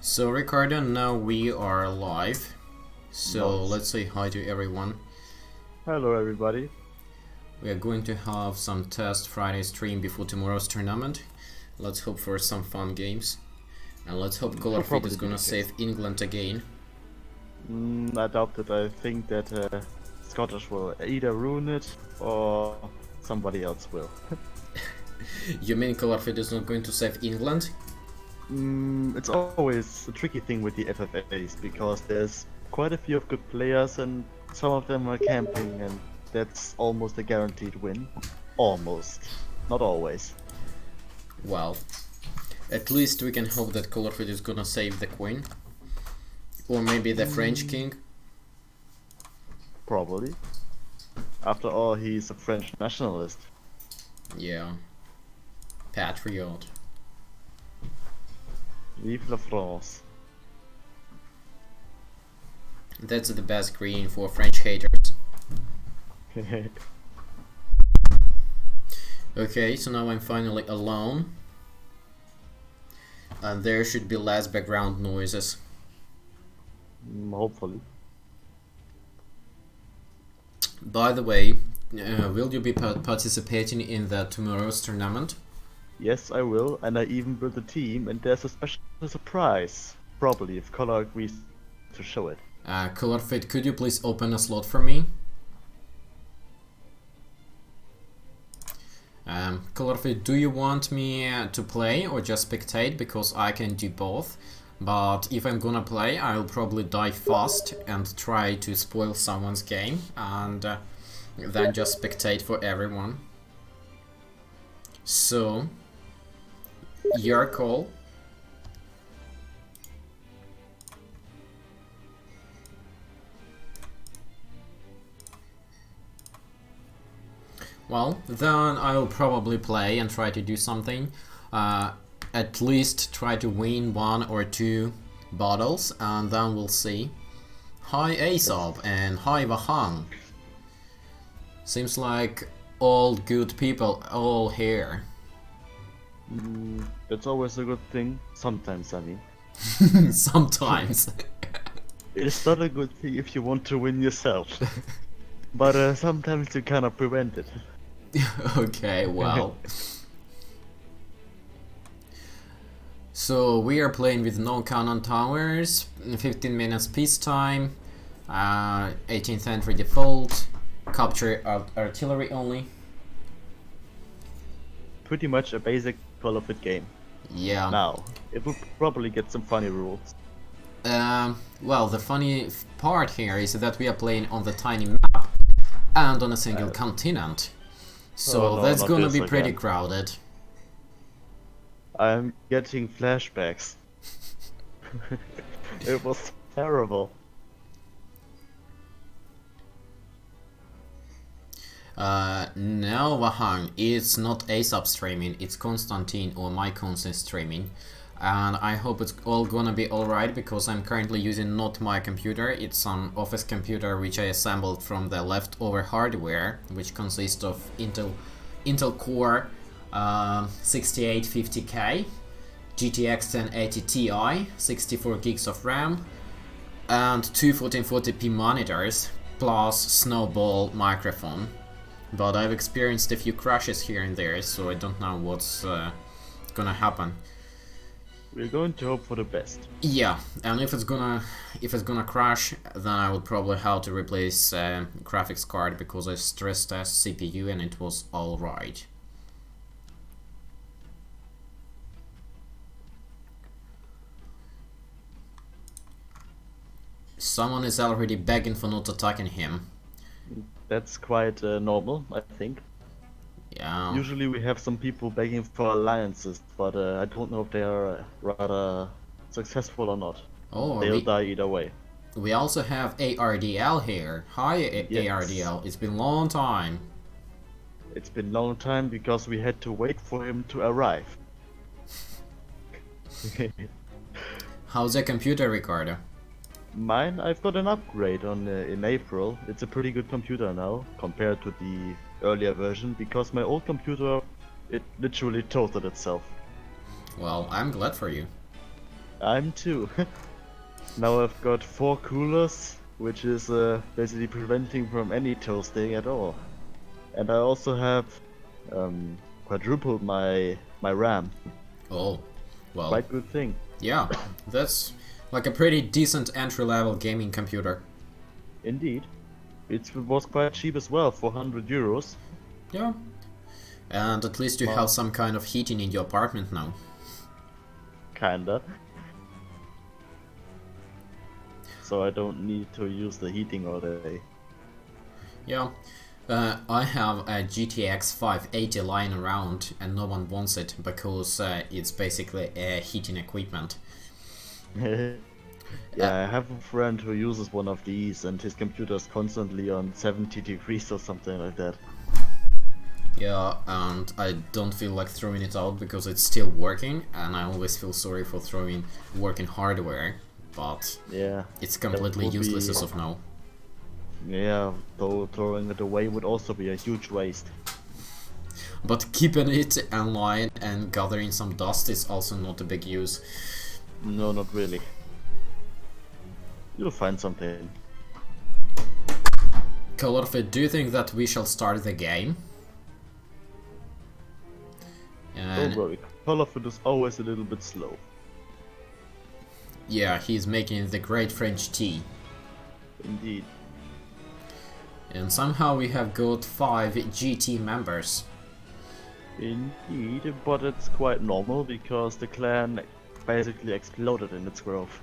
So Ricardo, now we are live. So Nice. let's say hi to everyone. Hello everybody. We are going to have some test Friday stream before tomorrow's tournament. Let's hope for some fun games. And let's hope Will Colorfit probably is be gonna the save England again. I doubt it. I think that Scottish will either ruin it or somebody else will. You mean Colorfit is not going to save England? It's always a tricky thing with the FFAs because there's quite a few of good players and some of them are camping and that's almost a guaranteed win. Almost. Not always. Well, at least we can hope that Colorfit is gonna save the Queen. Or maybe the French King. Probably. After all, he's a French nationalist. Yeah. Patriot. Vive la France. That's the best green for French haters. Okay, so now I'm finally alone. And there should be less background noises. Hopefully. By the way, will you be participating in the tomorrow's tournament? Yes, I will, and I even built a team, and there's a special surprise. Probably, if Color agrees to show it. Colorfit, could you please open a slot for me? Colorfit, do you want me to play or just spectate? Because I can do both. But if I'm gonna play, I'll probably die fast and try to spoil someone's game, and then just spectate for everyone. So, your call. Well, then I'll probably play and try to do something. At least try to win 1 or 2 battles, and then we'll see. Hi Aesop and hi Vahan. Seems like all good people all here. That's always a good thing. Sometimes, I mean. Sometimes. It's not a good thing if you want to win yourself. But sometimes you cannot prevent it. Okay, well. So we are playing with no cannon towers, 15 minutes peacetime, 18th century default, capture artillery only. Pretty much a basic Call of It game. Yeah. Now, it will probably get some funny rules. Well, the funny part here is that we are playing on the tiny map and on a single continent. So Oh no, that's not gonna this be pretty again. crowded. I'm getting flashbacks. It was terrible. No, Wahang, it's not Aesop streaming, it's Konstantin or Miyconst streaming. And I hope it's all gonna be alright, because I'm currently using not my computer, it's some office computer which I assembled from the leftover hardware, which consists of Intel Core 6850K, GTX 1080 Ti, 64 gigs of RAM, and two 1440p monitors, plus Snowball microphone. But I've experienced a few crashes here and there, so I don't know what's gonna happen. We're going to hope for the best. Yeah, and if it's gonna crash, then I will probably have to replace graphics card, because I stress test CPU and it was alright. Someone is already begging for not attacking him. That's quite normal, I think. Yeah. Usually we have some people begging for alliances, but I don't know if they are rather successful or not. Oh, They'll die either way. we also have ARDL here. Hi, Yes. ARDL. It's been a long time. It's been a long time because we had to wait for him to arrive. How's your computer, Ricardo? Mine, I've got an upgrade on in April. It's a pretty good computer now compared to the earlier version, because my old computer, it literally totaled itself. Well, I'm glad for you. I'm too. Now I've got 4 coolers, which is basically preventing from any toasting at all. And I also have quadrupled my RAM. Oh, well, Quite good thing. yeah, that's like a pretty decent entry-level gaming computer. Indeed. It was quite cheap as well, 400 euros. Yeah, and at least you have some kind of heating in your apartment now. Kinda. So I don't need to use the heating all day. Yeah, I have a GTX 580 lying around and no one wants it because it's basically a heating equipment. Yeah, I have a friend who uses one of these and his computer is constantly on 70 degrees or something like that. Yeah, and I don't feel like throwing it out because it's still working, and I always feel sorry for throwing working hardware, but Yeah, it's completely useless as of now. yeah, though throwing it away would also be a huge waste. But keeping it online and gathering some dust is also not a big use. No, not really. You'll find something. Colorfit, do you think that we shall start the game? Don't worry, Colorfit is always a little bit slow. Yeah, he's making the great French tea. Indeed. And somehow we have got 5 GT members. Indeed, but it's quite normal because the clan basically exploded in its growth.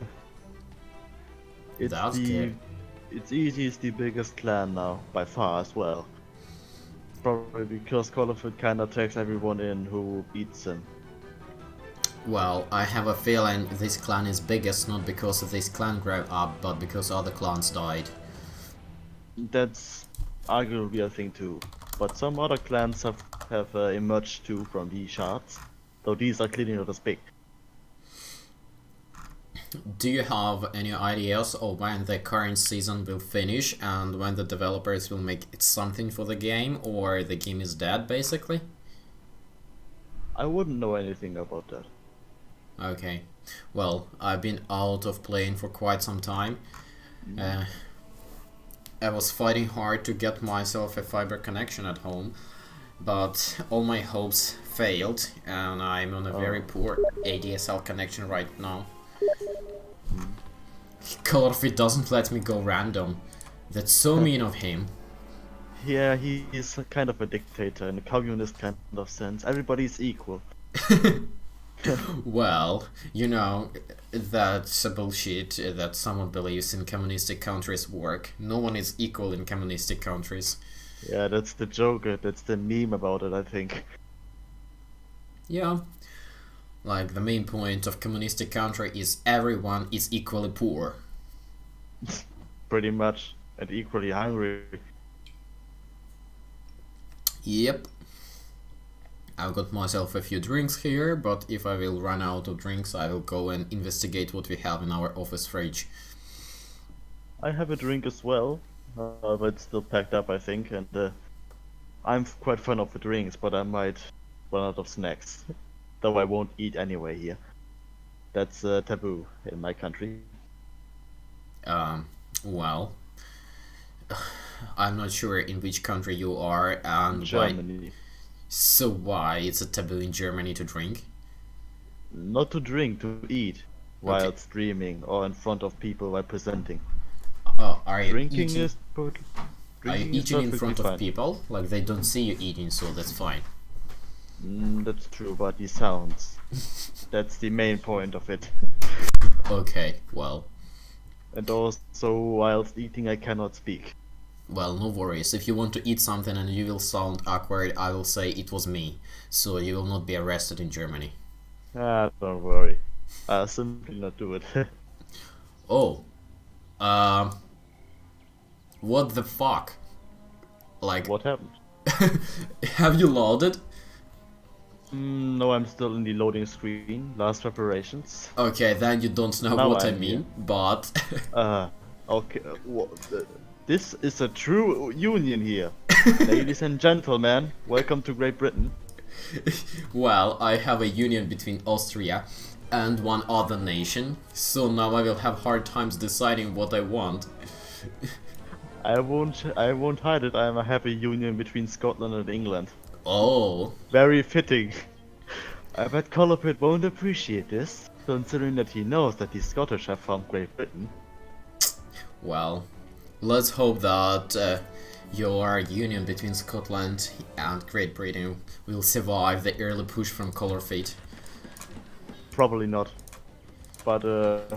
That's good. It's easy is the biggest clan now, by far as well. Probably because Colorfit kinda takes everyone in who beats him. Well, I have a feeling this clan is biggest not because this clan grew up, but because other clans died. That's arguably a thing too. But some other clans have emerged too from these shards, though these are clearly not as big. Do you have any ideas of when the current season will finish and when the developers will make it something for the game, or the game is dead basically? I wouldn't know anything about that. Okay, well, I've been out of playing for quite some time. I was fighting hard to get myself a fiber connection at home, but all my hopes failed and I'm on a very poor ADSL connection right now. Colorfit doesn't let me go random. That's so mean of him. Yeah, he is kind of a dictator in a communist kind of sense. Everybody's equal. Well, you know, that's a bullshit that someone believes in communistic countries work. No one is equal in communistic countries. Yeah, that's the joke, that's the meme about it, I think. Yeah. Like, the main point of communistic country is everyone is equally poor. Pretty much, and equally hungry. Yep. I've got myself a few drinks here, but if I will run out of drinks, I will go and investigate what we have in our office fridge. I have a drink as well, but it's still packed up, I think, and I'm quite fond of the drinks, but I might run out of snacks. Though I won't eat anyway here. That's taboo in my country. Well, I'm not sure in which country you are and Germany. why. So why it's a taboo in Germany to drink? Not to drink, to eat while streaming or in front of people while presenting. Oh, are you Drinking eating? is Are you eating in front of fine. people? Like they don't see you eating, so that's fine. That's true, but the sounds. That's the main point of it. Okay, well. And also, whilst eating, I cannot speak. Well, no worries. If you want to eat something and you will sound awkward, I will say it was me. So you will not be arrested in Germany. Ah, don't worry. I'll simply not do it. Oh. What the fuck? Like, What happened? have you loaded? No, I'm still in the loading screen. Last preparations. Okay, then you don't know Now what I I'm mean, but... Okay. This is a true union here. Ladies and gentlemen, welcome to Great Britain. Well, I have a union between Austria and one other nation, so now I will have hard times deciding what I want. I won't hide it. I have a union between Scotland and England. Oh, Very fitting. I bet Colopit won't appreciate this, considering that he knows that the Scottish have found Great Britain. well, let's hope that your union between Scotland and Great Britain will survive the early push from Colorfit. Probably not. But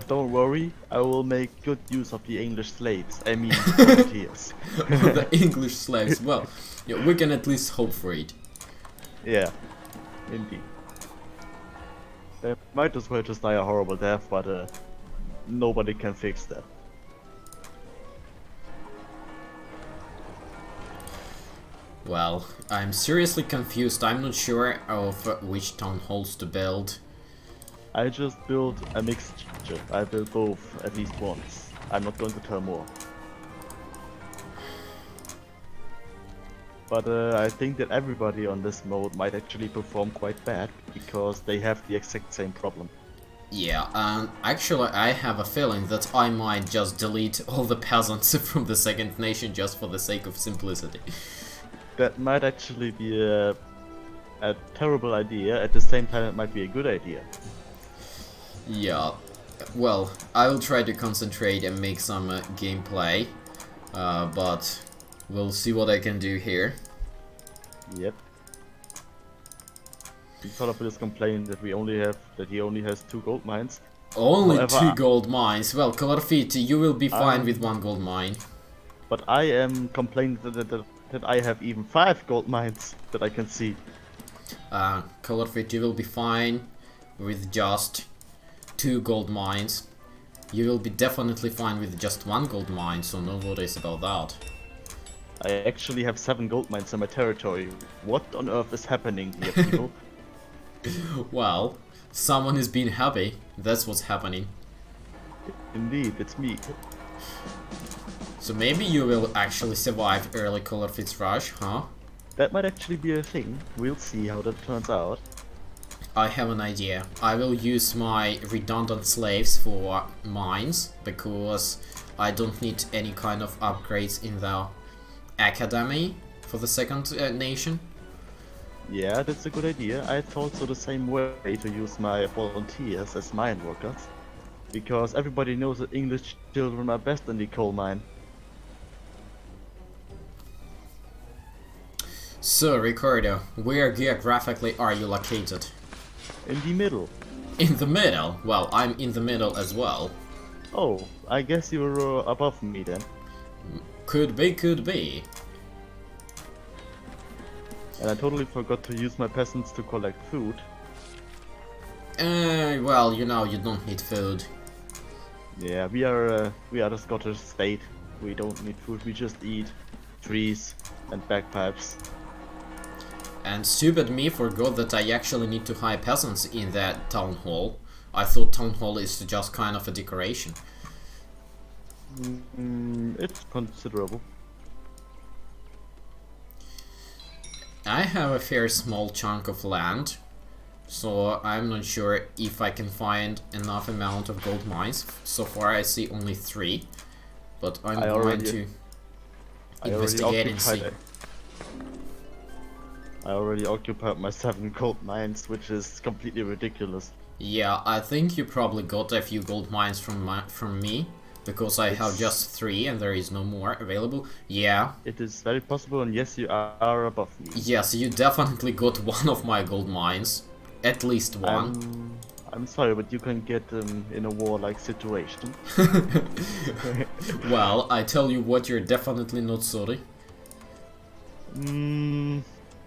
don't worry, I will make good use of the English slaves. I mean, volunteers. The English slaves, well, yeah, we can at least hope for it. Yeah, indeed. They might as well just die a horrible death, but nobody can fix that. Well, I'm seriously confused. I'm not sure of which town halls to build. I just built a mixture. I built both at least once. I'm not going to tell more. But I think that everybody on this mode might actually perform quite bad, because they have the exact same problem. Yeah, and actually I have a feeling that I might just delete all the peasants from the second nation just for the sake of simplicity. That might actually be a terrible idea. At the same time, it might be a good idea. Yeah, well, I will try to concentrate and make some gameplay, but we'll see what I can do here. Yep. Colopit is complaining that he only has 2 gold mines. Only However, 2 gold mines. Well, Colorfit, you will be fine with 1 gold mine. But I am complaining that I have even 5 gold mines that I can see. Colorfit, you will be fine with just 2 gold mines. You will be definitely fine with just 1 gold mine, so no worries about that. I actually have 7 gold mines in my territory. What on earth is happening here, people? Well, someone is being happy. That's what's happening. Indeed, it's me. So maybe you will actually survive early Colorfit's rush, huh? That might actually be a thing. We'll see how that turns out. I have an idea. I will use my redundant slaves for mines, because I don't need any kind of upgrades in the academy for the second nation. Yeah, that's a good idea. I thought so the same way to use my volunteers as mine workers. Because everybody knows that English children are best in the coal mine. So, Ricardo, where geographically are you located? In the middle. In the middle? Well, I'm in the middle as well. Oh, I guess you were above me then. Could be, could be. And I totally forgot to use my peasants to collect food. Well, you know, you don't need food. Yeah, we are the Scottish state. We don't need food, we just eat trees and bagpipes. And stupid me forgot that I actually need to hire peasants in that town hall. I thought town hall is just kind of a decoration. It's considerable. I have a fair small chunk of land, so I'm not sure if I can find enough amount of gold mines. So far I see only 3, but I'm going to investigate and see. I already occupied my 7 gold mines, which is completely ridiculous. Yeah, I think you probably got a few gold mines from me, because I have just 3 and there is no more available. Yeah. It is very possible, and yes, you are above me. Yes, you definitely got one of my gold mines. At least one. I'm sorry, but you can get them in a warlike situation. Well, I tell you what, you're definitely not sorry.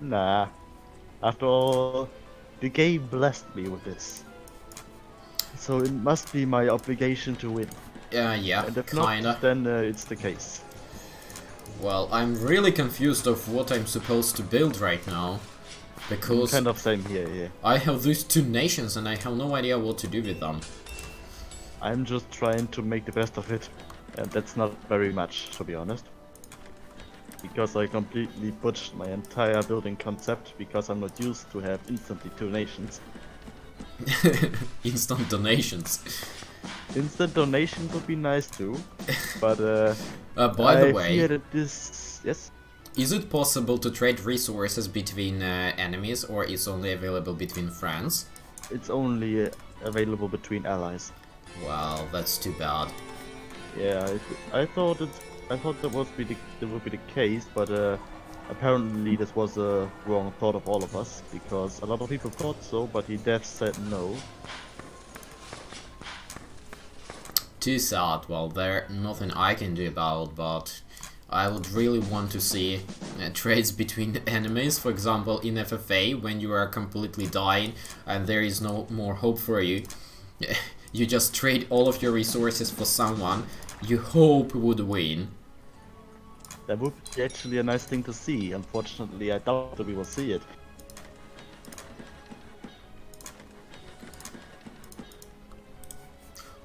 Nah. After all, the game blessed me with this. So it must be my obligation to win. Yeah, And if kinda. not, then it's the case. Well, I'm really confused of what I'm supposed to build right now. Because Kind of same here, yeah. I have these 2 nations and I have no idea what to do with them. I'm just trying to make the best of it. And that's not very much, to be honest. Because I completely butchered my entire building concept, because I'm not used to have instantly 2 nations. Instant donations. Instant donation would be nice too, but By the I way, fear that this... Yes? is it possible to trade resources between enemies, or is only available between friends? It's only available between allies. Well, that's too bad. Yeah, I thought that would be the case, but apparently this was a wrong thought of all of us, because a lot of people thought so, but he dev said no. Too sad. Well, there nothing I can do about, but I would really want to see trades between enemies. For example, in FFA, when you are completely dying and there is no more hope for you, you just trade all of your resources for someone you hope would win. That would be actually a nice thing to see. Unfortunately, I doubt that we will see it.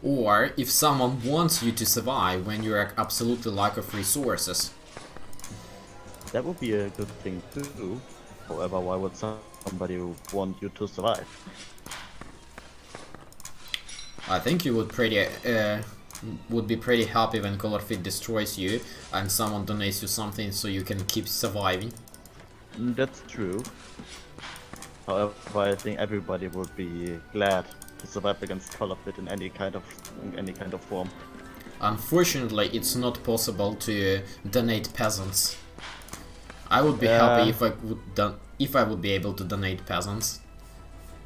Or if someone wants you to survive when you are absolutely lack of resources. That would be a good thing to do. However, why would somebody want you to survive? I think you would be pretty happy when Color Fit destroys you and someone donates you something so you can keep surviving. That's true. However, I think everybody would be glad to survive against Color Fit in any kind of form. Unfortunately, it's not possible to donate peasants. I would be happy if I would be able to donate peasants.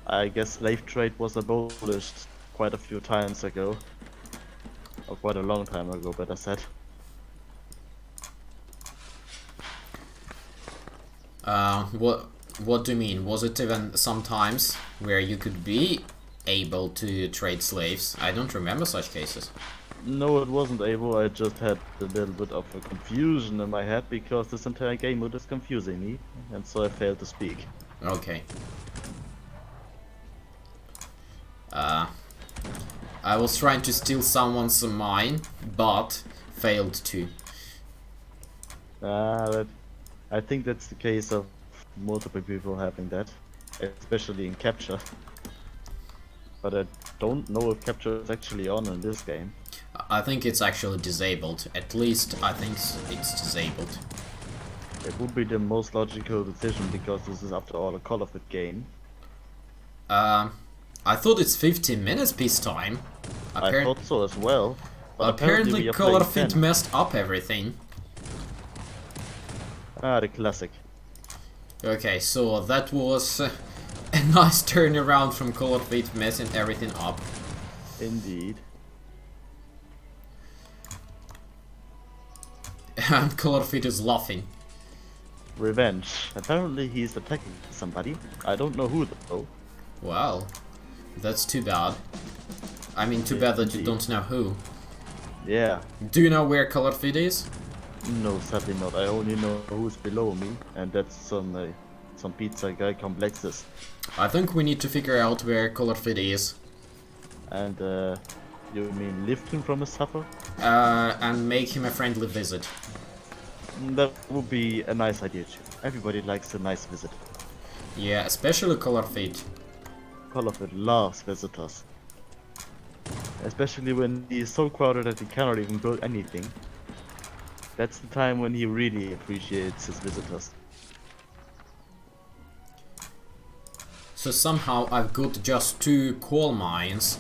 I guess slave trade was abolished quite a few times ago. Or quite a long time ago, better said. What do you mean? Was it even sometimes where you could be able to trade slaves? I don't remember such cases. No, it wasn't able. I just had a little bit of a confusion in my head because this entire game mode is confusing me, and so I failed to speak. Okay. I was trying to steal someone's mine, but failed to. I think that's the case of multiple people having that, especially in capture. But I don't know if capture is actually on in this game. I think it's actually disabled. At least I think it's disabled. It would be the most logical decision because this is after all a Call of It game. I thought it's 15 minutes peacetime. I thought so as well. But apparently Call of It messed up everything. Ah, the classic. Okay, so that was a nice turnaround from Call of It messing everything up. Indeed. And Call of It is laughing. Revenge. Apparently he's attacking somebody. I don't know who though. Wow. That's too bad. I mean, too bad that you don't know who. Yeah. Do you know where Call of It is? No, sadly not. I only know who's below me, and that's some pizza guy complexes. I think we need to figure out where Call of It is. And you mean lift him from his supper? And make him a friendly visit. That would be a nice idea too. Everybody likes a nice visit. Yeah, especially Call of It. Call of It loves visitors. Especially when he is so crowded that he cannot even build anything. That's the time when he really appreciates his visitors. So somehow I've got just 2 coal mines,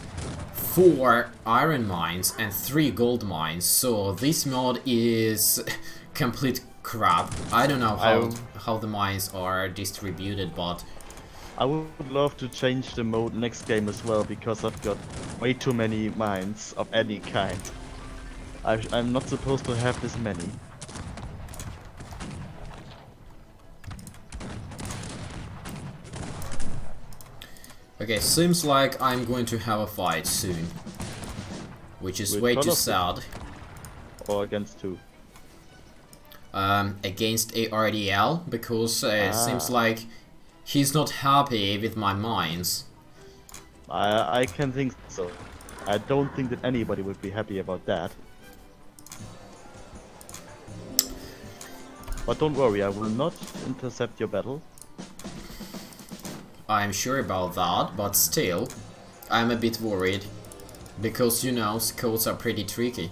4 iron mines and 3 gold mines, so this mod is complete crap. I don't know how the mines are distributed, but I would love to change the mode next game as well, because I've got way too many mines of any kind. I'm not supposed to have this many. okay, seems like I'm going to have a fight soon, which is way too sad. Or against who? Against ARDL, because it seems like he's not happy with my mines. I can think so. I don't think that anybody would be happy about that. But don't worry, I will not intercept your battle. I'm sure about that, but still, I'm a bit worried. Because, you know, codes are pretty tricky.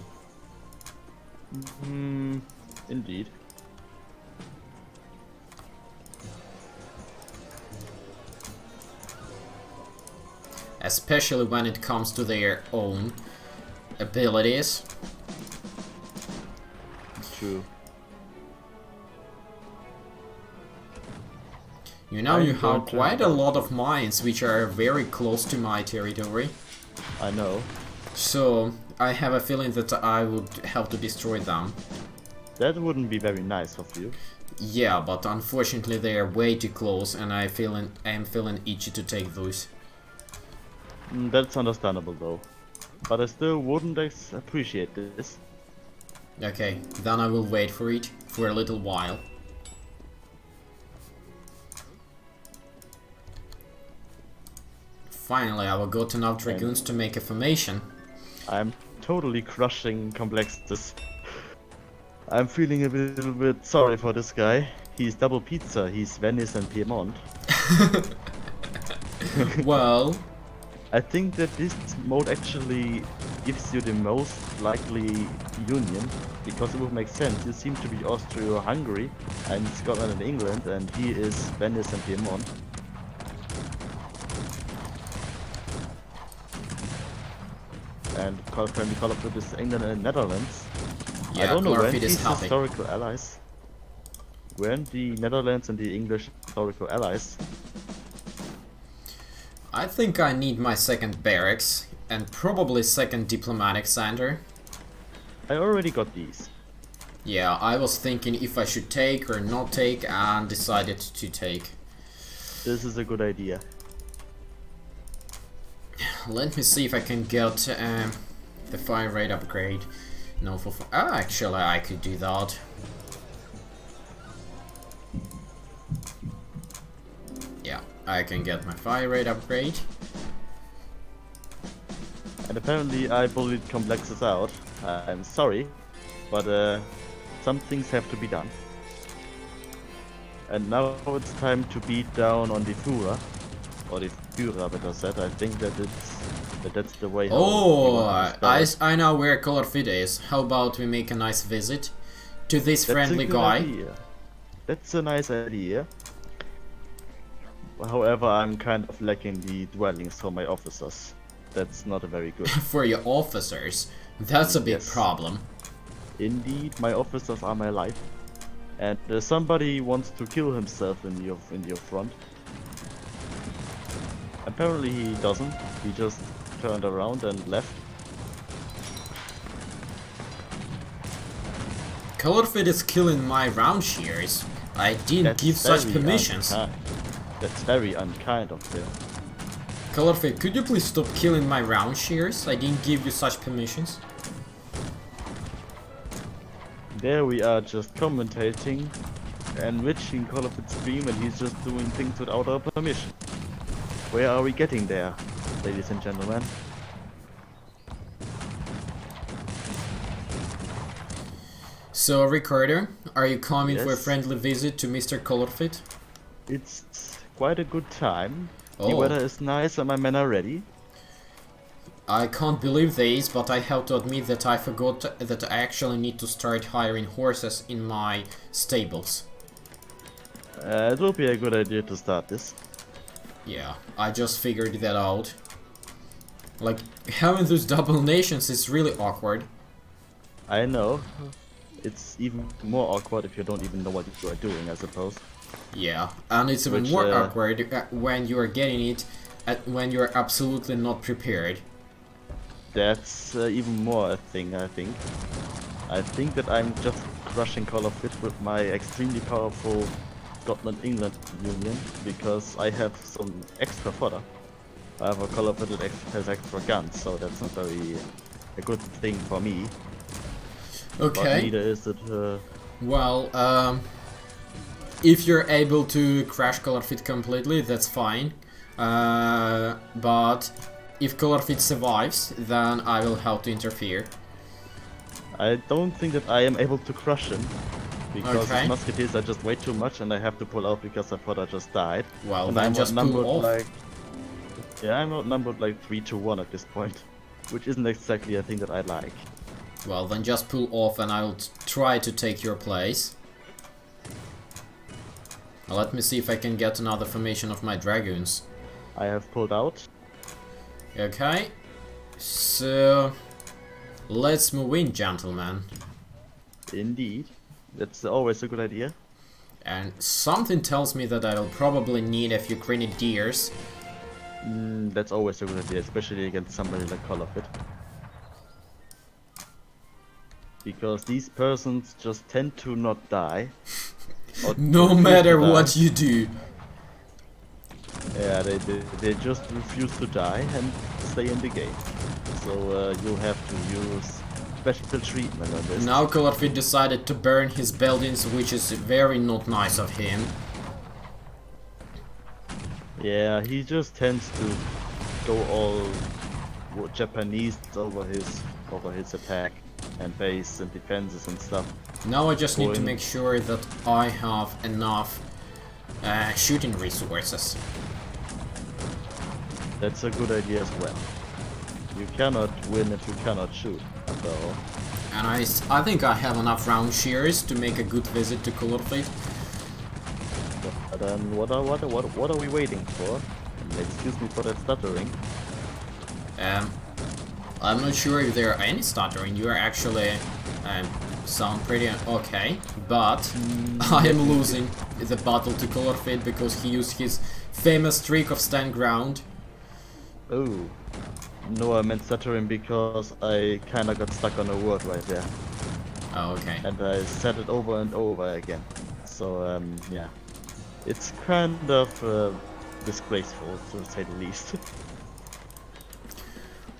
Indeed. Especially when it comes to their own abilities. True. You know, you have quite a lot of mines which are very close to my territory. I know. So, I have a feeling that I would have to destroy them. That wouldn't be very nice of you. Yeah, but unfortunately they are way too close and I'm feeling itchy to take those. That's understandable though. But I still wouldn't appreciate this. Okay, then I will wait for it for a little while. Finally, I will go to enough dragoons to make a formation. I'm totally crushing complexes. I'm feeling a little bit sorry for this guy. He's double pizza, he's Venice and Piedmont. Well, I think that this mode actually gives you the most likely union, because it would make sense. You seem to be Austria-Hungary, and Scotland and England, and he is Venice and Piedmont. And friendly Call of Duty is England and Netherlands. yeah, I don't know when Chlorophid is these happy. historical allies. When the Netherlands and the English historical allies. I think I need my second barracks and probably second diplomatic center. I already got these. Yeah, I was thinking if I should take or not take and decided to take. This is a good idea. Let me see if I can get the fire rate upgrade. No, actually I could do that. Yeah, I can get my fire rate upgrade. And apparently I bullied complexes out. I'm sorry, but some things have to be done. And now it's time to beat down on the Führer. Or the Führer, better said. I think that that's the way. Oh, I know where Colorfit is. How about we make a nice visit to this friendly guy? Idea. That's a nice idea. However, I'm kind of lacking the dwellings for my officers. That's not a very good. For your officers, that's a big Yes. problem. Indeed, my officers are my life. And somebody wants to kill himself in your front. Apparently he doesn't. He just turned around and left. Colorfit is killing my round shears. I didn't That's give such very permissions. That's very unkind of him. Colorfit, could you please stop killing my round shears? I didn't give you such permissions. There we are just commentating, enriching Call of Duty stream, and he's just doing things without our permission. Where are we getting there, ladies and gentlemen? So, Ricardo, are you coming for a Yes. friendly visit to Mr. Colorfit? It's quite a good time. The Oh. weather is nice and my men are ready. I can't believe this, but I have to admit that I forgot that I actually need to start hiring horses in my stables. It will be a good idea to start this. Yeah, I just figured that out. Like, having those double nations is really awkward. I know. It's even more awkward if you don't even know what you are doing, I suppose. Yeah, and it's even Which, more awkward when you are getting it when you are absolutely not prepared. That's even more a thing, I think. I think that I'm just crushing Call of Duty with my extremely powerful Scotland-England union, because I have some extra fodder. However, Call of Duty has extra guns, so that's not very a good thing for me. But Okay. neither is it. Well, if you're able to crash Colorfit completely, that's fine. But if Colorfit survives, then I will have to interfere. I don't think that I am able to crush him, Because Okay. his musketeers are just way too much and I have to pull out because I thought I just died. Well, And then I'm just pull outnumbered off. like... Yeah, I'm outnumbered like 3-1 at this point. Which isn't exactly a thing that I like. Well, then just pull off and I'll try to take your place. Let me see if I can get another formation of my dragoons. I have pulled out. Okay. So... let's move in, gentlemen. Indeed. That's always a good idea. And something tells me that I'll probably need a few grenadiers. That's always a good idea, especially against somebody like Colorfit. Because these persons just tend to not die. No matter what you do. Yeah, they just refuse to die and stay in the game. So you'll have to use special treatment on this. Now Colorfit decided to burn his buildings, which is very not nice of him. Yeah, he just tends to go all Japanese over his attack and base and defenses and stuff. Now I just need to make sure that I have enough shooting resources. That's a good idea as well. You cannot win if you cannot shoot, after all. And I think I have enough round shears to make a good visit to Colorfit. But then what are we waiting for? And excuse me for that stuttering. I'm not sure if there are any stuttering. You are actually sound pretty okay, but I am losing the battle to Colorfit because he used his famous trick of stand ground. Oh. No, I meant stuttering because I kinda got stuck on a word right there. Oh, okay. And I said it over and over again. So, yeah. It's kind of disgraceful, to say the least.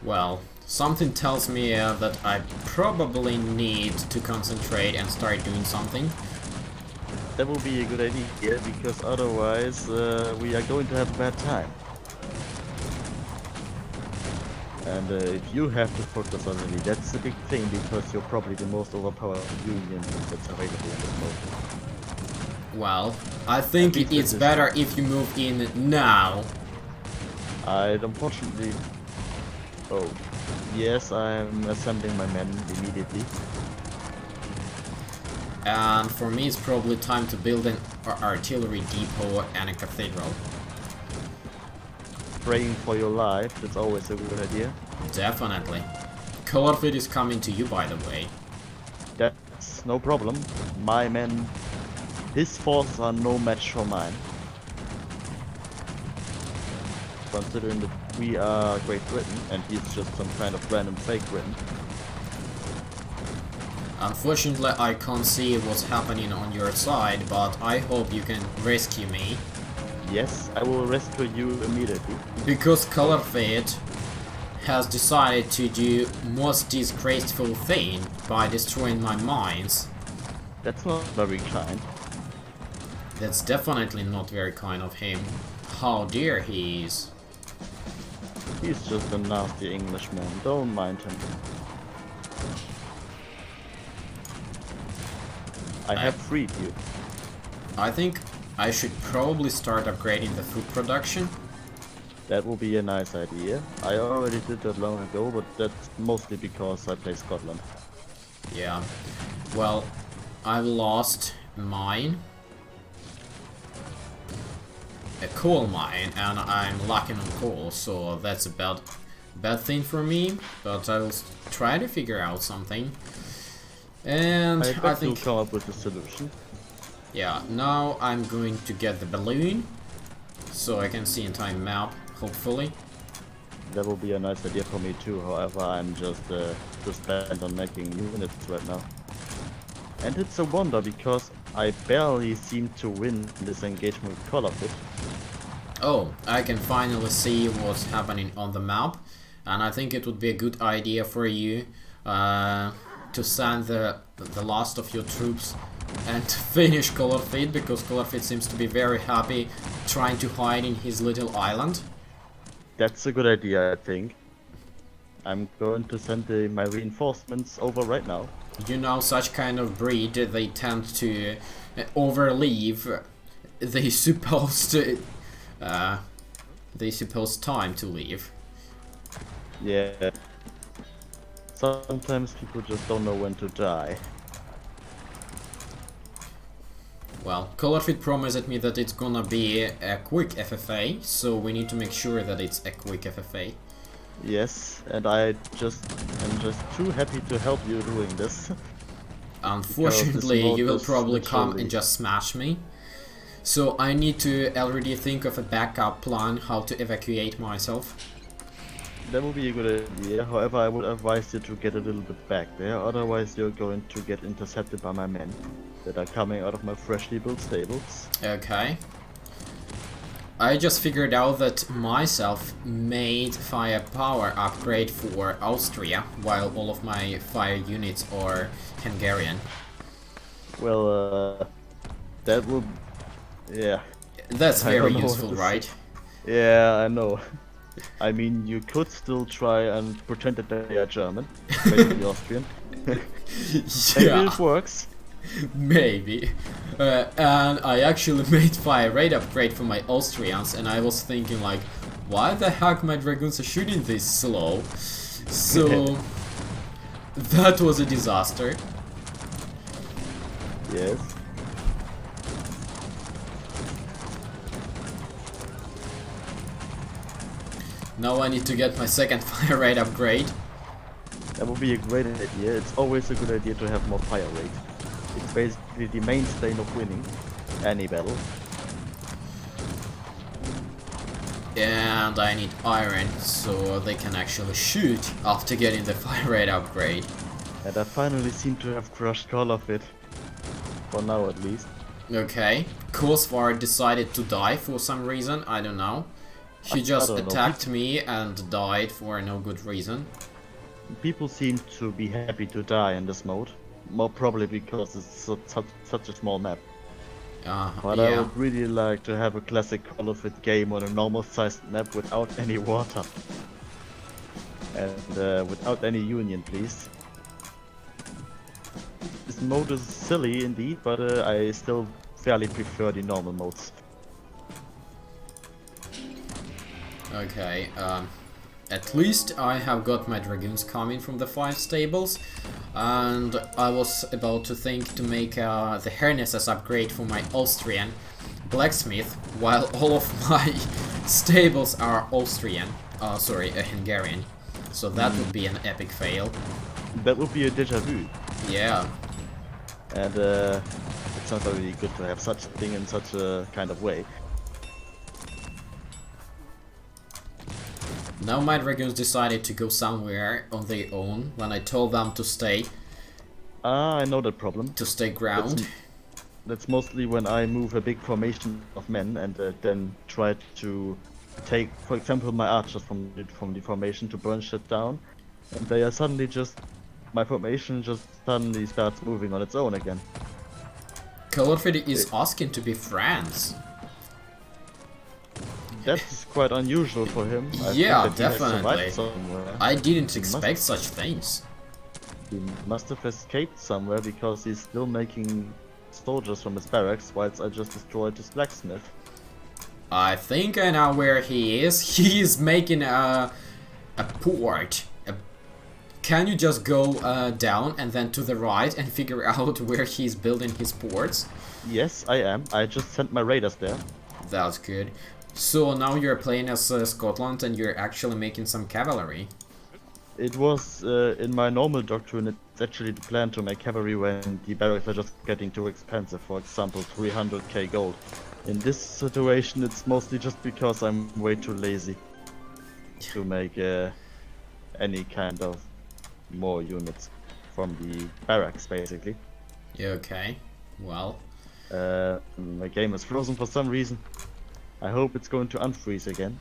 Well, something tells me that I probably need to concentrate and start doing something. That will be a good idea, because otherwise we are going to have a bad time. And if you have to focus on me, that's a big thing, because you're probably the most overpowered union that's available at this moment. Well, I think it's better if you move in now. Unfortunately... Oh, yes, I'm assembling my men immediately. And for me, it's probably time to build an artillery depot and a cathedral. Praying for your life, that's always a good idea. Definitely. Colorfit is coming to you, by the way. That's no problem. My men, his forces are no match for mine. Considering that we are Great Britain and he's just some kind of random fake Britain. Unfortunately, I can't see what's happening on your side, but I hope you can rescue me. Yes, I will rescue you immediately. Because Colorfit has decided to do most disgraceful thing by destroying my mines. That's not very kind. That's definitely not very kind of him. How dare he is. He's just a nasty Englishman, don't mind him. I have freed you. I think I should probably start upgrading the food production. That will be a nice idea. I already did that long ago, but that's mostly because I play Scotland. Yeah. Well, I've lost mine. A coal mine, and I'm lacking on coal, so that's a bad thing for me, but I will try to figure out something. And I think you'll come up with a solution. Yeah, now I'm going to get the balloon, so I can see entire map, hopefully. That will be a nice idea for me too, however I'm just bent on making units right now. And it's a wonder, because I barely seem to win this engagement with Colorfit. Oh, I can finally see what's happening on the map, and I think it would be a good idea for you to send the last of your troops and finish Colorfit, because Colorfit seems to be very happy trying to hide in his little island. That's a good idea, I think. I'm going to send my reinforcements over right now. You know, such kind of breed, they tend to overleave they supposed time to leave. Yeah. Sometimes people just don't know when to die. Well, Colorfit promised me that it's gonna be a quick FFA, so we need to make sure that it's a quick FFA. Yes, and I'm just too happy to help you doing this. Unfortunately, you will probably come and just smash me. So I need to already think of a backup plan how to evacuate myself. That would be a good idea, however I would advise you to get a little bit back there, otherwise you're going to get intercepted by my men that are coming out of my freshly built stables. Okay. I just figured out that myself made firepower upgrade for Austria, while all of my fire units are Hungarian. Well, that would... yeah. That's very useful, right? Yeah, I know. I mean, you could still try and pretend that they are German, maybe Austrian. Maybe it works. Maybe. And I actually made fire rate upgrade for my Austrians, and I was thinking like, why the heck my dragoons are shooting this slow? So that was a disaster. Yes. Now I need to get my second fire rate upgrade. That would be a great idea. It's always a good idea to have more fire rate. It's basically the mainstay of winning any battle. And I need iron, so they can actually shoot after getting the fire rate upgrade. And I finally seem to have crushed all of it. For now at least. Okay. Corsair decided to die for some reason, I don't know. He just attacked me and died for no good reason. People seem to be happy to die in this mode. More probably because it's such a small map. But yeah. I would really like to have a classic Call of It game on a normal sized map without any water. And without any union, please. This mode is silly indeed, but I still fairly prefer the normal modes. Okay, at least I have got my dragoons coming from the 5 stables, and I was about to think to make the harnesses upgrade for my Austrian blacksmith, while all of my stables are Austrian, Hungarian, so that would be an epic fail. That would be a déjà vu. Yeah. And it's not really good to have such a thing in such a kind of way. Now my dragoons decided to go somewhere on their own when I told them to stay. I know that problem. To stay ground. That's mostly when I move a big formation of men and then try to take, for example, my archers from the formation to burn shit down. And they are suddenly just... my formation just suddenly starts moving on its own again. Colorfit is asking to be friends. That's quite unusual for him. Yeah, definitely. I didn't expect such things. He must have escaped somewhere because he's still making soldiers from his barracks whilst I just destroyed his blacksmith. I think I know where he is. He is making a port. Can you just go down and then to the right and figure out where he's building his ports? Yes, I am. I just sent my raiders there. That's good. So now you're playing as Scotland and you're actually making some cavalry. It was in my normal doctrine, it's actually the plan to make cavalry when the barracks are just getting too expensive, for example 300k gold. In this situation it's mostly just because I'm way too lazy to make any kind of more units from the barracks basically. Okay, well. My game is frozen for some reason. I hope it's going to unfreeze again.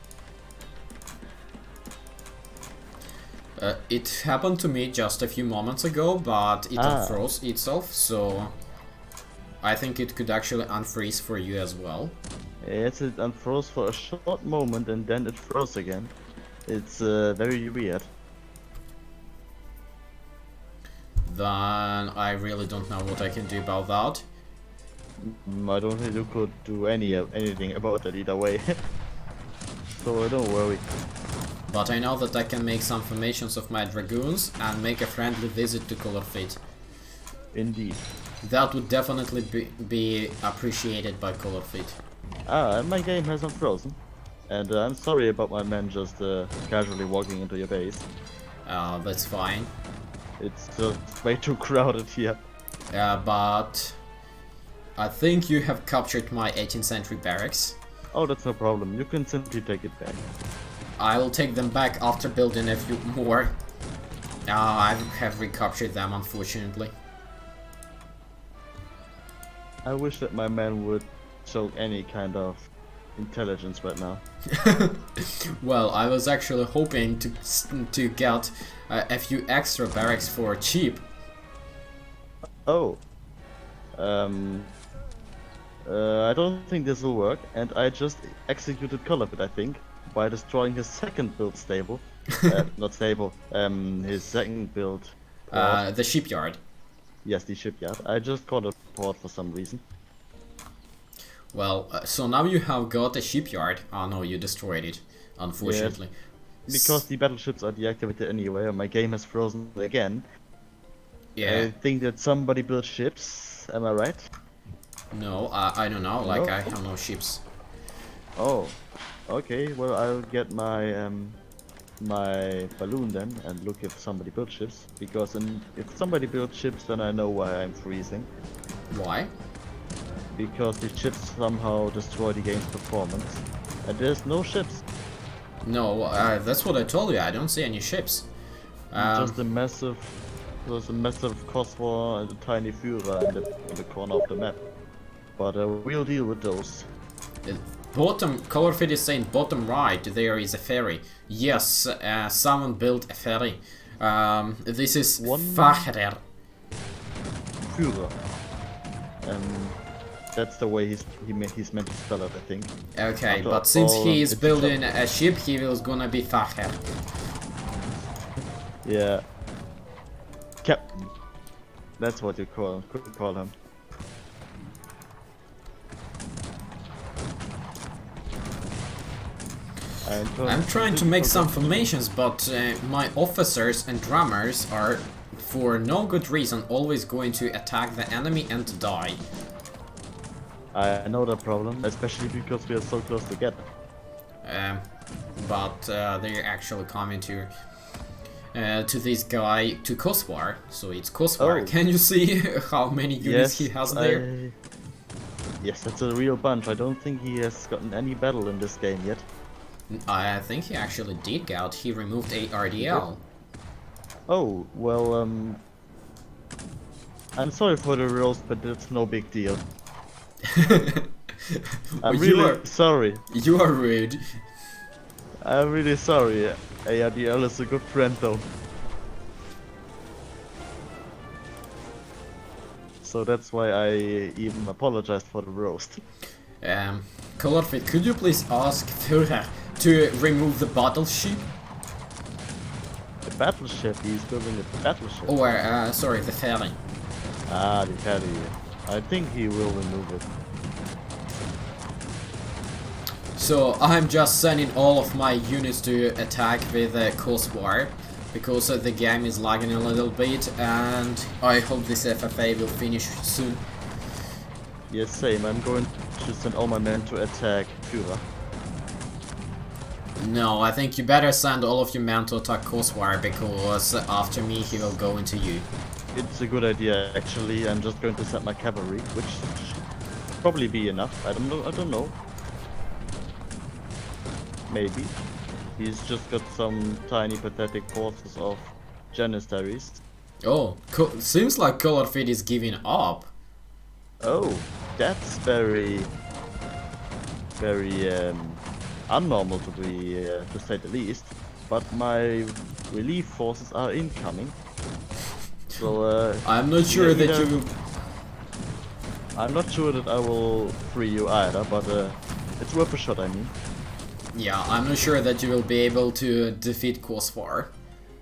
It happened to me just a few moments ago, but it unfroze itself, so I think it could actually unfreeze for you as well. Yes, it unfroze for a short moment and then it froze again. It's very weird. then I really don't know what I can do about that. I don't think you could do anything about that either way. So don't worry. But I know that I can make some formations of my dragoons and make a friendly visit to Colorfit. Indeed. That would definitely be appreciated by Colorfit. And my game hasn't frozen. And I'm sorry about my men just casually walking into your base. That's fine. It's just way too crowded here. But I think you have captured my 18th century barracks. Oh, that's no problem. You can simply take it back. I will take them back after building a few more. I have recaptured them, unfortunately. I wish that my men would show any kind of intelligence right now. Well, I was actually hoping to get a few extra barracks for cheap. Oh. I don't think this will work, and I just executed Colorfit, I think, by destroying his second build stable. Not stable, his second build port. The shipyard. Yes, the shipyard. I just called it port for some reason. Well, so now you have got a shipyard. Oh no, you destroyed it, unfortunately. Yes, because the battleships are deactivated anyway, and my game has frozen again. Yeah. I think that somebody built ships, am I right? No, I don't know, like No? I have no ships. Oh, okay, well I'll get my my balloon then and look if somebody built ships, because if somebody built ships then I know why I'm freezing. Why? Because the ships somehow destroy the game's performance, and there's no ships. No, that's what I told you, I don't see any ships. Just there's a massive Corsair and a tiny Führer in the corner of the map. But we'll deal with those. Bottom, Colorfit is saying bottom right, there is a ferry. Yes, someone built a ferry. This is Fahrer. Führer. That's the way he's meant to spell it, I think. Okay, After but since all, he is it's building a ship, he was gonna be Fahrer. Yeah. Captain. That's what you could call him. I'm trying to make some formations, but my officers and drummers are, for no good reason, always going to attack the enemy and die. I know that problem, especially because we are so close together. But they're actually coming to this guy, to Kosovar, so it's Kosovar. Oh. Can you see how many units he has there? Yes, that's a real bunch. I don't think he has gotten any battle in this game yet. I think he actually did get. He removed a RDL. Oh, well, I'm sorry for the roast, but it's no big deal. I'm really sorry. You are rude. I'm really sorry. ARDL is a good friend though. So that's why I even apologized for the roast. Colorfit, could you please ask Führer to remove the battleship? The battleship, he's building a battleship. Or, sorry, the ferry. Ah, the ferry. I think he will remove it. So I'm just sending all of my units to attack with Kosovar, because the game is lagging a little bit, and I hope this FFA will finish soon. Yes, same. I'm going to send all my men to attack Führer. No, I think you better send all of your men to attack Kosovar, because after me he will go into you. It's a good idea, actually. I'm just going to send my cavalry, which should probably be enough. I don't know. Maybe. He's just got some tiny pathetic forces of Janissaries. Oh, seems like Colorfit is giving up. Oh, that's very unnormal to say the least. But my relief forces are incoming. So I'm not sure that you will... I'm not sure that I will free you either, but it's worth a shot, I mean. Yeah, I'm not sure that you will be able to defeat Kosovar.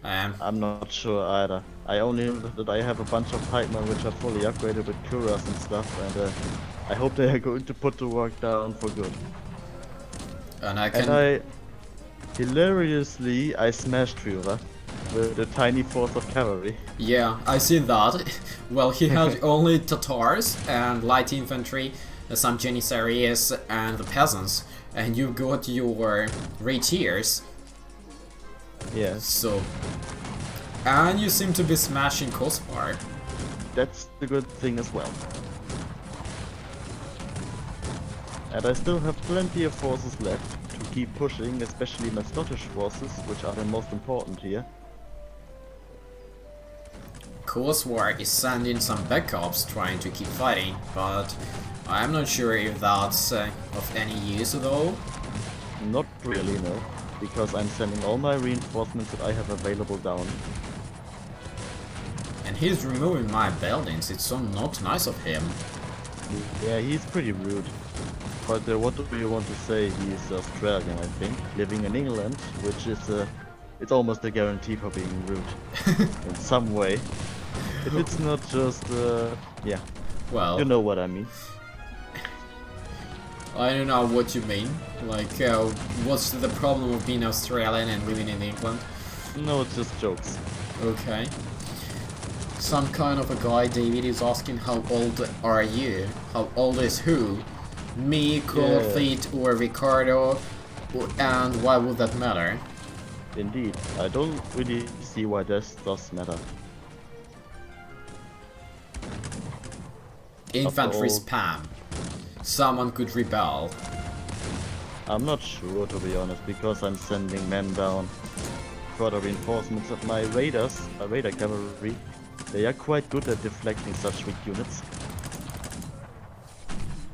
I'm not sure either. I only know that I have a bunch of pikemen which are fully upgraded with cuirass and stuff, and I hope they are going to put the work down for good. And I can... And hilariously, I smashed Führer with a tiny force of cavalry. Yeah, I see that. Well, he had only Tatars and light infantry, some Janissaries and the peasants, and you got your rapiers. Yes. So... And you seem to be smashing Corsair. That's the good thing as well. And I still have plenty of forces left to keep pushing, especially my Scottish forces, which are the most important here. Corsair is sending some backups trying to keep fighting, but I'm not sure if that's of any use though. Not really, no, because I'm sending all my reinforcements that I have available down. And he's removing my buildings, it's so not nice of him. Yeah, he's pretty rude. But what do you want to say? He's Australian, I think, living in England, which is it's almost a guarantee for being rude in some way. If it's not just, yeah, Well, you know what I mean. I don't know what you mean. Like, what's the problem of being Australian and living in England? No, it's just jokes. Okay. Some kind of a guy, David, is asking how old are you? How old is who? Me, Cold Feet, or Ricardo? And why would that matter? Indeed, I don't really see why this does matter. Infantry all- spam. Someone could rebel. I'm not sure, to be honest, because I'm sending men down. Further reinforcements of my raiders, my raider cavalry. They are quite good at deflecting such weak units.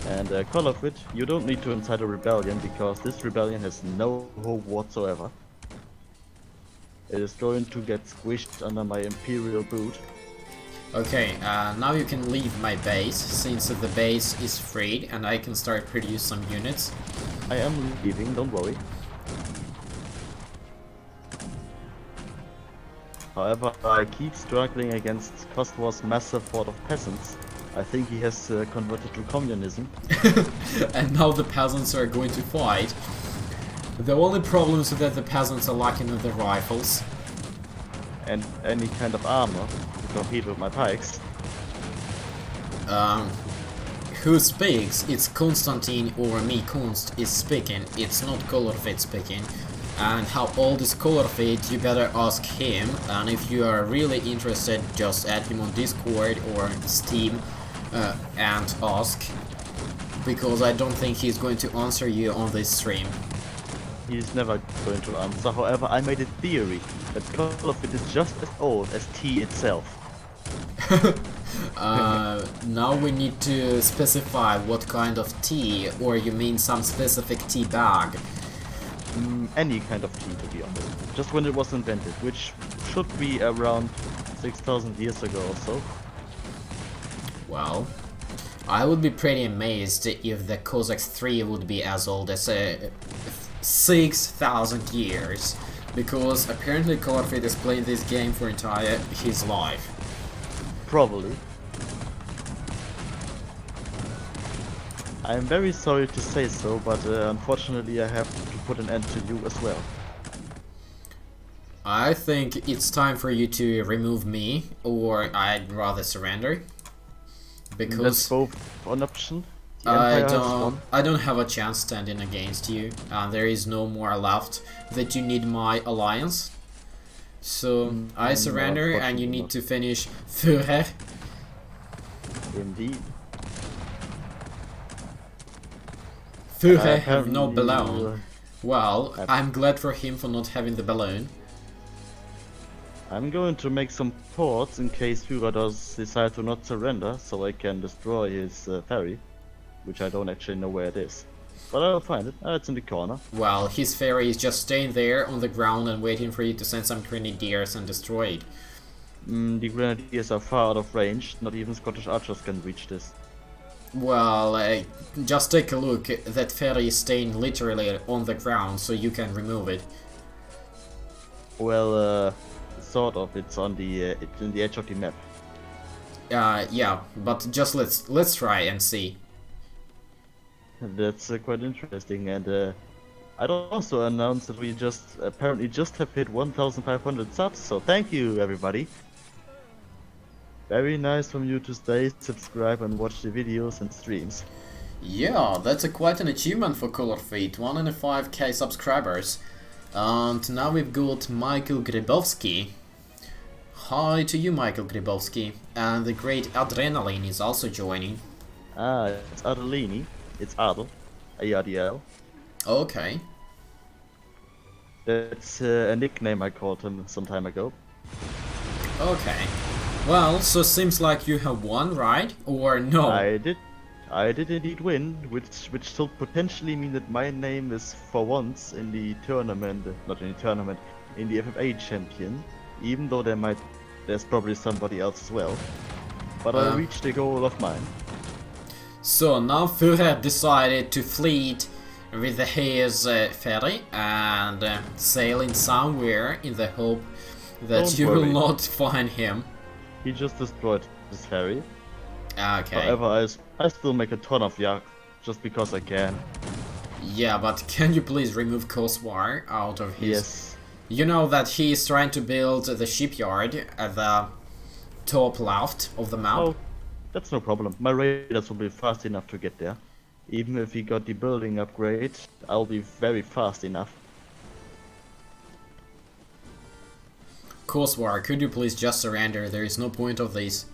And call of it, you don't need to incite a rebellion, because this rebellion has no hope whatsoever. It is going to get squished under my imperial boot. Okay, now you can leave my base, since the base is freed and I can start produce some units. I am leaving, don't worry. However, I keep struggling against Cossacks' massive horde of peasants. I think he has converted to communism. And now the peasants are going to fight. The only problem is that the peasants are lacking in the rifles. And any kind of armor to compete with my pikes. Who speaks? It's Constantine or Miyconst is speaking. It's not Colorfit speaking. And how old is Colorfit? You better ask him. And if you are really interested, just add him on Discord or Steam and ask. Because I don't think he's going to answer you on this stream. He's never going to answer. However, I made a theory that Colorfit is just as old as tea itself. Now we need to specify what kind of tea, or you mean some specific tea bag. Any kind of tea, to be honest. Just when it was invented, which should be around 6,000 years ago or so. Well, I would be pretty amazed if the Cossacks 3 would be as old as 6,000 years. Because apparently Colorfit has played this game for entire his life. Probably. I'm very sorry to say so, but unfortunately I have to put an end to you as well. I think it's time for you to remove me, or I'd rather surrender. That's Because both an option. The Empire has won. I don't have a chance standing against you, and there is no more left that you need my alliance. So I surrender, and you need to finish Führer. Indeed. Führer have no Apparently balloon. Well, I'm glad for him for not having the balloon. I'm going to make some ports in case Führer does decide to not surrender, so I can destroy his ferry, which I don't actually know where it is. But I'll find it. It's in the corner. Well, his ferry is just staying there on the ground and waiting for you to send some grenadiers and destroy it. The grenadiers are far out of range. Not even Scottish archers can reach this. Well, just take a look. That ferry is staying literally on the ground, so you can remove it. Well, sort of. It's on the it's in the edge of the map. Yeah, but just let's try and see. That's quite interesting. And I'd also announce that we apparently just have hit 1,500 subs. So thank you, everybody. Very nice from you to stay, subscribe, and watch the videos and streams. Yeah, that's quite an achievement for Colorfeet, 105k subscribers. And now we've got Michael Grybowski. Hi to you, Michael Grybowski. And the great Adrenaline is also joining. Ah, it's Adelini. It's Adel. A-R-D-L. Okay. That's a nickname I called him some time ago. Okay. Well, so seems like you have won, right? Or no? I did indeed win, which still potentially mean that my name is for once in the tournament, not in the tournament, in the FFA champion, even though there's probably somebody else as well. But I reached a goal of mine. So now Führer decided to fleet with his ferry and sail in somewhere in the hope that Don't you will worry. not find him. He just destroyed his ferry. Okay. However, I still make a ton of yak, just because I can. Yeah, but can you please remove Corsair out of his... Yes. You know that he is trying to build the shipyard at the top left of the map? Oh, that's no problem. My raiders will be fast enough to get there. Even if he got the building upgrade, I'll be very fast enough. Corsair, could you please just surrender? There is no point of this.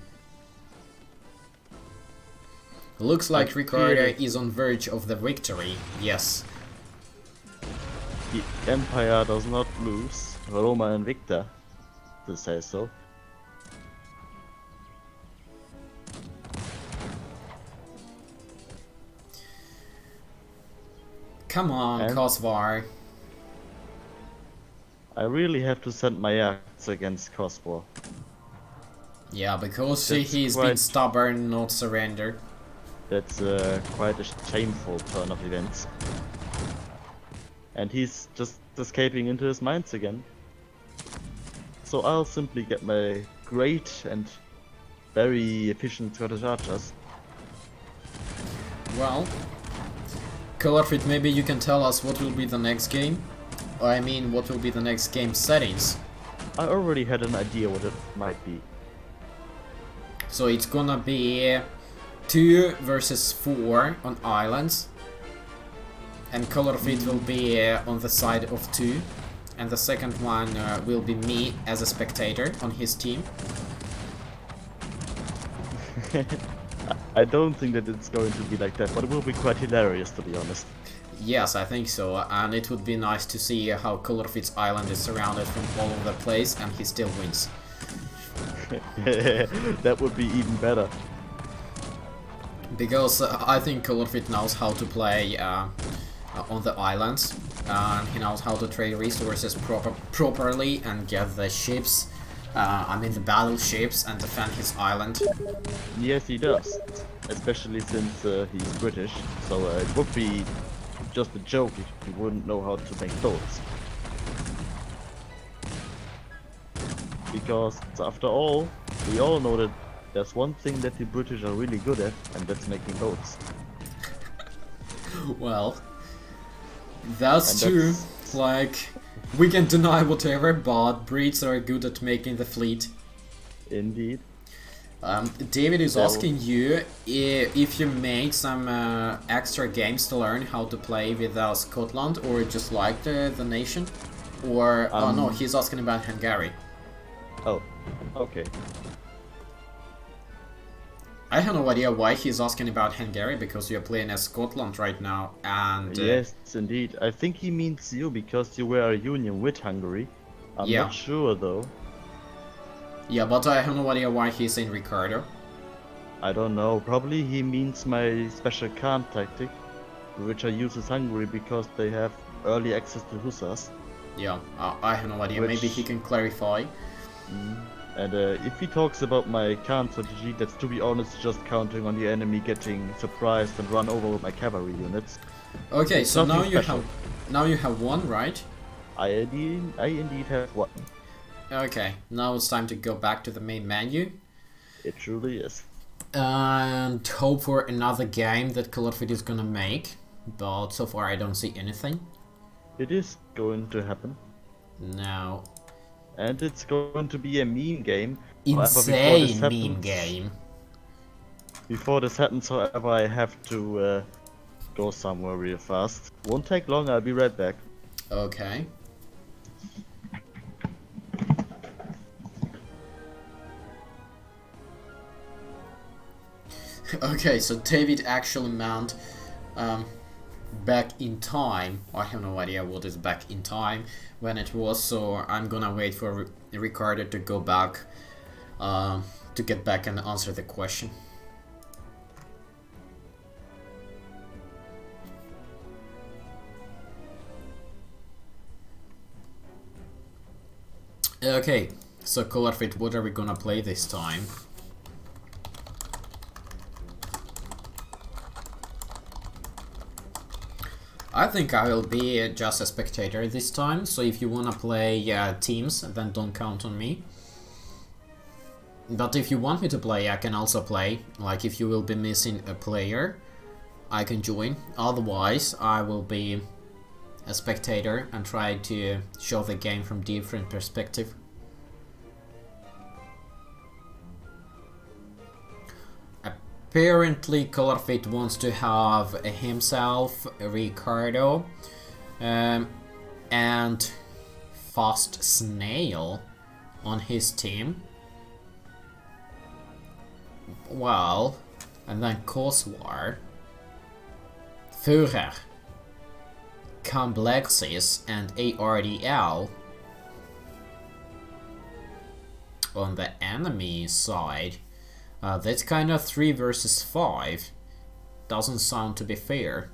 Looks like Ricardo is on verge of the victory. Yes. The Empire does not lose. Roma and Victor, to say so. Come on, And? Corsair. I really have to send my acts against Corsair. Yeah, because That's he's been stubborn, not surrender. That's quite a shameful turn of events. And he's just escaping into his mines again. So I'll simply get my great and very efficient Scottish archers. Well, Colorfit, maybe you can tell us what will be the next game? I mean, what will be the next game settings? I already had an idea what it might be. So it's gonna be 2 versus 4 on islands, and Colorfit will be on the side of 2, and the second one will be me as a spectator on his team. I don't think that it's going to be like that, but it will be quite hilarious, to be honest. Yes, I think so, and it would be nice to see how Colorfit's island is surrounded from all over the place and he still wins. That would be even better. Because I think Colorfit knows how to play on the islands, and he knows how to trade resources properly and get the ships, I mean the battleships, and defend his island. Yes, he does. Especially since he's British, so it would be just a joke if he wouldn't know how to make boats. Because, after all, we all know that there's one thing that the British are really good at, and that's making boats. Well, that's And true. Like, we can deny whatever, but Brits are good at making the fleet. Indeed. David is asking you if you made some extra games to learn how to play with Scotland, or just like the nation, or oh no, he's asking about Hungary. Oh, okay. I have no idea why he's asking about Hungary, because you're playing as Scotland right now, and Yes, indeed. I think he means you because you were a union with Hungary. I'm Yeah. not sure though. yeah, but I have no idea why he's saying Ricardo. I don't know. Probably he means my special Khan tactic, which I use as Hungary because they have early access to Hussars. Yeah, I have no idea. Which- Maybe he can clarify. And if he talks about my Khan strategy, that's, to be honest, just counting on the enemy getting surprised and run over with my cavalry units. Okay, so Nothing now special. you have one, right? I indeed have one. Okay, now it's time to go back to the main menu. It truly is. And hope for another game that Colorfit is gonna make. But so far I don't see anything. It is going to happen. No. And it's going to be a meme game. Insane meme game. Before this happens, however, I have to go somewhere real fast. Won't take long, I'll be right back. Okay. Okay, so David actually meant back in time. I have no idea what is back in time when it was, so I'm gonna wait for Ricardo to go back to get back and answer the question. Okay, so Colorfit, what are we gonna play this time? I think I will be just a spectator this time, so if you wanna play teams, then don't count on me. But if you want me to play, I can also play. Like, if you will be missing a player, I can join. Otherwise, I will be a spectator and try to show the game from different perspective. Apparently Colorfit wants to have himself, Ricardo, and Fast Snail on his team. Well, and then Corsair, Führer, Complexes and ARDL on the enemy side. That's kind of 3 versus 5. Doesn't sound to be fair.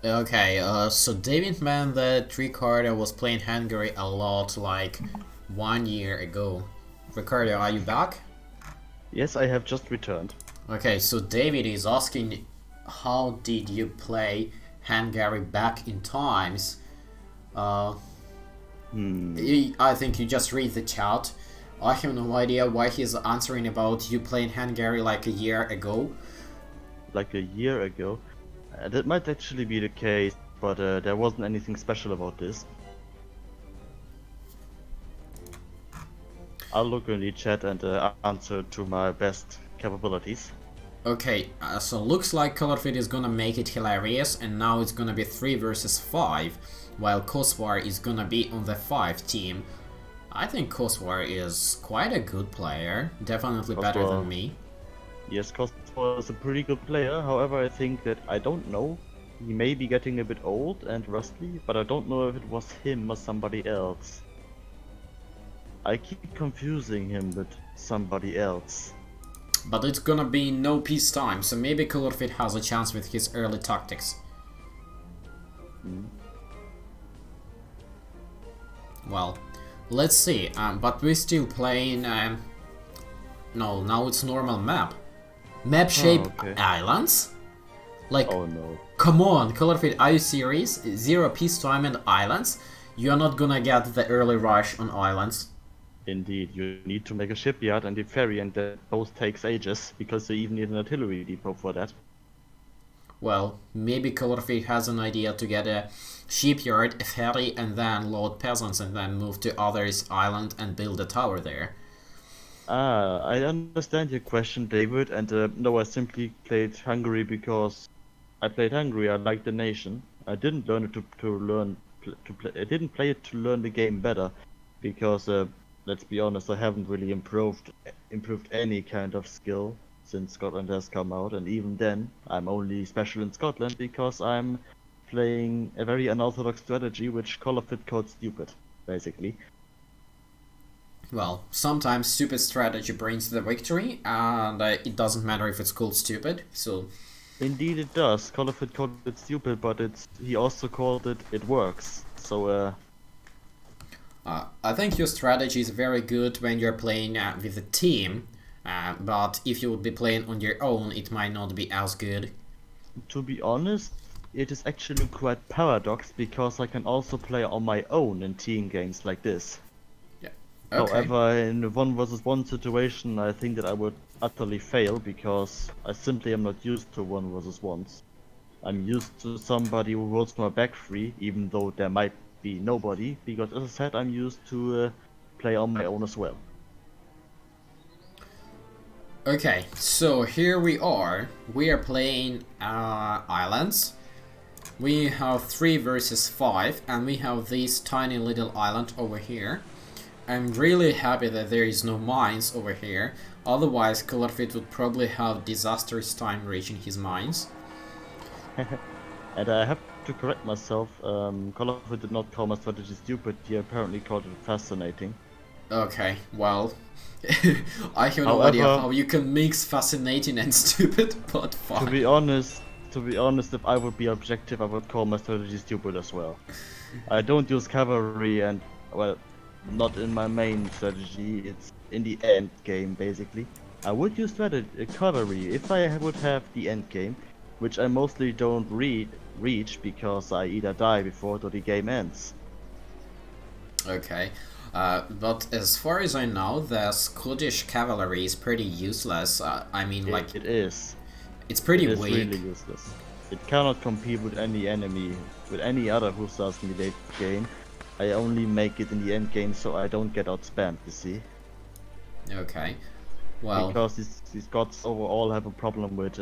Okay, so David meant that Ricardo was playing Hungary a lot, like 1 year ago. Ricardo, are you back? Yes, I have just returned. Okay, so David is asking, how did you play Hungary back in times? I think you just read the chat. I have no idea why he's answering about you playing Hungary like a year ago. Like a year ago? That might actually be the case, but there wasn't anything special about this. I'll look in the chat and answer to my best capabilities. Okay, so looks like Colorfit is gonna make it hilarious, and now it's gonna be 3 versus 5, while Corsair is gonna be on the 5 team. I think Corsair is quite a good player, definitely better than me. Yes, Cossacks is a pretty good player, however I think that, I don't know, he may be getting a bit old and rusty, but I don't know if it was him or somebody else. I keep confusing him with somebody else. But it's gonna be no peacetime, so maybe Colorfit has a chance with his early tactics. Well, let's see, but we're still playing... no, now it's normal map. Map shape islands? Like, oh no. Come on, Colorfit, are you serious? 0 peacetime and islands? You're not gonna get the early rush on islands. Indeed, you need to make a shipyard and a ferry, and that both takes ages, because you even need an artillery depot for that. Well, maybe Colorfit has an idea to get a shipyard, a ferry, and then load peasants and then move to others' island and build a tower there. I understand your question, David, and no, I simply played Hungary because I played Hungary. I like the nation. I didn't learn it I didn't play it to learn the game better, because let's be honest, I haven't really improved any kind of skill since Scotland has come out, and even then, I'm only special in Scotland because I'm playing a very unorthodox strategy, which Colorfit called stupid, basically. Well, sometimes stupid strategy brings the victory, and it doesn't matter if it's called stupid, so... Indeed it does. Colorfit called it stupid, but he also called it works, so I think your strategy is very good when you're playing with a team, but if you would be playing on your own, it might not be as good. To be honest, it is actually quite paradox because I can also play on my own in team games like this. Yeah. Okay. However, in a 1 versus 1 situation, I think that I would utterly fail because I simply am not used to 1 versus 1s. I'm used to somebody who rolls my back free, even though there might be nobody, because as I said, I'm used to play on my own as well. Okay, so here we are. We are playing islands. We have 3 versus 5, and we have this tiny little island over here. I'm really happy that there is no mines over here. Otherwise, Colorfit would probably have disastrous time reaching his mines. And I have to correct myself. Call of Duty did not call my strategy stupid. He apparently called it fascinating. Okay, well, I have no However, idea how you can mix fascinating and stupid, but fine. to be honest, if I would be objective, I would call my strategy stupid as well. I don't use cavalry, and well, not in my main strategy. It's in the end game basically. I would use cavalry if I would have the end game, which I mostly don't reach because I either die before or the game ends. Okay, but as far as I know, the Scottish cavalry is pretty useless. I mean, like, It is. it's pretty It is weak. really useless. It cannot compete with any enemy, with any other Hussars in the late game. I only make it in the end game so I don't get outspammed, you see. Okay, well, Because these gods overall have a problem with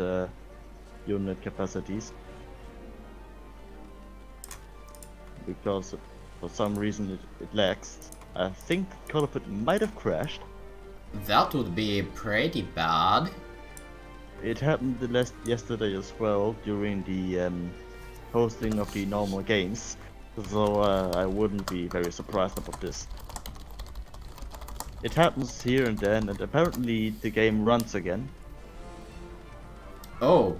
unit capacities. Because for some reason it lags. I think Call of It might have crashed. that would be pretty bad. It happened yesterday as well during the hosting of the normal games, so I wouldn't be very surprised about this. It happens here and then, and apparently the game runs again. Oh,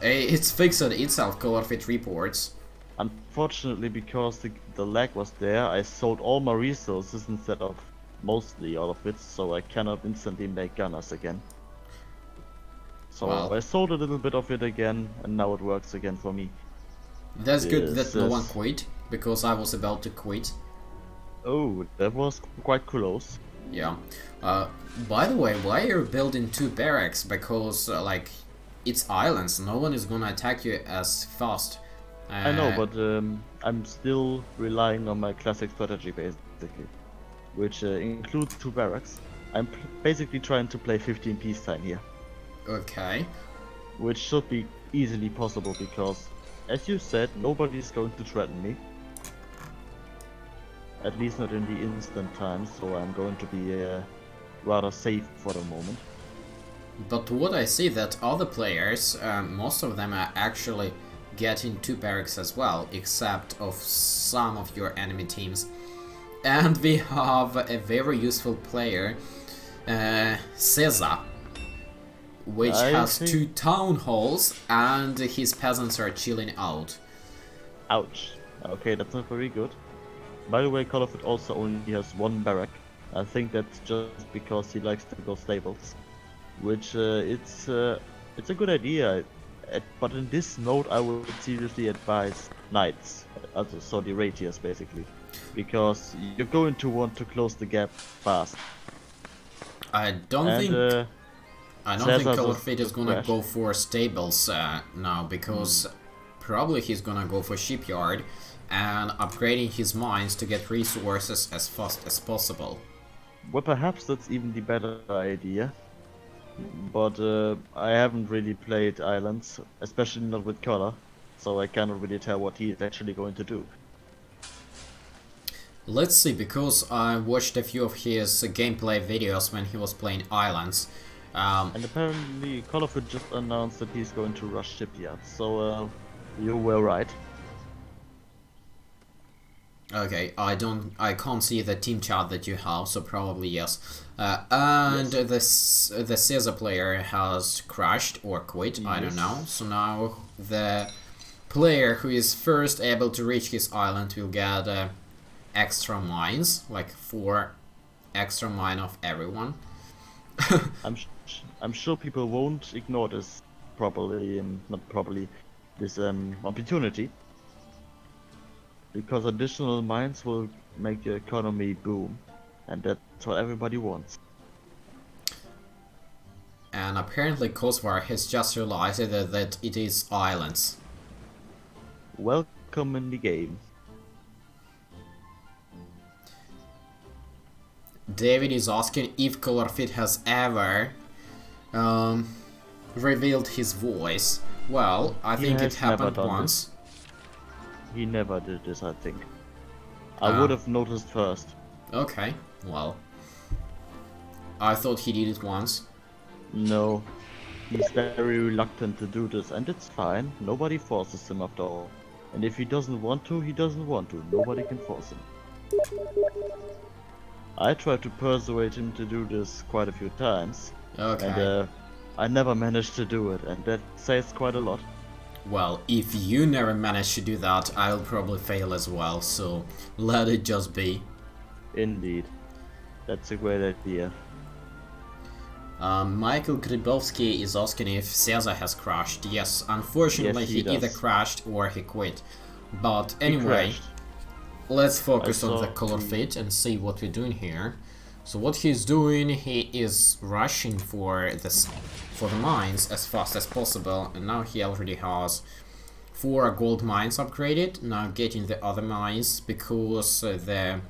it's fixed itself, Colorfit reports. Unfortunately, because the lag was there, I sold all my resources instead of mostly all of it, so I cannot instantly make gunners again. So Wow. I sold a little bit of it again, and now it works again for me. That's good that no one Yes. quit, because I was about to quit. Oh, that was quite close. Yeah. By the way, why are you building 2 barracks? Because, like, it's islands, no one is gonna attack you as fast. I know, but I'm still relying on my classic strategy basically, which includes 2 barracks. I'm basically trying to play 15 peacetime here, Okay. which should be easily possible because, as you said, nobody's going to threaten me. At least not in the instant time, so I'm going to be rather safe for the moment. But what I see that other players, most of them are actually getting 2 barracks as well, except of some of your enemy teams. And we have a very useful player, Caesar, which has 2 town halls, and his peasants are chilling out. Ouch. Okay, that's not very good. By the way, Call of It also only has 1 barrack. I think that's just because he likes to go stables, which it's a good idea. But in this mode, I would seriously advise knights, so the rapiers basically, because you're going to want to close the gap fast. I don't think Call of Fate is gonna go for stables now, because probably he's gonna go for shipyard and upgrading his mines to get resources as fast as possible. Well, perhaps that's even the better idea. But I haven't really played Islands, especially not with Color, so I cannot really tell what he is actually going to do. Let's see, because I watched a few of his gameplay videos when he was playing Islands. And apparently Call of It just announced that he's going to rush shipyards, so you were right. Okay, I can't see the team chat that you have, so probably yes. And yes. The Caesar player has crashed or quit, yes. I don't know. So now the player who is first able to reach his island will get extra mines, like 4 extra mine of everyone. I'm sure people won't ignore this properly, not properly, this opportunity, because additional mines will make the economy boom, and that's what everybody wants. And apparently Kosovar has just realized that it is islands. Welcome in the game. David is asking if Colorfit has ever revealed his voice. Well, I think it happened once. He never did this, I think. I would have noticed first. Okay, well. I thought he did it once. No, he's very reluctant to do this, and it's fine. Nobody forces him after all. And if he doesn't want to, he doesn't want to. Nobody can force him. I tried to persuade him to do this quite a few times. Okay. And I never managed to do it, and that says quite a lot. Well, if you never manage to do that, I'll probably fail as well, so let it just be. Indeed. That's a great idea. Michael Grybowski is asking if Caesar has crashed. Yes, unfortunately Yes, he does. either crashed or he quit. But anyway, let's focus on the color fit and see what we're doing here. So what he's doing, he is rushing for the mines as fast as possible, and now he already has 4 gold mines upgraded. Now getting the other mines because the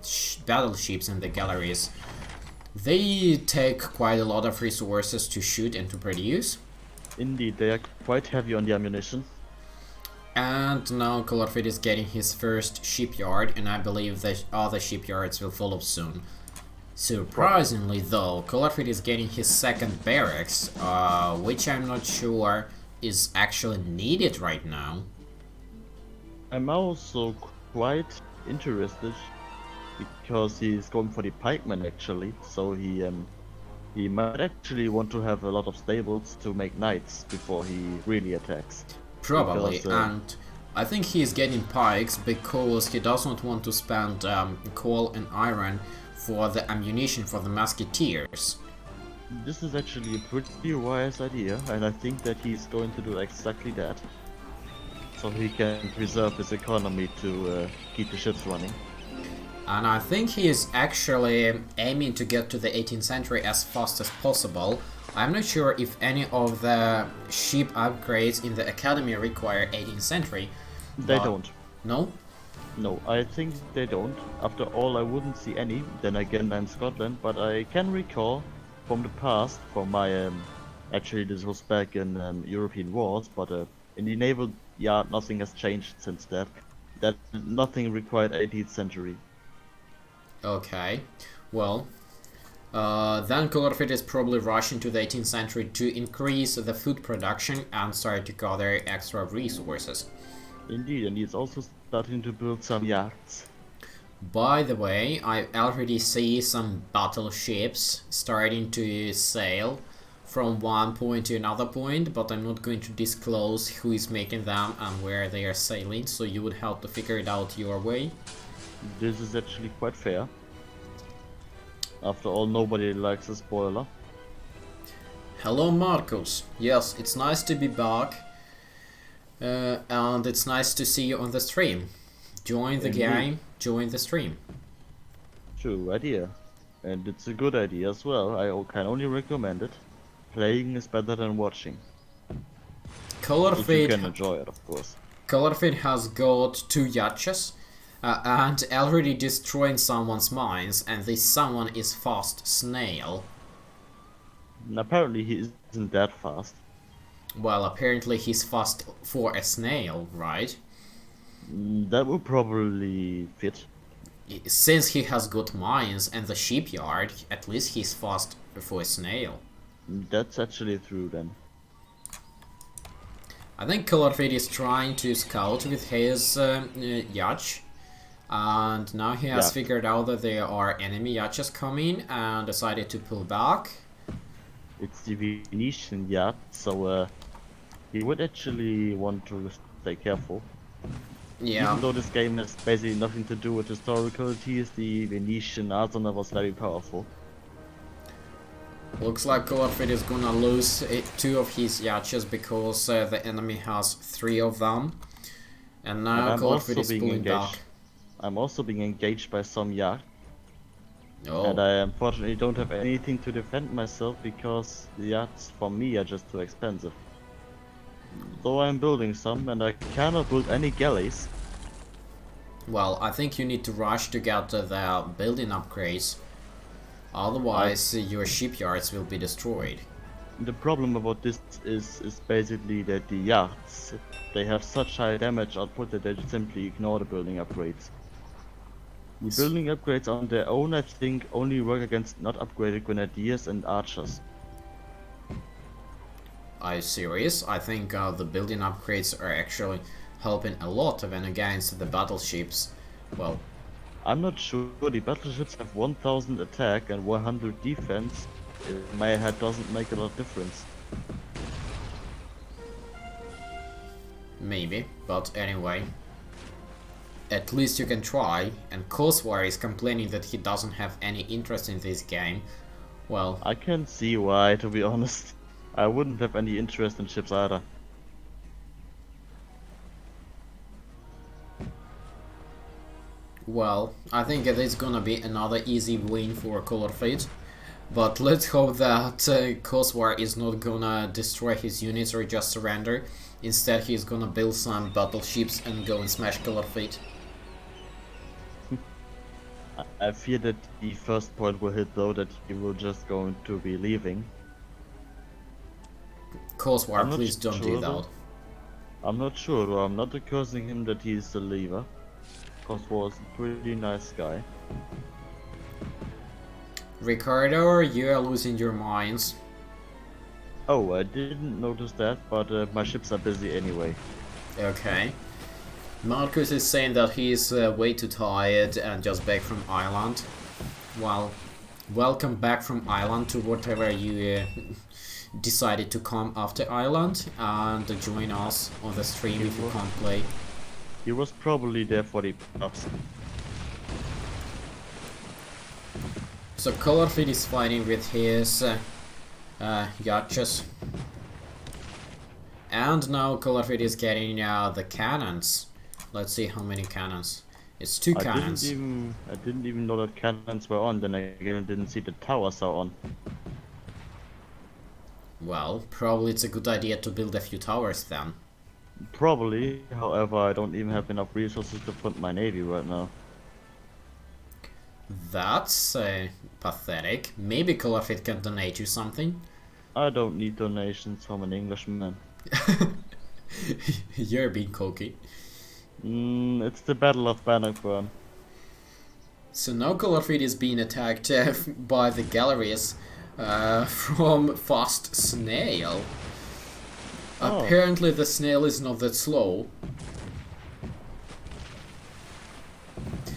battleships and the galleries, they take quite a lot of resources to shoot and to produce. Indeed, they are quite heavy on the ammunition. And now Colorfit is getting his first shipyard, and I believe that other shipyards will follow soon. Surprisingly though, Colorfit is getting his second barracks, which I'm not sure is actually needed right now. I'm also quite interested because he's going for the pikemen actually, so he might actually want to have a lot of stables to make knights before he really attacks. Probably, Because, and I think he's getting pikes because he doesn't want to spend coal and iron for the ammunition for the musketeers. This is actually a pretty wise idea, and I think that he's going to do exactly that. So he can preserve his economy to keep the ships running. And I think he is actually aiming to get to the 18th century as fast as possible. I'm not sure if any of the ship upgrades in the academy require 18th century. They don't. No? No, I think they don't. After all, I wouldn't see any. Then again, I'm Scotland, but I can recall from the past, from my actually this was back in European wars, but in the naval yard nothing has changed since that. That nothing required 18th century. Okay, well, then Colorfit is probably rushing to the 18th century to increase the food production and start to gather extra resources. Indeed, and he's also starting to build some yachts. By the way, I already see some battleships starting to sail from one point to another point, but I'm not going to disclose who is making them and where they are sailing, so you would have to figure it out your way. This is actually quite fair. After all, nobody likes a spoiler. Hello Marcos, yes, it's nice to be back, and it's nice to see you on the stream. Join the game, join the stream. True idea. And it's a good idea as well, I can only recommend it. Playing is better than watching. If you can enjoy it, of course. Colorfit has got 2 yachts, and already destroying someone's mines, and this someone is Fast Snail. And apparently he isn't that fast. Well, apparently he's fast for a snail, right? That would probably fit. Since he has got mines and the shipyard, at least he's fast for a snail. That's actually true then. I think Colorfit is trying to scout with his yacht, and now he has figured out that there are enemy yachts coming and decided to pull back. It's the Venetian yacht, so he would actually want to stay careful. Yeah. Even though this game has basically nothing to do with historicalities, the Venetian arsenal was very powerful. Looks like Colorfit is gonna lose 2 of his yachts because the enemy has 3 of them. And now Colorfit is pulling back. I'm also being engaged by some yacht. Oh. And I unfortunately don't have anything to defend myself because the yachts for me are just too expensive. So I'm building some and I cannot build any galleys. Well, I think you need to rush to get the building upgrades. Otherwise, your shipyards will be destroyed. The problem about this is basically that the yachts, they have such high damage output that they simply ignore the building upgrades. The building upgrades on their own, I think, only work against not upgraded grenadiers and archers. Are you serious? I think the building upgrades are actually helping a lot when against the battleships. Well, I'm not sure. The battleships have 1000 attack and 100 defense. In my head doesn't make a lot of difference. Maybe, but anyway. At least you can try, and Corsair is complaining that he doesn't have any interest in this game. Well, I can see why, to be honest. I wouldn't have any interest in ships either. well, I think it is gonna be another easy win for Colorfit. But let's hope that Corsair is not gonna destroy his units or just surrender. Instead, he's gonna build some battleships and go and smash Colorfit. I fear that the first point will hit though, that he will just going to be leaving. Corsair, please don't do that. Though. I'm not sure though, I'm not accusing him that he's the leaver. Corsair is a pretty nice guy. Ricardo, you are losing your minds. Oh, I didn't notice that, but my ships are busy anyway. Okay. Marcus is saying that he's way too tired and just back from Ireland. Well, welcome back from Ireland to whatever you decided to come after Ireland and join us on the stream if you can't play. He was probably there for the pubs. So Colorfit is fighting with his yachts. And now Colorfit is getting the cannons. Let's see how many cannons. It's 2 cannons. I didn't even know that cannons were on, then again I didn't see the towers are on. Well, probably it's a good idea to build a few towers then. Probably, however I don't even have enough resources to fund my navy right now. That's pathetic. Maybe Colorfit can donate you something. I don't need donations from an Englishman. You're being cocky. It's the Battle of Bannockburn. So now Colorfit is being attacked by the galleries from Fast Snail. Oh. Apparently the snail is not that slow.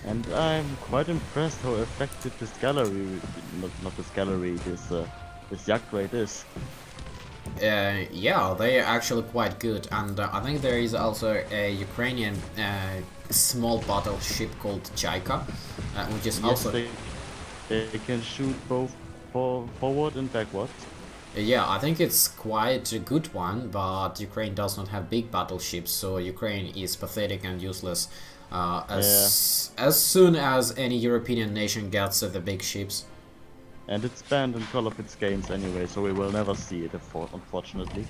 And I'm quite impressed how effective this gallery, not this gallery, this yacht raid is. Yeah, they are actually quite good, and I think there is also a Ukrainian small battleship called Chaika, which is also... They can shoot both forward and backwards. Yeah, I think it's quite a good one, but Ukraine does not have big battleships, so Ukraine is pathetic and useless as soon as any European nation gets the big ships. And it's banned in all of its games anyway, so we will never see it, unfortunately.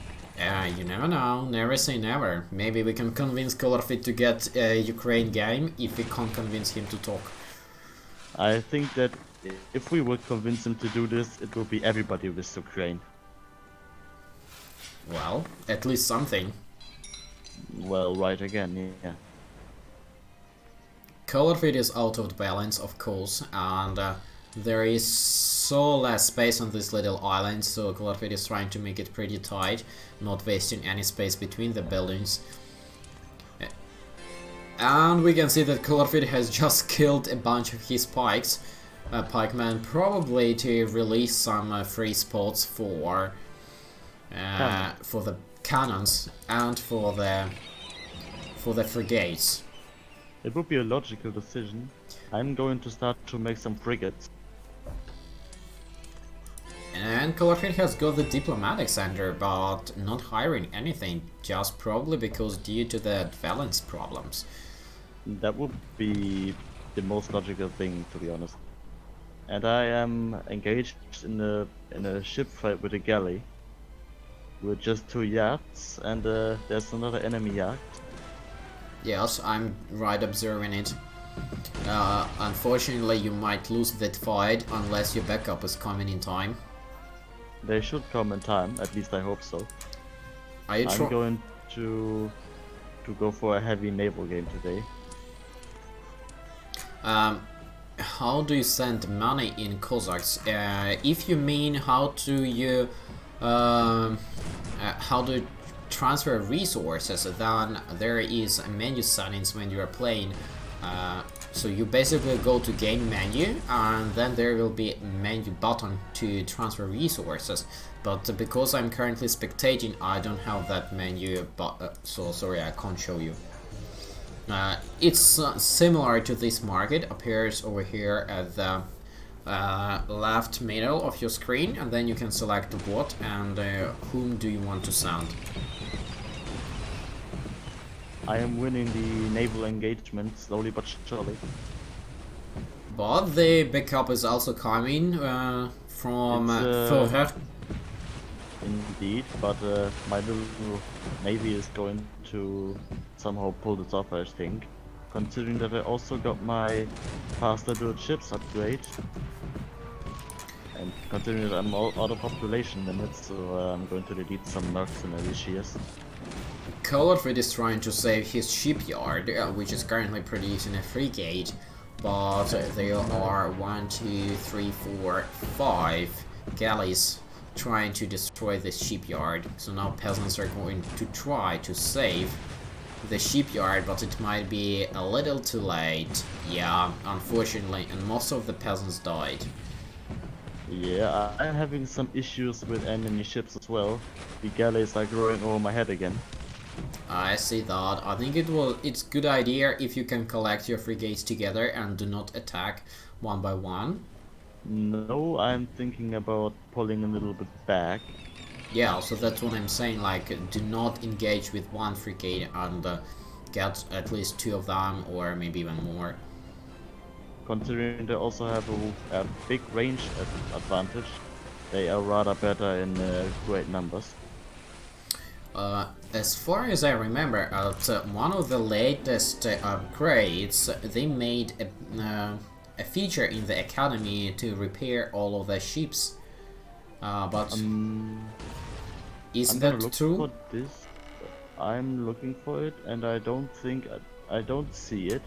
You never know, never say never. Maybe we can convince Colorfit to get a Ukraine game if we can't convince him to talk. I think that if we would convince him to do this, it will be everybody with Ukraine. Well, at least something. Well, right again, yeah. Colorfit is out of balance, of course, and there is so less space on this little island, so Colorfit is trying to make it pretty tight, not wasting any space between the buildings. And we can see that Colorfit has just killed a bunch of his pikemen, probably to release some free spots for the cannons and for the frigates. It would be a logical decision. I'm going to start to make some frigates. And and Colorfit has got the diplomatic center, but not hiring anything, just probably because due to the balance problems. That would be the most logical thing, to be honest. And I am engaged in a ship fight with a galley. With just 2 yachts, and there's another enemy yacht. Yes, I'm right observing it. Unfortunately, you might lose that fight unless your backup is coming in time. They should come in time, at least I hope so. Are you I'm going to go for a heavy naval game today. How do you send money in Cossacks? If you mean how do you transfer resources, then there is a menu settings when you are playing. So you basically go to game menu, and then there will be a menu button to transfer resources. But because I'm currently spectating, I don't have that menu, but so sorry, I can't show you. It's similar to this market, appears over here at the left middle of your screen, and then you can select what and whom do you want to send. I am winning the naval engagement slowly but surely. But the backup is also coming from Forher. Indeed, but my little navy is going to somehow pull this off, I think. Considering that I also got my faster built ships upgrade. And considering that I'm out of population limits, so I'm going to delete some mercenary shears. Colorfit is trying to save his shipyard, which is currently producing a frigate, but there are 1, 2, 3, 4, 5 galleys trying to destroy the shipyard. So now peasants are going to try to save the shipyard, but it might be a little too late. Yeah, unfortunately, and most of the peasants died. Yeah, I'm having some issues with enemy ships as well. The galleys are growing over my head again. I see that. I think it's good idea if you can collect your frigates together and do not attack one by one. No, I'm thinking about pulling a little bit back. Yeah, so that's what I'm saying, like, do not engage with one frigate and get at least 2 of them, or maybe even more. Considering they also have a big range advantage, they are rather better in great numbers. As far as I remember, at one of the latest upgrades, they made a feature in the academy to repair all of the ships. But is that true? For this. I'm looking for it, and I don't think I don't see it.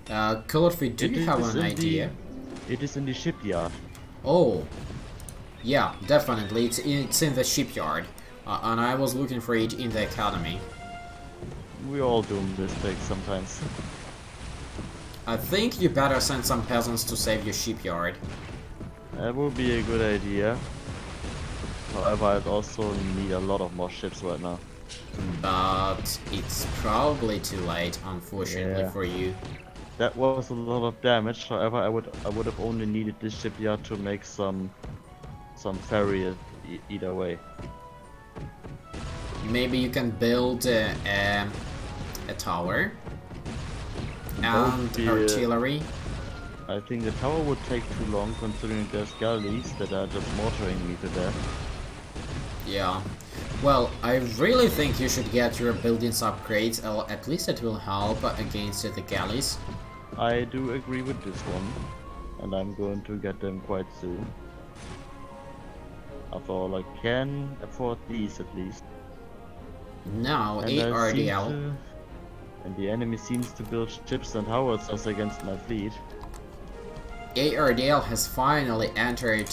Colorfit, do you have an idea? It is in the shipyard. Oh, yeah, definitely. It's in the shipyard. And I was looking for it in the academy. We all do mistakes sometimes. I think you better send some peasants to save your shipyard. That would be a good idea. However, I'd also need a lot of more ships right now. But it's probably too late, unfortunately, for you. That was a lot of damage. However, I would have only needed this shipyard to make some ferry either way. Maybe you can build a tower and artillery. I think the tower would take too long, considering there's galleys that are just mortaring me to death. Yeah. Well, I really think you should get your buildings upgrades, or at least it will help against the galleys. I do agree with this one, and I'm going to get them quite soon. After all, I can afford these at least. Now, ARDL. And the enemy seems to build ships and howitzers against my fleet. ARDL has finally entered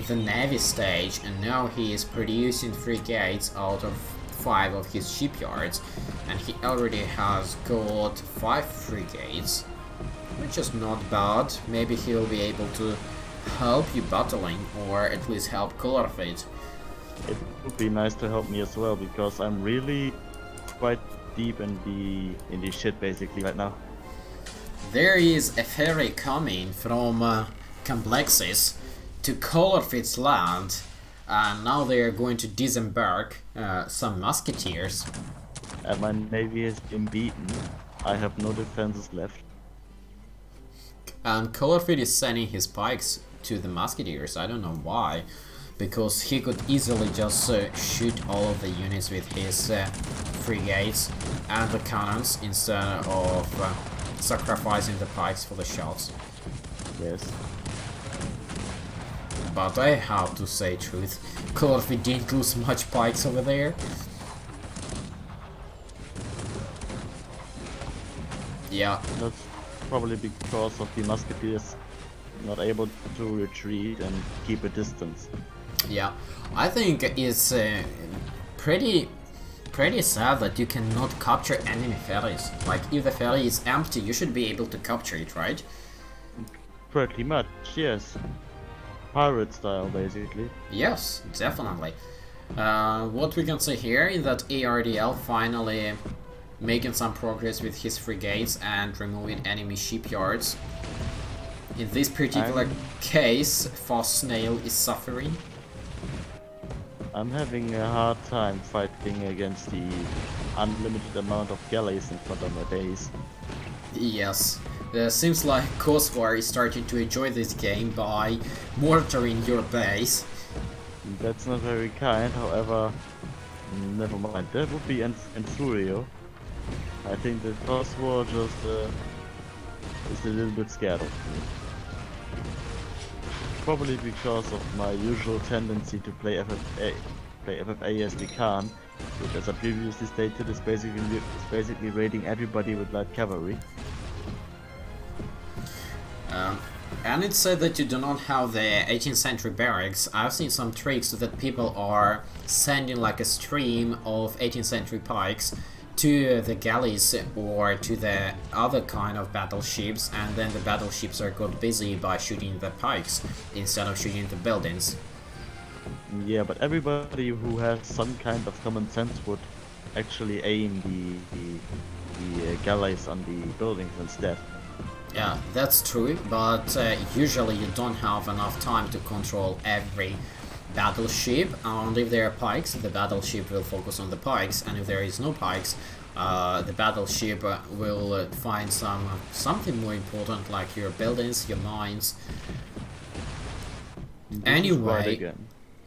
the Navy stage, and now he is producing frigates out of 5 of his shipyards, and he already has got 5 frigates, which is not bad. Maybe he'll be able to help you battling, or at least help Colorfit. It would be nice to help me as well, because I'm really quite deep in the shit basically right now. There is a ferry coming from Complexes to Colorfit's land, and now they are going to disembark some musketeers. And my navy has been beaten. I have no defenses left. And Colorfit is sending his pikes to the musketeers. I don't know why, because he could easily just shoot all of the units with his frigates and the cannons instead of sacrificing the pikes for the shots. Yes. But I have to say truth, Colorfit didn't lose much pikes over there. Yeah. That's probably because of the musketeers not able to retreat and keep a distance. Yeah, I think it's pretty sad that you cannot capture enemy ferries. Like, if the ferry is empty, you should be able to capture it, right? Pretty much, yes. Pirate style, basically. Yes, definitely. What we can see here is that ARDL finally making some progress with his frigates and removing enemy shipyards. In this particular case, Fast Snail is suffering. I'm having a hard time fighting against the unlimited amount of galleys in front of my base. Yes. Seems like Corsair is starting to enjoy this game by mortaring your base. That's not very kind, however, never mind. That would be Infurio. I think the Corsair just is a little bit scared of me. Probably because of my usual tendency to play FFA as we can, which, as I previously stated, is basically raiding everybody with light cavalry. And it's said that you do not have the 18th century barracks. I've seen some tricks that people are sending like a stream of 18th century pikes to the galleys or to the other kind of battleships, and then the battleships are got busy by shooting the pikes instead of shooting the buildings. Yeah, but everybody who has some kind of common sense would actually aim the galleys on the buildings instead. Yeah, that's true, but usually you don't have enough time to control every battleship, and if there are pikes, the battleship will focus on the pikes, and if there is no pikes, the battleship will find something more important, like your buildings, your mines. Anyway,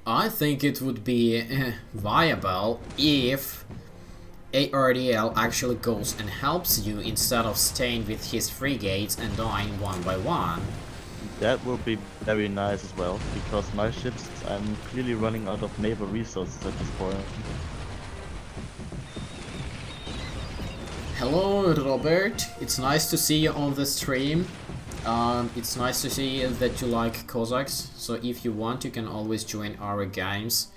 I think it would be viable if ARDL actually goes and helps you instead of staying with his frigates and dying one by one. That would be very nice as well, because my ships, I'm clearly running out of naval resources at this point. Hello Robert, it's nice to see you on the stream. It's nice to see that you like Cossacks, so if you want you can always join our games.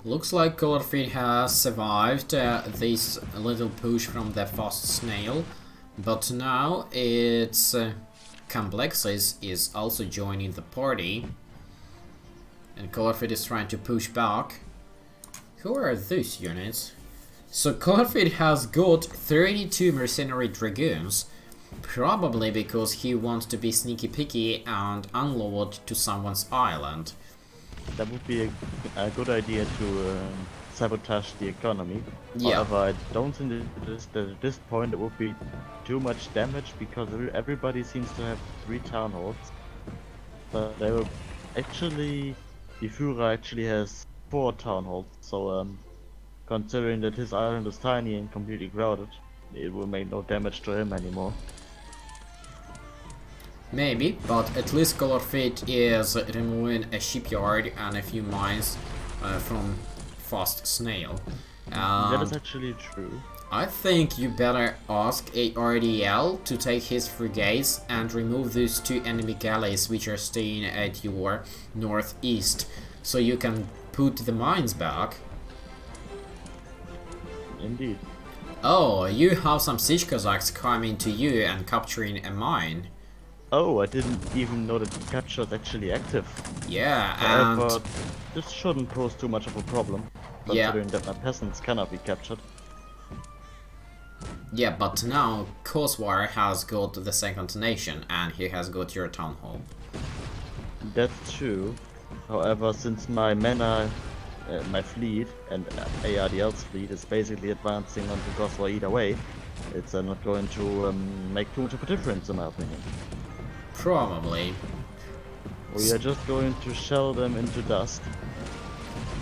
Looks like Colorfit has survived this little push from the Fast Snail, but now it's Complexes is also joining the party, and Colorfit is trying to push back. Who are those units? So Colorfit has got 32 mercenary dragoons, probably because he wants to be sneaky picky and unload to someone's island. That would be a good idea to sabotage the economy. Yeah. However, I don't think that at this point it would be too much damage, because everybody seems to have 3 town halls. But they were actually, the Führer actually has 4 town halls, so considering that his island is tiny and completely crowded, it will make no damage to him anymore. Maybe, but at least Colorfit is removing a shipyard and a few mines from Fast Snail. That is actually true. I think you better ask ARDL to take his frigates and remove those 2 enemy galleys which are staying at your northeast, so you can put the mines back. Indeed. Oh, you have some siege Cossacks coming to you and capturing a mine. Oh, I didn't even know that the capture is actually active. Yeah, However, and this shouldn't pose too much of a problem, considering that my peasants cannot be captured. Yeah, but now Corsair has got the second nation and he has got your town hall. That's true. However, since my my fleet and ARDL's fleet is basically advancing onto Corsair either way, it's not going to make too much of a difference in my opinion. Probably. We are just going to shell them into dust.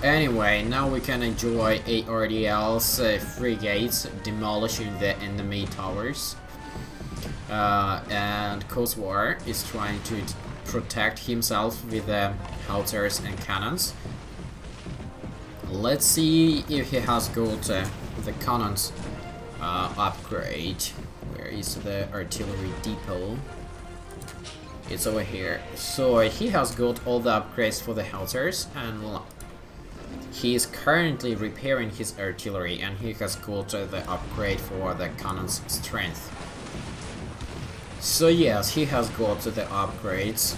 Anyway, now we can enjoy ARDL's frigates demolishing the enemy towers. And Corsair is trying to protect himself with the howitzers and cannons. Let's see if he has got the cannons upgrade. Where is the artillery depot? It's over here. So he has got all the upgrades for the howitzers, and he is currently repairing his artillery, and he has got the upgrade for the cannon's strength. So yes, he has got the upgrades.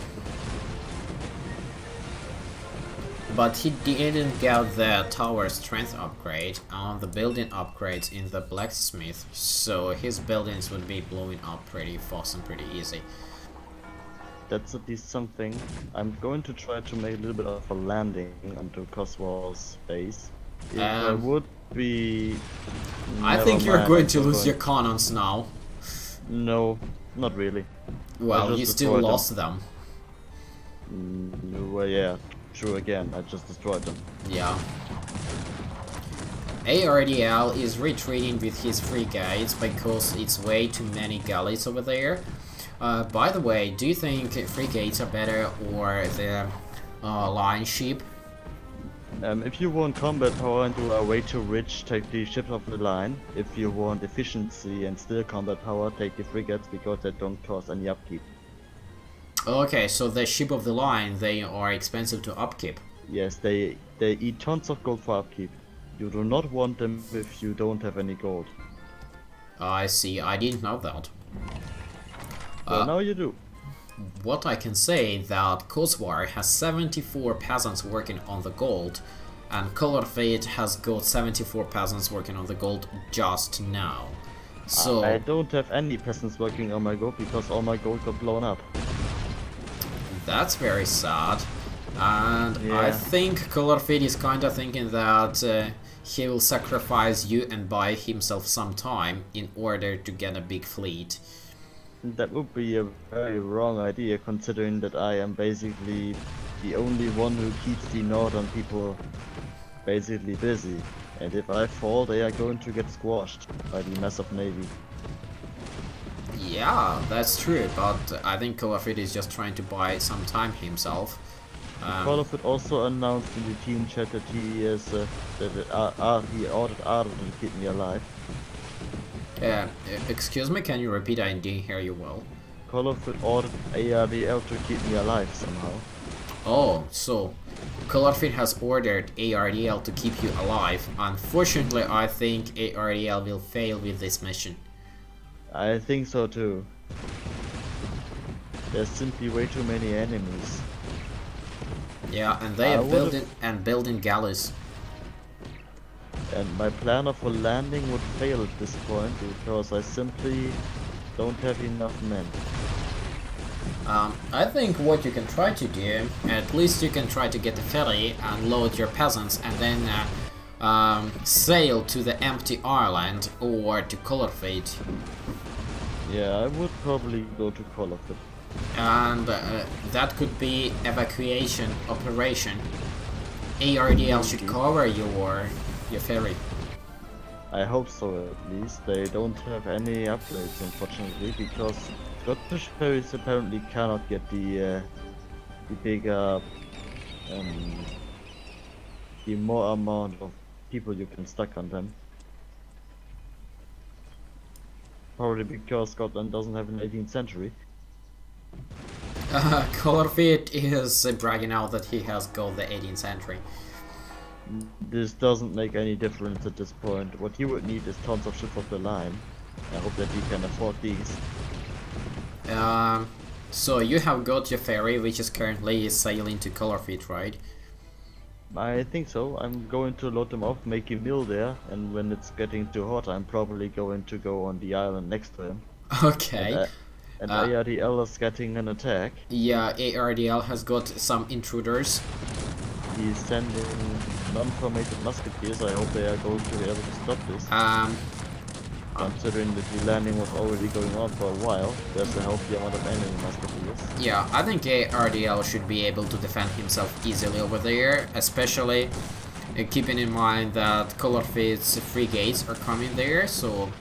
But he didn't get the tower strength upgrade and the building upgrades in the blacksmith, so his buildings would be blowing up pretty fast and pretty easy. That's at least something. I'm going to try to make a little bit of a landing onto Corsair's base. It would be... I think you're going to lose your cannons now. No, not really. Well, you still lost them. Well, yeah, true again. I just destroyed them. Yeah. ARDL is retreating with his frigates because it's way too many galleys over there. By the way, do you think frigates are better or the line ship? If you want combat power and you are way too rich, take the ships of the line. If you want efficiency and still combat power, take the frigates because they don't cost any upkeep. Okay, so the ship of the line, they are expensive to upkeep. Yes, they eat tons of gold for upkeep. You do not want them if you don't have any gold. I see, I didn't know that. Well, now you do. What I can say that Corsair has 74 peasants working on the gold, and Colorfate has got 74 peasants working on the gold just now. So I don't have any peasants working on my gold because all my gold got blown up. That's very sad. And yeah. I think Colorfate is kinda thinking that he will sacrifice you and buy himself some time in order to get a big fleet. That would be a very wrong idea, considering that I am basically the only one who keeps the northern people basically busy. And if I fall, they are going to get squashed by the massive navy. Yeah, that's true, but I think Colorfate is just trying to buy some time himself. Colorfate also announced in the team chat that he is he ordered Arden to keep me alive. Excuse me, can you repeat? I didn't hear you well. Colorfate ordered ARDL to keep me alive somehow. Oh, so Colorfate has ordered ARDL to keep you alive. Unfortunately, I think ARDL will fail with this mission. I think so too. There's simply way too many enemies. Yeah, and they are building galleys. And my plan of a landing would fail at this point because I simply don't have enough men. I think what you can try to do, at least you can try to get the ferry and load your peasants and then sail to the empty island or to Colorfate. Yeah, I would probably go to Colorfate. And that could be evacuation operation. ARDL should cover your ferry. I hope so at least. They don't have any upgrades unfortunately because Scottish ferries apparently cannot get the bigger the more amount of people you can stack on them. Probably because Scotland doesn't have an 18th century. Colorfate is bragging out that he has got the 18th century. This doesn't make any difference at this point. What you would need is tons of ships of the line. I hope that you can afford these. So you have got your ferry, which is currently sailing to Colorfate, right? I think so. I'm going to load them off, make a mill there, and when it's getting too hot, I'm probably going to go on the island next to him. And, Okay. uh, and Uh, ARDL is getting an attack. yeah, ARDL has got some intruders. He's sending non-formated musketeers. I hope they are going to be able to stop this. Considering that the landing was already going on for a while, there's a healthy amount of enemy musketeers. Yeah, I think ARDL should be able to defend himself easily over there, especially keeping in mind that Colorfit's frigates are coming there, so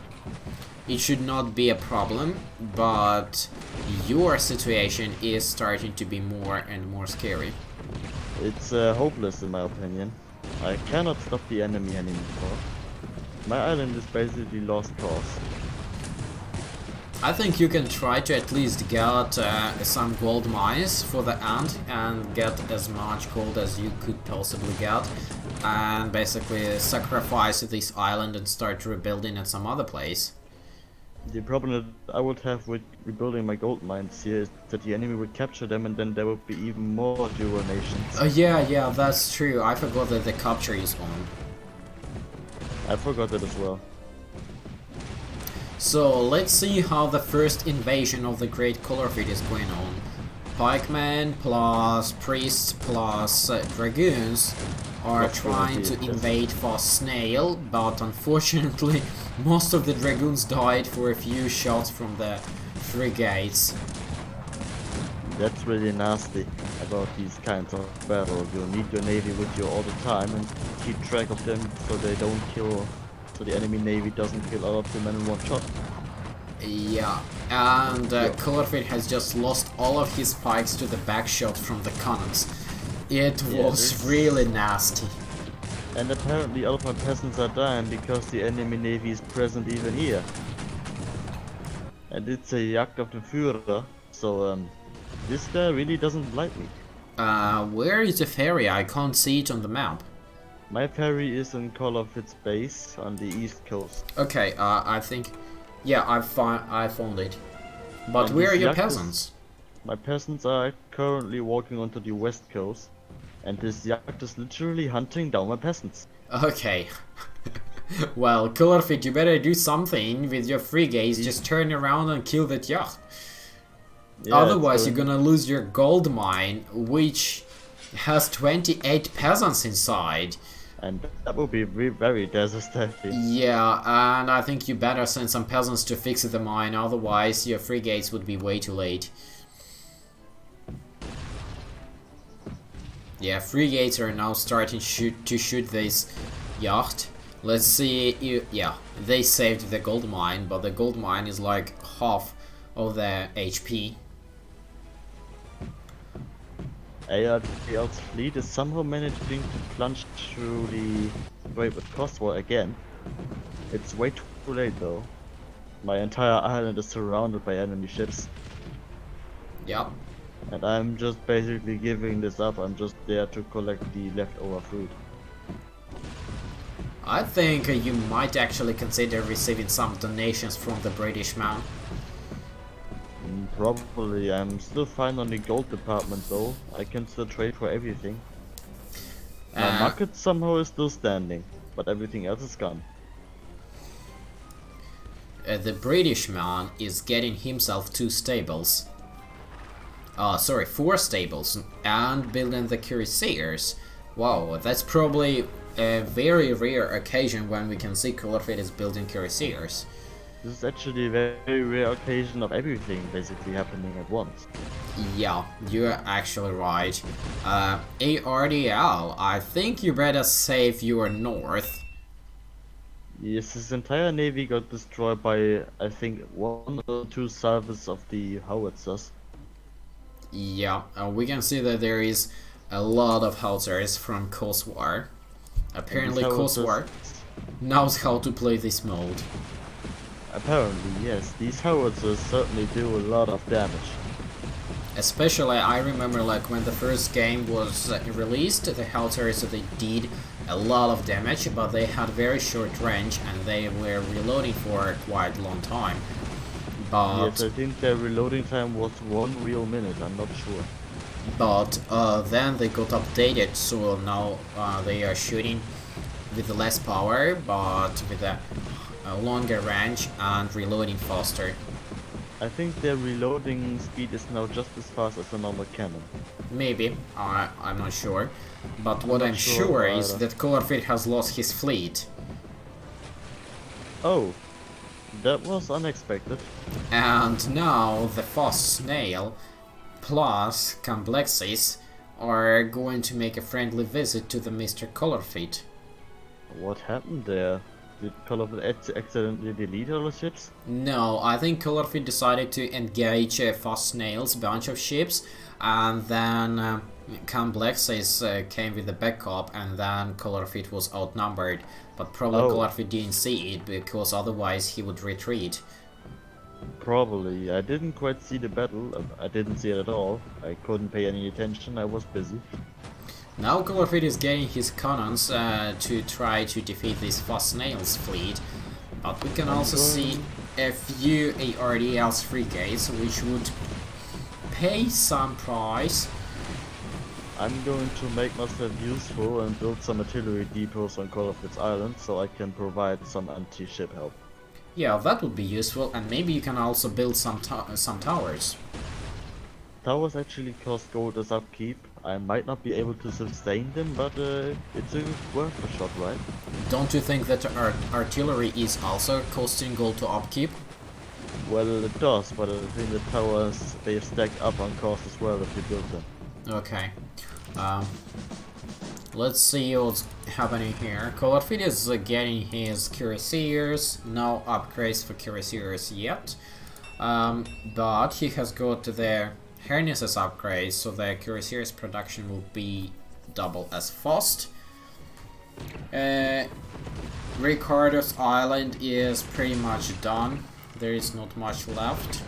it should not be a problem, but your situation is starting to be more and more scary. It's hopeless in my opinion. I cannot stop the enemy anymore. My island is basically lost cause. I think you can try to at least get some gold mines for the end and get as much gold as you could possibly get, and basically sacrifice this island and start rebuilding at some other place. The problem that I would have with rebuilding my gold mines here is that the enemy would capture them and then there would be even more dual nations. Yeah, that's true. I forgot that the capture is on. I forgot that as well. So let's see how the first invasion of the Great Colorfit is going on. Pikemen plus priests plus dragoons are trying to invade for Snail, but unfortunately most of the dragoons died for a few shots from the frigates. That's really nasty about these kinds of battles. You need your navy with you all the time and keep track of them so they don't kill, so the enemy navy doesn't kill all of them in one shot. Yeah, and Colorfit has just lost all of his pikes to the back shot from the cannons. It was really nasty. And apparently all of my peasants are dying because the enemy navy is present even here. And it's a Jagd of the Führer, so this guy really doesn't like me. Where is the ferry? I can't see it on the map. My ferry is in Colorfit's base on the east coast. Okay, I think... Yeah, I found it. But And where are this your Jagd peasants? My peasants are currently walking onto the west coast. And this Jagd is literally hunting down my peasants. Okay. Well, Colorfit, you better do something with your frigates. Just turn around and kill that yacht. Yeah, Otherwise, you're gonna lose your gold mine, which has 28 peasants inside. And that would be very devastating. Yeah, and I think you better send some peasants to fix the mine, otherwise your frigates would be way too late. Yeah, frigates are now starting to shoot this yacht. Let's see, yeah, they saved the gold mine, but the gold mine is like half of the HP. ARDL's fleet is somehow managing to plunge through the Strait with Corsair again. It's way too late though. My entire island is surrounded by enemy ships. Yep. And I'm just basically giving this up. I'm just there to collect the leftover food. I think you might actually consider receiving some donations from the British man. Probably. I'm still fine on the gold department though. I can still trade for everything. My market somehow is still standing, but everything else is gone. The British man is getting himself 2 stables. Sorry, 4 stables, and building the Corsairs. Wow, that's probably a very rare occasion when we can see Colorfit is building Corsairs. This is actually a very rare occasion of everything basically happening at once. Yeah, you're actually right. ARDL, I think you better save your north. Yes, his entire navy got destroyed by, I think, 1 or 2 salvos of the howitzers. Yeah, we can see that there is a lot of howitzers from Corsair. Apparently Corsair knows how to play this mode. Apparently, yes. These howitzers certainly do a lot of damage. Especially, I remember like when the first game was released, the howitzers they did a lot of damage, but they had very short range and they were reloading for quite a long time. But yes, I think their reloading time was 1 real minute, I'm not sure. but then they got updated, so now they are shooting with less power, but with a longer range and reloading faster. I think their reloading speed is now just as fast as a normal cannon. Maybe, I'm not sure. But what not I'm sure sure is either. that Colorfit has lost his fleet. Oh, that was unexpected. And now the Fast Snail plus Complexes are going to make a friendly visit to the Mr. Colorfit. What happened there? Did Call of Duty accidentally delete all the ships? No, I think Colorfit decided to engage Fast Snail's bunch of ships, and then Complexes came with the backup, and then Colorfit was outnumbered. But probably Colorfit didn't see it, because otherwise he would retreat. Probably. I didn't quite see the battle. I didn't see it at all. I couldn't pay any attention. I was busy. Now Colorfit is getting his cannons to try to defeat this Fast Snail's fleet, but we can also see a few ARDL's frigates, which would pay some price. I'm going to make myself useful and build some artillery depots on Call of Island so I can provide some anti-ship help. Yeah, that would be useful, and maybe you can also build some towers. Towers actually cost gold as upkeep. I might not be able to sustain them, but it's worth a shot, right? Don't you think that artillery is also costing gold to upkeep? Well, it does, but I think the towers, they stack up on cost as well if you build them. Okay. Let's see what's happening here. Colorfit is getting his cuirassiers. No upgrades for cuirassiers yet. But he has got their harnesses upgrades, so the cuirassiers production will be double as fast. Ricardo's island is pretty much done. There is not much left.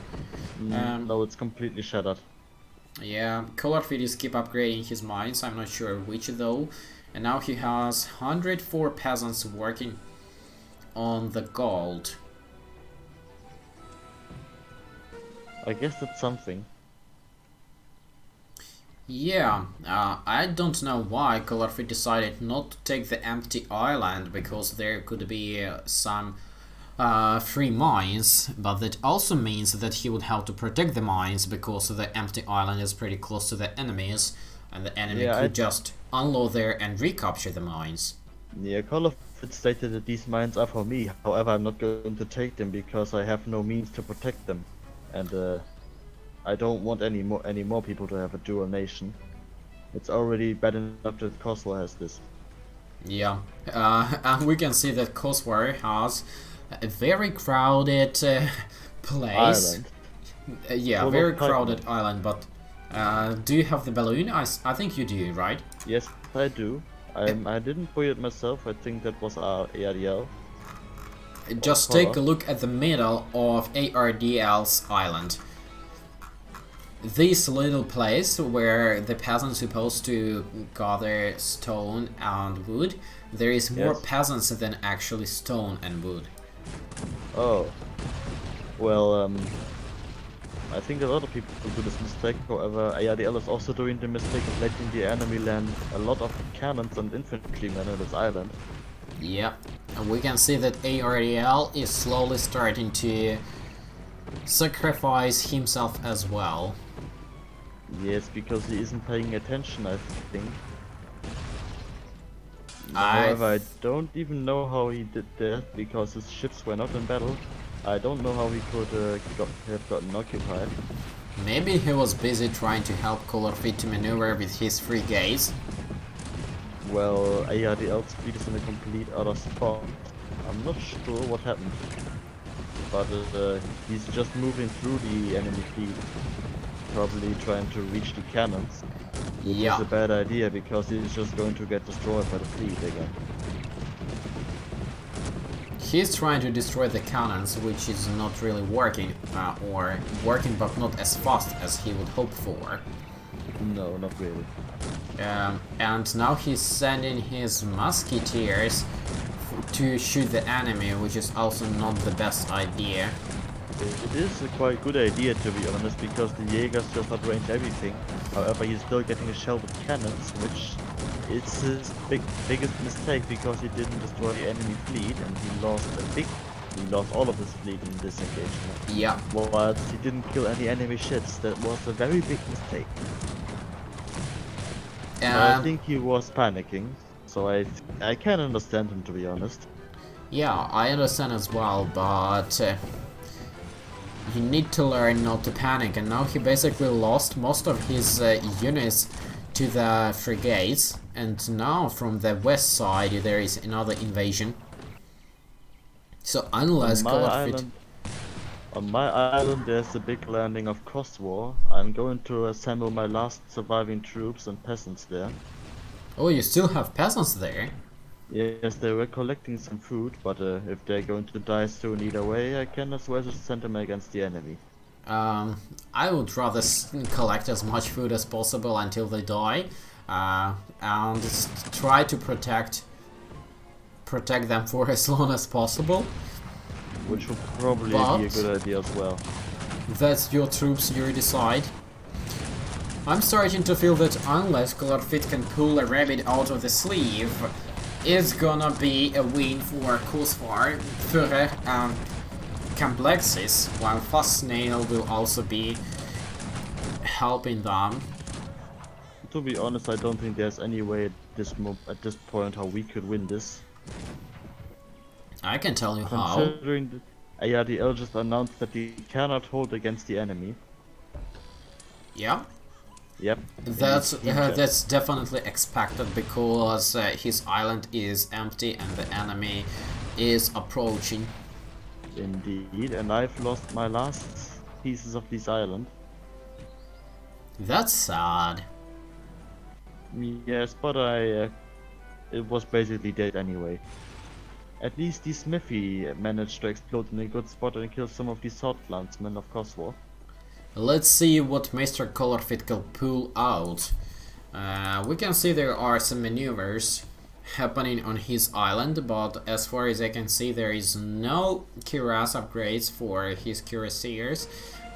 No, it's completely shattered. Yeah, Colorfit is keep upgrading his mines, I'm not sure which though. And now he has 104 peasants working on the gold. I guess that's something. Yeah, I don't know why Colorfit decided not to take the empty island, because there could be some free mines, but that also means that he would have to protect the mines, because the empty island is pretty close to the enemies, and the enemy could just unload there and recapture the mines. Yeah, Call of Duty stated that these mines are for me, however I'm not going to take them because I have no means to protect them. And I don't want any more people to have a dual nation. It's already bad enough that Corsair has this. Yeah, and we can see that Corsair has a very crowded place. Island. Yeah, very crowded island, but do you have the balloon? I think you do, right? Yes, I do. I didn't buy it myself, I think that was our ARDL. Just take a look at the middle of ARDL's island. This little place where the peasants supposed to gather stone and wood, there is more peasants than actually stone and wood. Oh. Well, I think a lot of people do this mistake, however ARDL is also doing the mistake of letting the enemy land a lot of cannons and infantrymen on this island. Yeah, and we can see that ARDL is slowly starting to sacrifice himself as well. Yes, because he isn't paying attention, I think. However, I don't even know how he did that, because his ships were not in battle. I don't know how he could have gotten occupied. Maybe he was busy trying to help Colorfit to maneuver with his frigates. Well, ARDL's fleet is in a complete other spot. I'm not sure what happened. But he's just moving through the enemy fleet. Probably trying to reach the cannons. Which is a bad idea, because he's just going to get destroyed by the fleet again. He's trying to destroy the cannons, which is not really working, or working but not as fast as he would hope for. No, not really. And now he's sending his musketeers to shoot the enemy, which is also not the best idea. It is a quite good idea, to be honest, because the Jaegers just outrange everything. However, he's still getting a shell with cannons, which is his biggest mistake, because he didn't destroy the enemy fleet and he lost all of his fleet in this engagement. Yeah. Whilst he didn't kill any enemy ships. That was a very big mistake. I think he was panicking, so I can understand him, to be honest. Yeah, I understand as well, but you need to learn not to panic, and now he basically lost most of his units to the frigates, and now from the west side there is another invasion. So unless on my island there's a big landing of Corsair. I'm going to assemble my last surviving troops and peasants there. Oh, you still have peasants there? Yes, they were collecting some food, but if they're going to die soon either way, I can as well just send them against the enemy. I would rather collect as much food as possible until they die, and try to protect them for as long as possible. Which would probably be a good idea as well. That's your troops, you decide. I'm starting to feel that unless Colorfit can pull a rabbit out of the sleeve, it's gonna be a win for Corsair, Führer, and Complexes, while Fast Snail will also be helping them. To be honest, I don't think there's any way at this point how we could win this. I can tell you how. Considering the ARDL just announced that he cannot hold against the enemy. Yeah. Yep. That's definitely expected, because his island is empty and the enemy is approaching. Indeed, and I've lost my last pieces of this island. That's sad. Yes, but it was basically dead anyway. At least the smithy managed to explode in a good spot and kill some of the sword lancemen of Corsair. Let's see what Mr. Colorfit can pull out. We can see there are some maneuvers happening on his island, but as far as I can see there is no cuirass upgrades for his cuirassiers,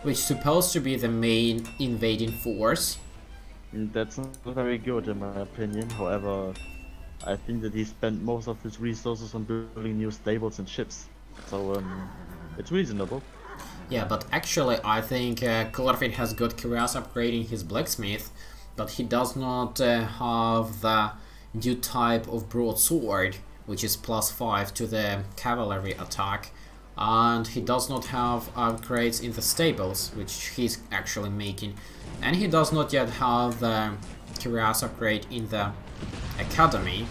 which is supposed to be the main invading force. That's not very good in my opinion. However, I think that he spent most of his resources on building new stables and ships, so it's reasonable. Yeah, but actually I think Colorfit has got cuirass upgrading his blacksmith, but he does not have the new type of broadsword, which is +5 to the cavalry attack, and he does not have upgrades in the stables, which he's actually making, and he does not yet have the cuirass upgrade in the academy.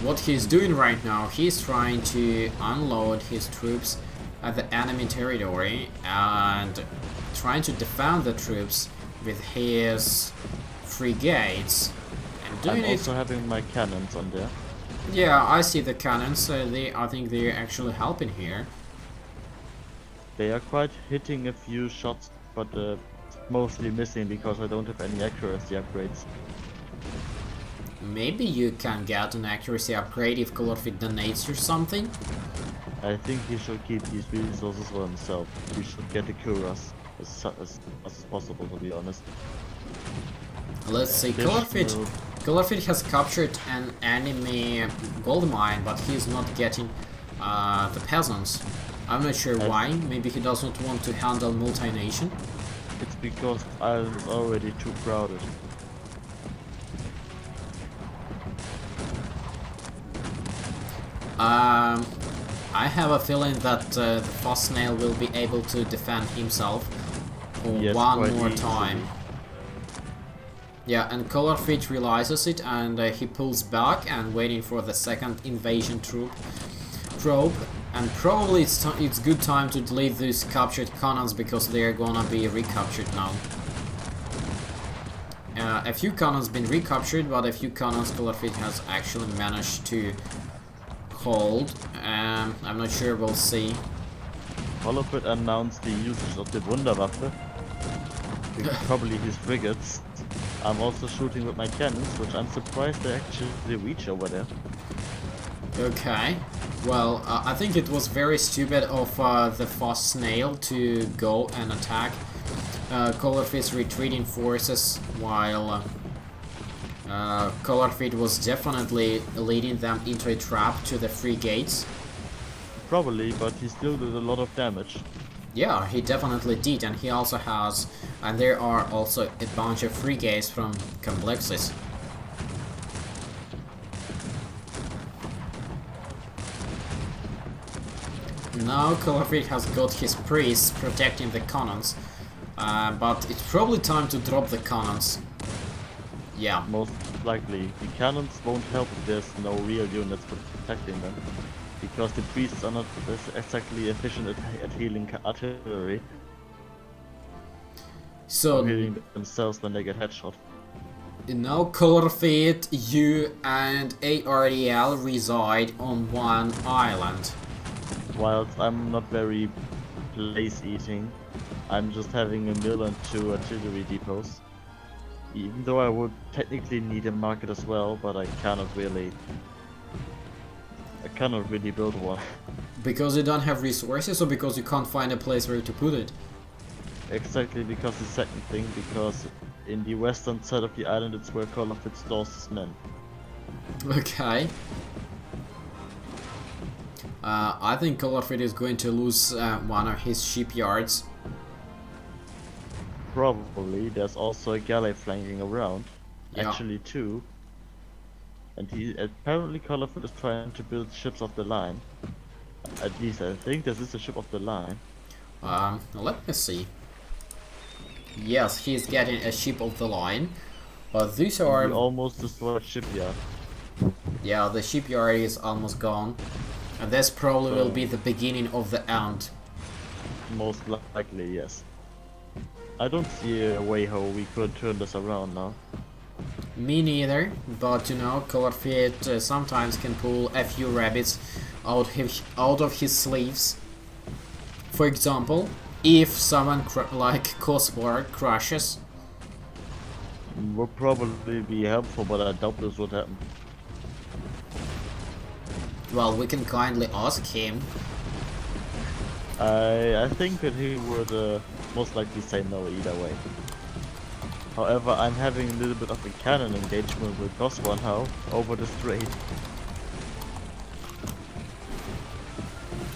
What he's doing right now, he's trying to unload his troops at the enemy territory and trying to defend the troops with his frigates. I'm also having my cannons on there. Yeah, I see the cannons. I think they're actually helping here. They are quite hitting a few shots, but mostly missing because I don't have any accuracy upgrades. Maybe you can get an accuracy upgrade if Colorfit donates you something. I think he should keep these resources for himself. He should get the cuirass as possible, to be honest. Let's see, Colorfit has captured an enemy gold mine, but he's not getting the peasants. I'm not sure why. Maybe he does not want to handle multi-nation. It's because the island is already too crowded. I have a feeling that the Fast Snail will be able to defend himself one more time. Yeah, and Colorfit realizes it, and he pulls back and waiting for the second invasion probe. And probably it's good time to delete these captured cannons, because they are gonna be recaptured now. A few cannons been recaptured, but a few cannons Colorfit has actually managed to hold. I'm not sure, we'll see. Colorfit announced the usage of the Wunderwaffe, probably his frigates. I'm also shooting with my cannons, which I'm surprised they actually reach over there. Okay. Well, I think it was very stupid of the fast snail to go and attack Colorfeet's retreating forces, while Colorfeet was definitely leading them into a trap to the free gates. Probably, but he still did a lot of damage. Yeah, he definitely did, and he also has, and there are also a bunch of free gates from Complexes. Now Colorfeet has got his priests protecting the cannons, but it's probably time to drop the cannons. Yeah. Most likely. The cannons won't help if there's no real units protecting them. Because the priests are not exactly efficient at healing artillery. So or healing themselves when they get headshot. now Colorfeet, you and ARDL reside on one island. Whilst I'm not very place eating, I'm just having a mill and 2 artillery depots. Even though I would technically need a market as well, but I cannot really build one. Because you don't have resources, or because you can't find a place where to put it? Exactly, because the second thing, because in the western side of the island it's where Colorfeet stores his men. Okay. I think Colorfeet is going to lose one of his shipyards. Probably. There's also a galley flanking around. Yeah. Actually 2. And he apparently Colorfeet is trying to build ships of the line. At least I think this is a ship of the line. Let me see. Yes, he's getting a ship of the line, but these are... We almost destroyed shipyard. Yeah, the shipyard is almost gone, and this probably will be the beginning of the end. Most likely, yes. I don't see a way how we could turn this around now. Me neither, but you know, Colorfeet sometimes can pull a few rabbits out of his sleeves. For example, if someone like Corsair crashes. Would probably be helpful, but I doubt this would happen. Well, we can kindly ask him. I think that he would most likely say no either way. However, I'm having a little bit of a cannon engagement with Corsair now over the strait.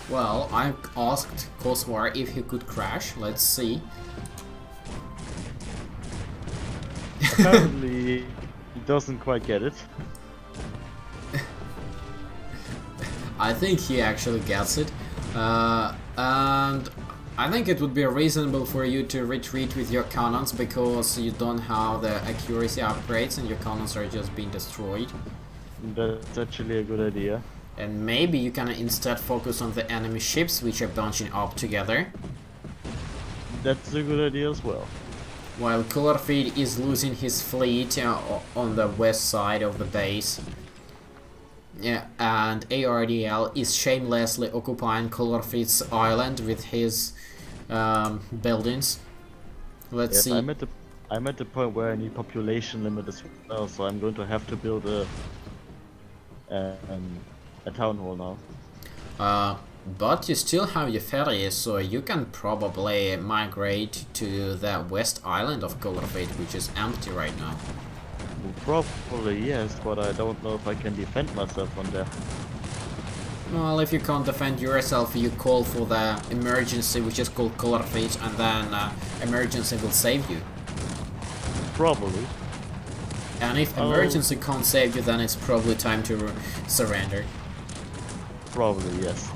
Well, I asked Corsair if he could crash. Let's see. Apparently, he doesn't quite get it. I think he actually gets it. And I think it would be reasonable for you to retreat with your cannons, because you don't have the accuracy upgrades and your cannons are just being destroyed. That's actually a good idea. And maybe you can instead focus on the enemy ships which are bunching up together. That's a good idea as well. While Colorfeet is losing his fleet on the west side of the base. Yeah, and ARDL is shamelessly occupying Colorfeet's island with his buildings. Let's see. I'm at the point where I need population limit as well, so I'm going to have to build a town hall now. But you still have your ferries, so you can probably migrate to the west island of Colorfeet, which is empty right now. Probably yes, but I don't know if I can defend myself on there. Well, if you can't defend yourself, you call for the emergency, which is called Colorfeet, and then emergency will save you. Probably. And if emergency can't save you, then it's probably time to surrender. Probably, yes.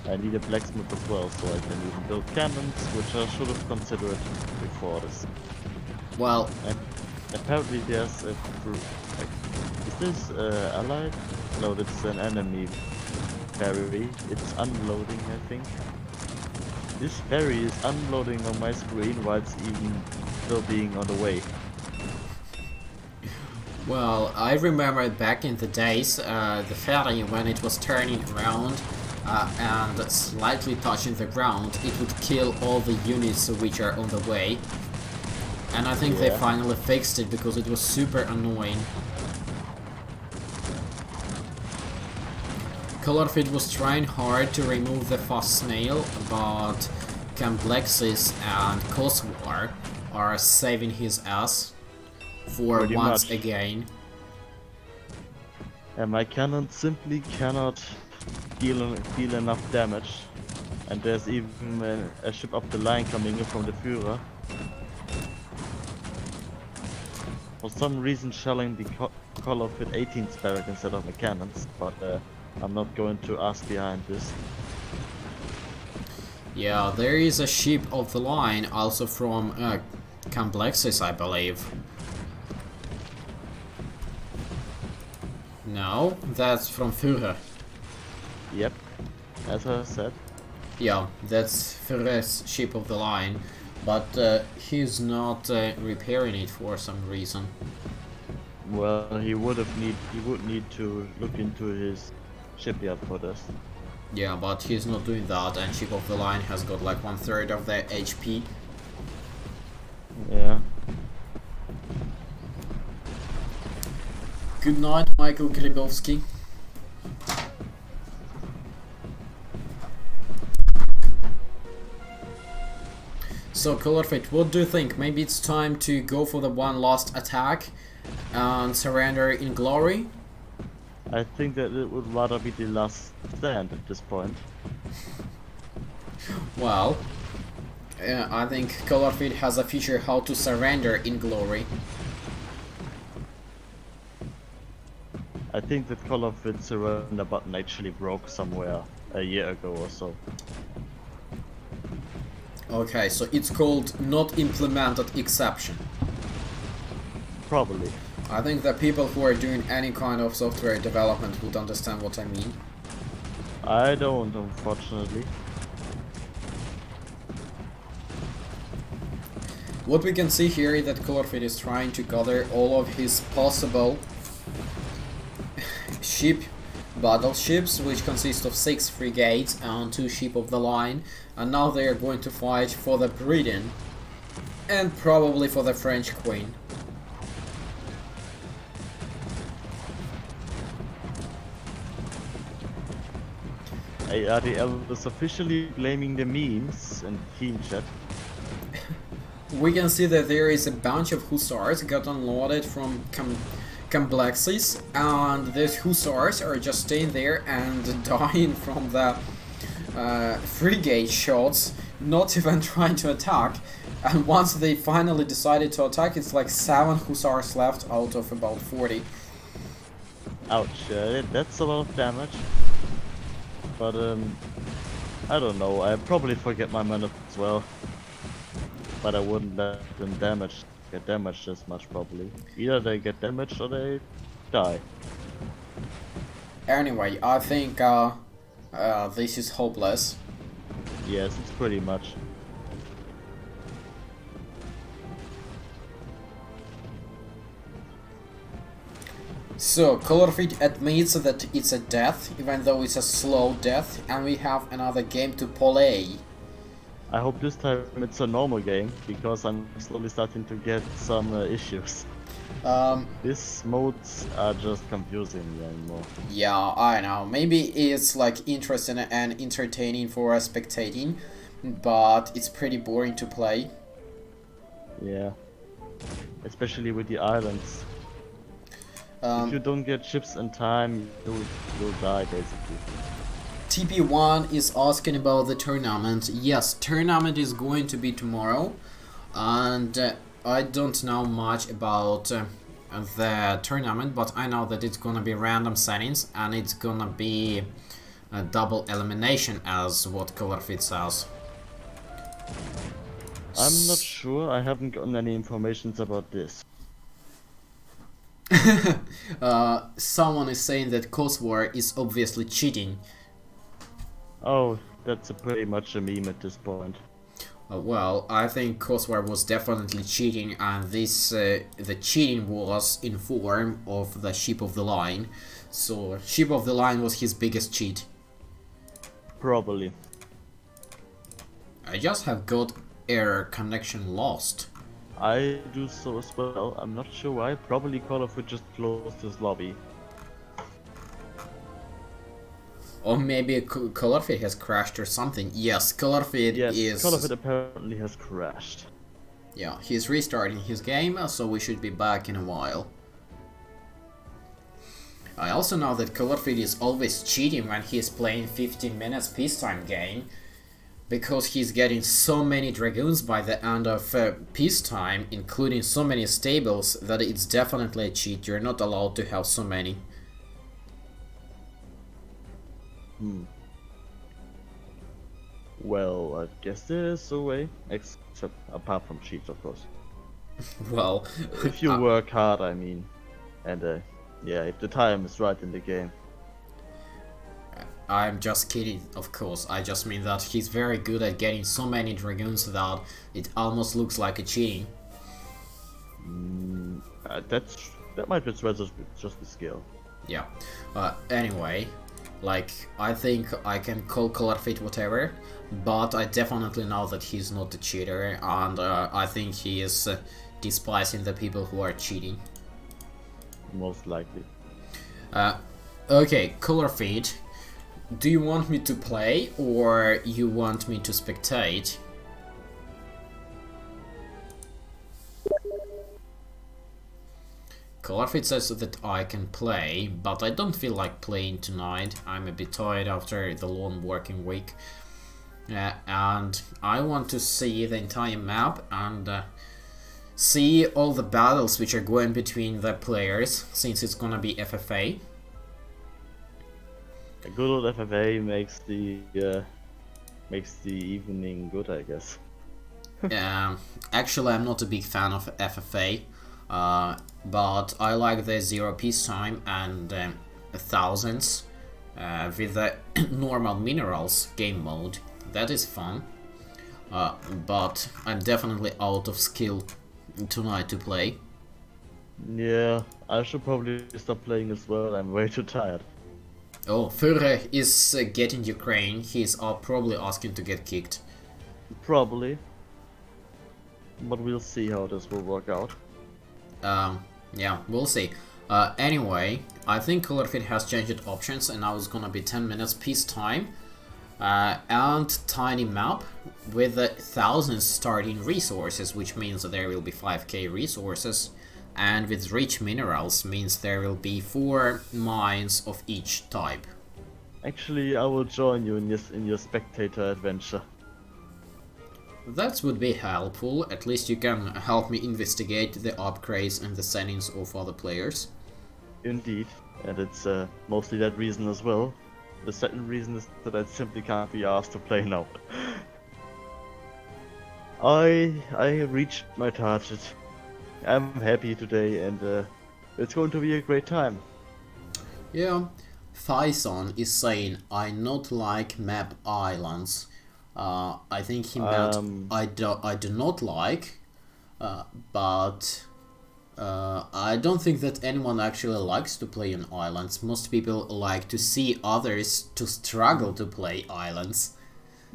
I need a blacksmith as well, so I can even build cannons, which I should have considered before this. Well, and apparently there's a is this allied? No, that's an enemy ferry. It's unloading, I think. This ferry is unloading on my screen while it's even still being on the way. Well, I remember back in the days, the ferry, when it was turning around and slightly touching the ground, it would kill all the units which are on the way. And I think they finally fixed it, because it was super annoying. Colorfit was trying hard to remove the fast snail, but Camplexis and Cossacks are saving his ass for Pretty once much. again. And my cannon simply cannot deal enough damage. And there's even a ship up the line coming in from the Führer. For some reason shelling the Colorfit 18th barrack instead of my cannons, but I'm not going to ask behind this. Yeah, there is a ship of the line also from Camplexis, I believe. No, that's from Führer. Yep, as I said. Yeah, that's Führer's ship of the line, but he's not repairing it for some reason. Well, he would need to look into his shipyard for this. Yeah, but he's not doing that, and ship of the line has got like 1/3 of their HP. Yeah. Good night, Michael Gribowski. So, Colorfit, what do you think? Maybe it's time to go for the one last attack and surrender in glory? I think that it would rather be the last stand at this point. Well, I think Colorfit has a feature how to surrender in glory. I think that Colorfit surrender button actually broke somewhere a year ago or so. Okay, so it's called not implemented exception. Probably. I think that people who are doing any kind of software development would understand what I mean. I don't, unfortunately. What we can see here is that Colorfit is trying to gather all of his possible battleships, which consist of 6 frigates and 2 ship of the line, and now they are going to fight for the Britain and probably for the French Queen. Are the elders officially blaming the memes and team chat? We can see that there is a bunch of hussars got unloaded from Camplexis, and these hussars are just staying there and dying from the frigate shots, not even trying to attack. And once they finally decided to attack, it's like 7 hussars left out of about 40. Ouch, that's a lot of damage. But I don't know, I probably forget my mana as well. But I wouldn't let them get damaged this much probably. Either they get damaged or they die. Anyway, I think this is hopeless. Yes, it's pretty much. So, Colorfit admits that it's a death, even though it's a slow death, and we have another game to play. I hope this time it's a normal game, because I'm slowly starting to get some issues. These modes are just confusing me anymore. Yeah, I know. Maybe it's like interesting and entertaining for spectating, but it's pretty boring to play. Yeah. Especially with the islands. If you don't get ships in time, you'll die basically. TP1 is asking about the tournament. Yes, tournament is going to be tomorrow, and I don't know much about the tournament, but I know that it's gonna be random settings and it's gonna be a double elimination, as what Colorfit says. I'm not sure, I haven't gotten any information about this. Someone is saying that Corsair is obviously cheating. Oh, that's pretty much a meme at this point. Well, I think Corsair was definitely cheating, and this the cheating was in form of the ship of the line. So, ship of the line was his biggest cheat. Probably. I just have got error connection lost. I do so as well. I'm not sure why. Probably Call of Duty just closed his lobby. Or maybe color feed has crashed or something. Yes, color feed Yes, is... Call of It apparently has crashed. Yeah, he's restarting his game, so we should be back in a while. I also know that color feed is always cheating when he's playing 15 minutes peacetime game, because he's getting so many dragoons by the end of peacetime, including so many stables, that it's definitely a cheat. You're not allowed to have so many. Well, I guess there is a way, except apart from cheats, of course. Well, If you work hard, I mean, and yeah, if the time is right in the game. I'm just kidding, of course. I just mean that he's very good at getting so many dragoons that it almost looks like a cheating. That might be just the skill. Yeah. Anyway, like, I think I can call color fit whatever, but I definitely know that he's not a cheater, and I think he is despising the people who are cheating. Most likely. Okay, color feed. Do you want me to play or you want me to spectate? Color feed says that I can play, but I don't feel like playing tonight. I'm a bit tired after the long working week. And I want to see the entire map and see all the battles which are going between the players, since it's gonna be FFA. A good old FFA makes the evening good, I guess. Actually, I'm not a big fan of FFA, but I like the zero peacetime and thousands with the normal minerals game mode. That is fun, but I'm definitely out of skill tonight to play. Yeah, I should probably stop playing as well. I'm way too tired. Oh, Führer is getting Ukraine. He's probably asking to get kicked. Probably. But we'll see how this will work out. Yeah, we'll see. Anyway, I think color feed has changed options, and now it's gonna be 10 minutes peacetime. And tiny map with 1,000 starting resources, which means that there will be 5k resources. And with rich minerals means there will be 4 mines of each type. Actually, I will join you in your spectator adventure. That would be helpful. At least you can help me investigate the upgrades and the settings of other players. Indeed, and it's mostly that reason as well. The second reason is that I simply can't be asked to play now. I reached my target. I'm happy today, and it's going to be a great time. Yeah, Faison is saying I not like map islands. I think he meant I do not like, but I don't think that anyone actually likes to play on islands. Most people like to see others to struggle to play islands.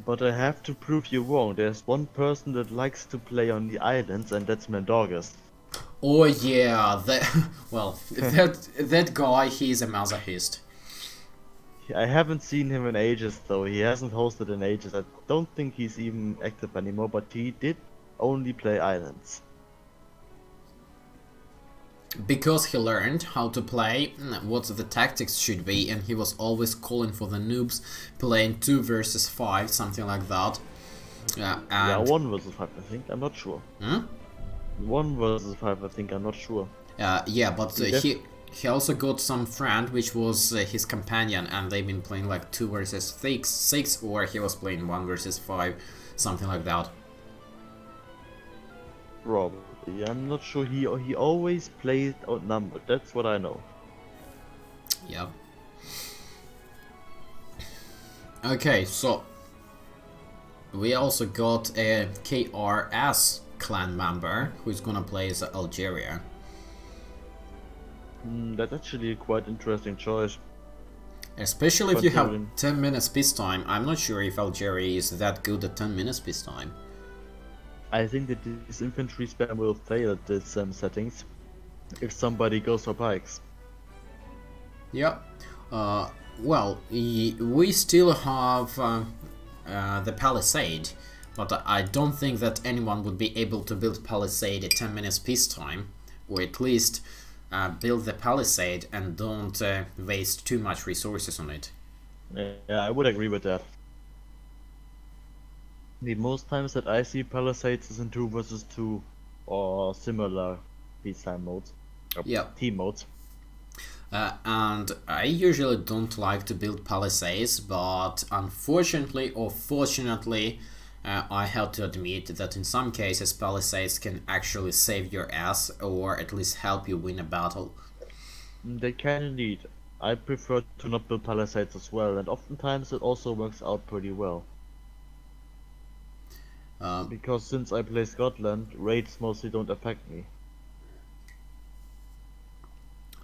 But I have to prove you wrong. There's one person that likes to play on the islands, and that's Mendorgus. Oh yeah, that guy, he's a masochist. I haven't seen him in ages though. He hasn't hosted in ages. I don't think he's even active anymore, but he did only play islands. Because he learned how to play, what the tactics should be, and he was always calling for the noobs, playing 2 versus 5, something like that. Yeah, 1 versus 5 I think, I'm not sure. 1 versus 5 I think, I'm not sure. Yeah, but he also got some friend which was his companion, and they've been playing like 2 versus 6, or he was playing 1 versus 5, something like that. Probably. I'm not sure. He always played outnumbered. That's what I know. Yeah. Okay, so we also got a KRS clan member who's gonna play as Algeria. That's actually a quite interesting choice. Especially if you have 10 minutes peacetime. I'm not sure if Algeria is that good at 10 minutes peacetime. I think that this infantry spam will fail at these settings if somebody goes for pikes. Yeah. Well, we still have the Palisade, but I don't think that anyone would be able to build Palisade at 10 minutes peacetime, or at least build the Palisade and don't waste too much resources on it. Yeah, I would agree with that. The most times that I see Palisades is in 2 versus 2 or similar peacetime modes, or Yeah. team modes. And I usually don't like to build palisades, but unfortunately or fortunately, I have to admit that in some cases palisades can actually save your ass or at least help you win a battle. They can indeed. I prefer to not build Palisades as well, and oftentimes it also works out pretty well. Because since I play Scotland, raids mostly don't affect me.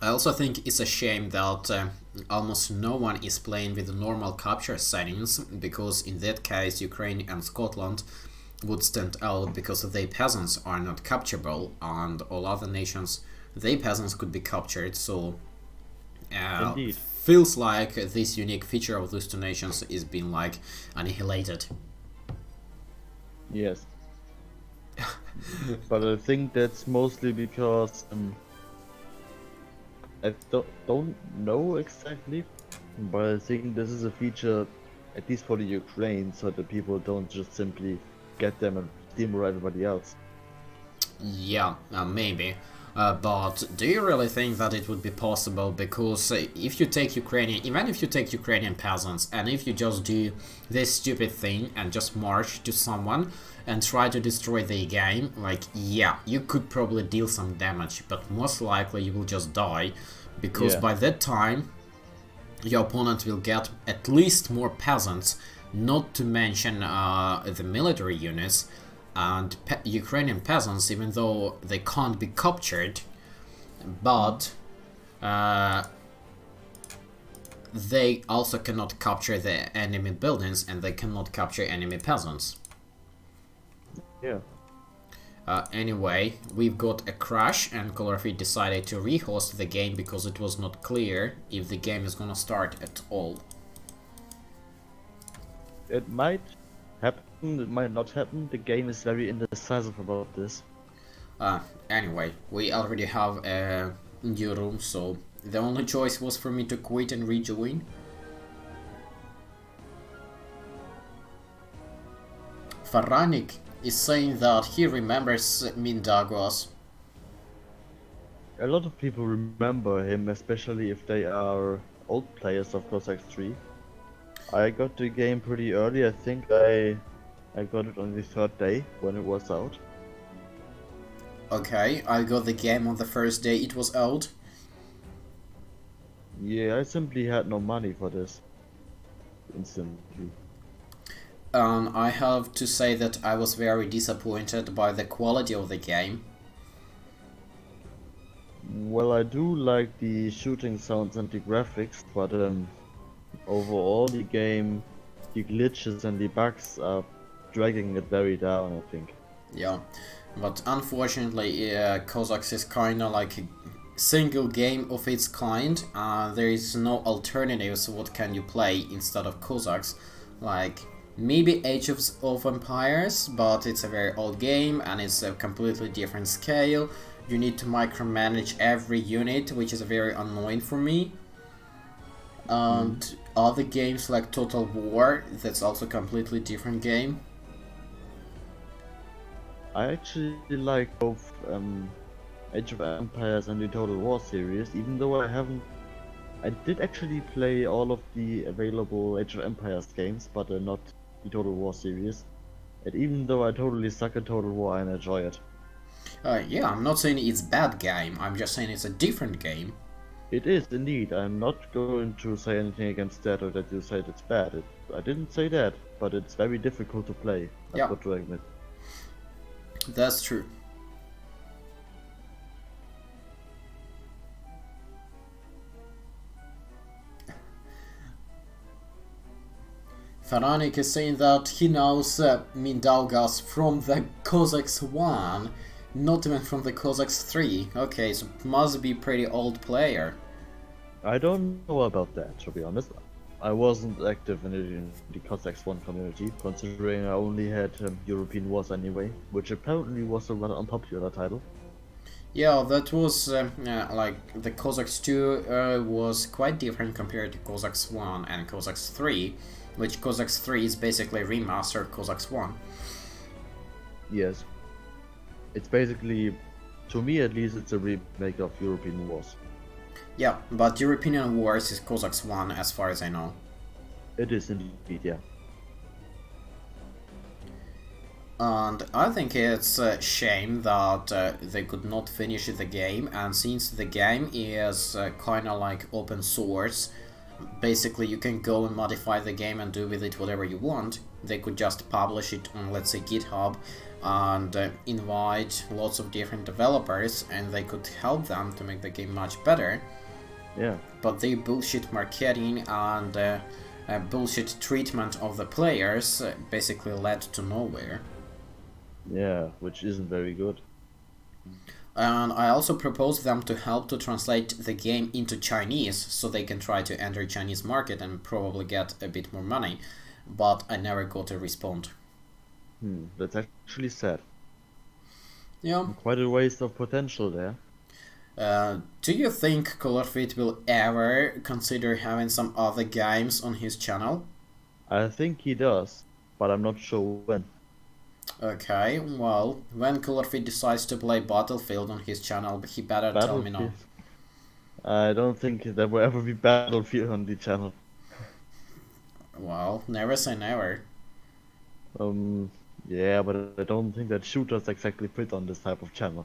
I also think it's a shame that almost no one is playing with the normal capture settings, because in that case Ukraine and Scotland would stand out because their peasants are not capturable and all other nations, their peasants could be captured, so Indeed. feels like this unique feature of those two nations is being like annihilated. Yes. But I think that's mostly because I don't know exactly, but I think this is a feature, at least for the Ukraine, so that people don't just simply get them and steamroll everybody else. Yeah, maybe. But do you really think that it would be possible? Because if you take Ukrainian, even if you take Ukrainian peasants, and if you just do this stupid thing and just march to someone and try to destroy their game, like, yeah, you could probably deal some damage, but most likely you will just die, because by that time your opponent will get at least more peasants, not to mention the military units. And Ukrainian peasants, even though they can't be captured, but they also cannot capture the enemy buildings and they cannot capture enemy peasants. Yeah. Anyway, we've got a crash and Colorfit decided to rehost the game because it was not clear if the game is gonna start at all. It might happen, it might not happen. The game is very indecisive about this. Anyway, we already have a new room, so the only choice was for me to quit and rejoin. Faranik is saying that he remembers Mindagos. A lot of people remember him, especially if they are old players of Cossacks 3. I got the game pretty early. I think I got it on the 3rd day when it was out. Okay, I got the game on the first day it was out. Yeah, I simply had no money for this. Instantly. I have to say that I was very disappointed by the quality of the game. Well, I do like the shooting sounds and the graphics, but overall the game, the glitches and the bugs are dragging it very down, I think. Yeah, but unfortunately Cossacks is kinda like a single game of its kind. There is no alternatives. What can you play instead of Cossacks? Like maybe Age of Empires, but it's a very old game and it's a completely different scale. You need to micromanage every unit, which is very annoying for me. And other games like Total War, that's also a completely different game. I actually like both Age of Empires and the Total War series, even though I did actually play all of the available Age of Empires games, but not the Total War series. And even though I totally suck at Total War, I enjoy it. Yeah, I'm not saying it's a bad game, I'm just saying it's a different game. It is indeed. I'm not going to say anything against that or that you said it's bad. I didn't say that, but it's very difficult to play. I've got to admit. That's true. Faranik is saying that he knows Mindaugas from the Cossacks 1, not even from the Cossacks 3. Okay, so must be pretty old player. I don't know about that, to be honest. I wasn't active in the Cossacks 1 community, considering I only had European Wars anyway, which apparently was a rather unpopular title. Yeah, that was like the Cossacks 2 was quite different compared to Cossacks 1 and Cossacks 3, which Cossacks 3 is basically remastered Cossacks 1. Yes. It's basically, to me at least, it's a remake of European Wars. Yeah, but European Wars is Cossacks 1 as far as I know. It is indeed, yeah. And I think it's a shame that they could not finish the game, and since the game is kinda like open source, basically you can go and modify the game and do with it whatever you want, they could just publish it on, let's say, GitHub and invite lots of different developers and they could help them to make the game much better. Yeah. But the bullshit marketing and bullshit treatment of the players basically led to nowhere. Yeah, which isn't very good. And I also proposed them to help to translate the game into Chinese so they can try to enter Chinese market and probably get a bit more money, but I never got a response. That's actually sad. Yeah. Quite a waste of potential there. Do you think Colorfit will ever consider having some other games on his channel? I think he does, but I'm not sure when. Okay, well, when Colorfit decides to play Battlefield on his channel, he better tell me now. I don't think there will ever be Battlefield on the channel. Well, never say never. Yeah, but I don't think that shooters exactly fit on this type of channel.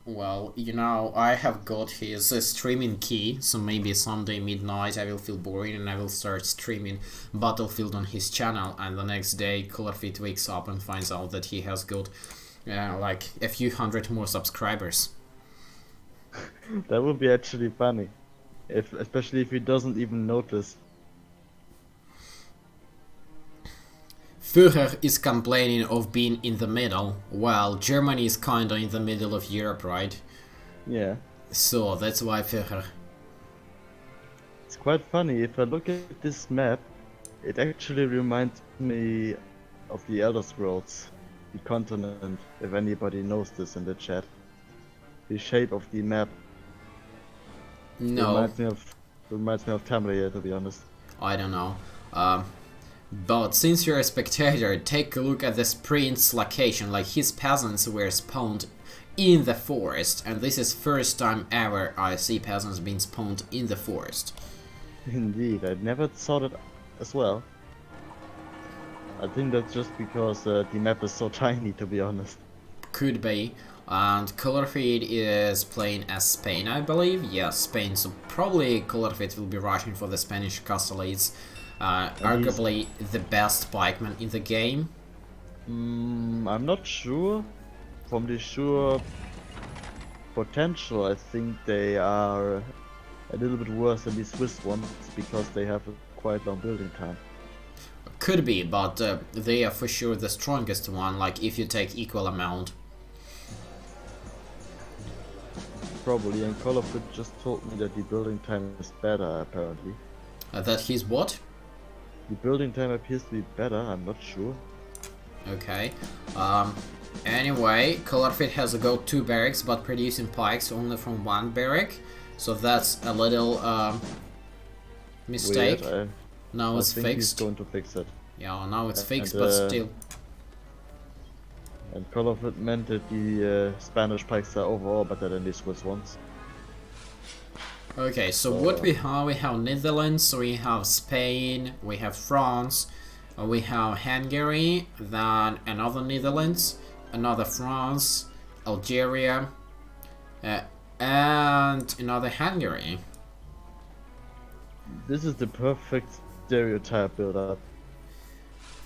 Well, you know, I have got his streaming key, so maybe someday midnight I will feel boring and I will start streaming Battlefield on his channel, and the next day Colorfit wakes up and finds out that he has got like a few hundred more subscribers. That would be actually funny, especially if he doesn't even notice. Führer is complaining of being in the middle. Well, Germany is kinda in the middle of Europe, right? Yeah. So that's why Führer. It's quite funny, if I look at this map, it actually reminds me of the Elder Scrolls, the continent, if anybody knows this in the chat. The shape of the map No, reminds me of Tamriel, to be honest. I don't know. But since you're a spectator, take a look at this prince's location, like his peasants were spawned in the forest, and this is first time ever I see peasants being spawned in the forest. Indeed, I never saw that as well. I think that's just because the map is so tiny, to be honest. Could be. And Colorfit is playing as Spain, I believe. Yes, Spain, so probably Colorfit will be rushing for the Spanish Cossacks. Arguably the best pikeman in the game. I'm not sure. From the sure potential, I think they are a little bit worse than the Swiss ones because they have a quite long building time. Could be, but they are for sure the strongest one, like if you take equal amount. Probably, and Colorfit just told me that the building time is better, apparently. That he's what? The building time appears to be better, I'm not sure. Okay. Anyway, Colorfit has got 2 barracks, but producing pikes only from 1 barrack. So that's a little mistake. Weird. Now it's I think he's fixed. going to fix it. Yeah, now it's fixed, but still. And Colorfit meant that the Spanish pikes are overall better than the Swiss ones. Okay, so what we have Netherlands, we have Spain, we have France, we have Hungary, then another Netherlands, another France, Algeria, and another Hungary. This is the perfect stereotype build-up.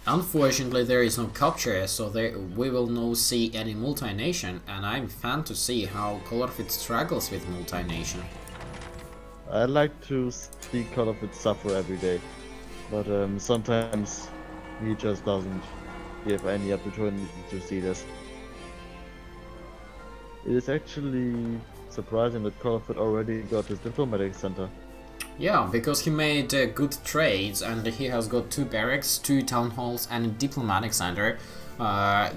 Unfortunately, there is no capture, so we will not see any multi-nation, and I'm fan to see how Colorfit struggles with multi-nation. I like to see Colorfit suffer every day, but sometimes he just doesn't give any opportunity to see this. It is actually surprising that Colourfit already got his diplomatic center. Yeah, because he made good trades and he has got 2 barracks, 2 town halls and a diplomatic center.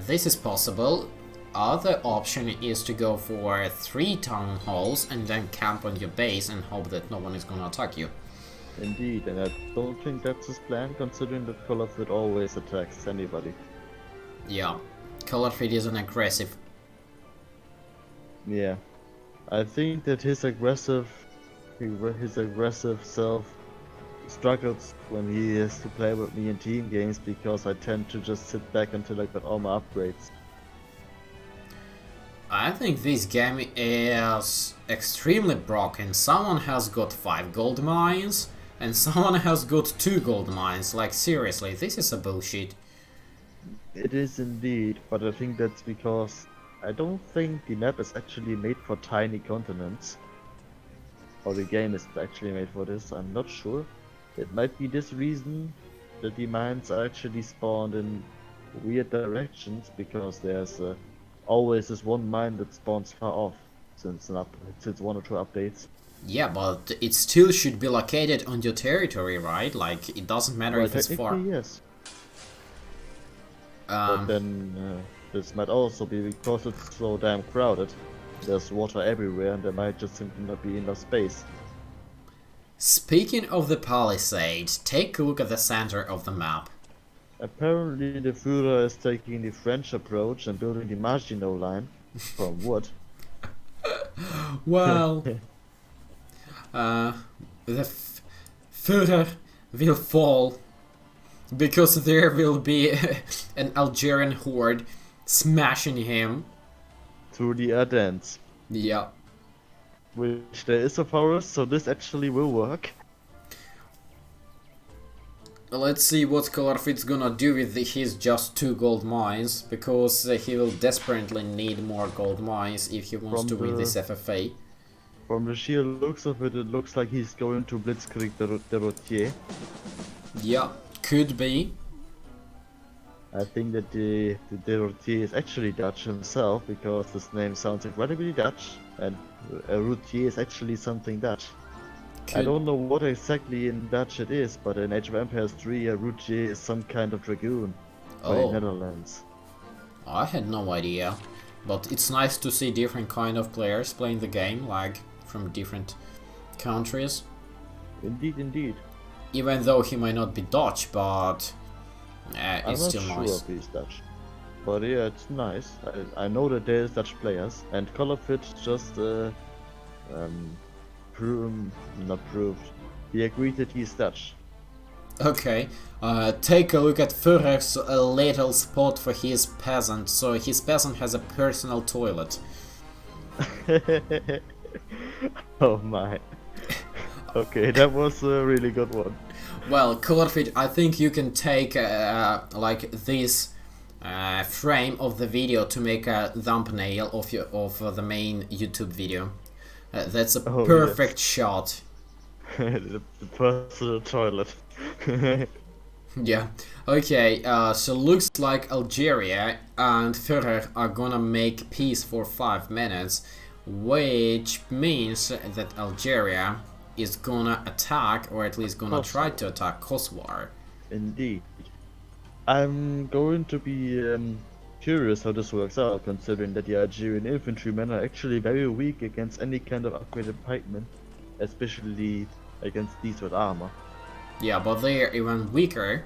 This is possible. Other option is to go for 3 town halls and then camp on your base and hope that no one is gonna attack you. Indeed, and I don't think that's his plan, considering that Colourfit always attacks anybody. Yeah, Colourfit is an aggressive. Yeah, I think that his aggressive self struggles when he has to play with me in team games, because I tend to just sit back until I got all my upgrades. I think this game is extremely broken. Someone has got 5 gold mines and someone has got 2 gold mines. Like, seriously, this is a bullshit. It is indeed, but I think that's because I don't think the map is actually made for tiny continents. Or the game is actually made for this, I'm not sure. It might be this reason that the mines are actually spawned in weird directions, because there's always this one mine that spawns far off since 1 or 2 updates. Yeah, but it still should be located on your territory, right? Like, it doesn't matter Well, if it's far. yes. But then this might also be because it's so damn crowded. There's water everywhere and there might just simply not be enough space. Speaking of the palisade, take a look at the center of the map. Apparently the Führer is taking the French approach and building the Maginot Line from wood. Well, the Führer will fall because there will be an Algerian horde smashing him. Through the Ardennes. Yeah. Which there is a forest, so this actually will work. Let's see what Colourfit's gonna do with his just 2 gold mines, because he will desperately need more gold mines if he wants to win this FFA. From the sheer looks of it, it looks like he's going to blitzkrieg the Routier. Yeah, could be. I think that the Routier is actually Dutch himself, because his name sounds incredibly Dutch, and a Routier is actually something Dutch. I don't know what exactly in Dutch it is, but in Age of Empires 3 a Routier is some kind of dragoon for the Netherlands. I had no idea, but it's nice to see different kind of players playing the game, like from different countries. Indeed, indeed. Even though he might not be Dutch, but it's still nice. I'm not sure if he's Dutch. But yeah, it's nice. I know that there's Dutch players, and Colourfit just he agreed that he's Dutch. Okay, take a look at Führer's little spot for his peasant. So his peasant has a personal toilet. Oh my. Okay, that was a really good one. Well, Colourfit, I think you can take like this frame of the video to make a thumbnail of the main YouTube video. That's a perfect shot. The personal toilet. Yeah. Okay, so looks like Algeria and Führer are gonna make peace for 5 minutes, which means that Algeria is gonna attack, or at least gonna try to attack Kosovo. Indeed. I'm going to be curious how this works out, considering that the Algerian infantrymen are actually very weak against any kind of upgraded pikemen, especially against these with armor. Yeah, but they are even weaker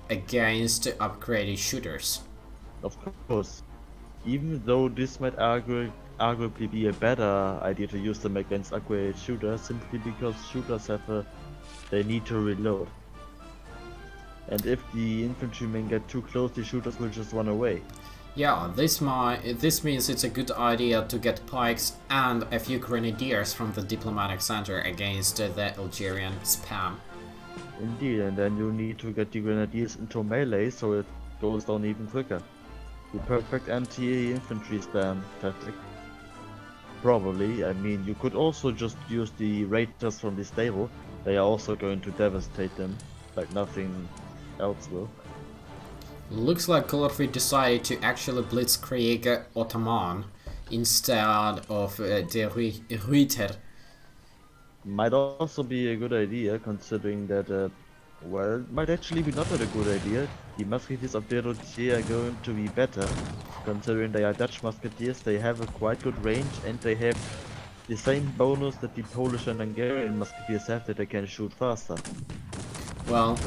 against upgraded shooters. Of course. Even though this might arguably be a better idea to use them against upgraded shooters, simply because shooters they need to reload. And if the infantrymen get too close, the shooters will just run away. Yeah, this means it's a good idea to get pikes and a few grenadiers from the diplomatic center against the Algerian spam. Indeed, and then you need to get the grenadiers into melee so it goes down even quicker. The perfect anti-infantry spam tactic. Probably. I mean, you could also just use the raiders from the stable. They are also going to devastate them like nothing else will. Looks like Colourfit decided to actually blitzkrieg Ottoman. instead of the Reuter. Might also be a good idea, considering that, well, it might actually be not a good idea. The musketeers of the Routier are going to be better, considering they are Dutch musketeers. They have a quite good range, and they have the same bonus that the Polish and Hungarian musketeers have, that they can shoot faster. Well,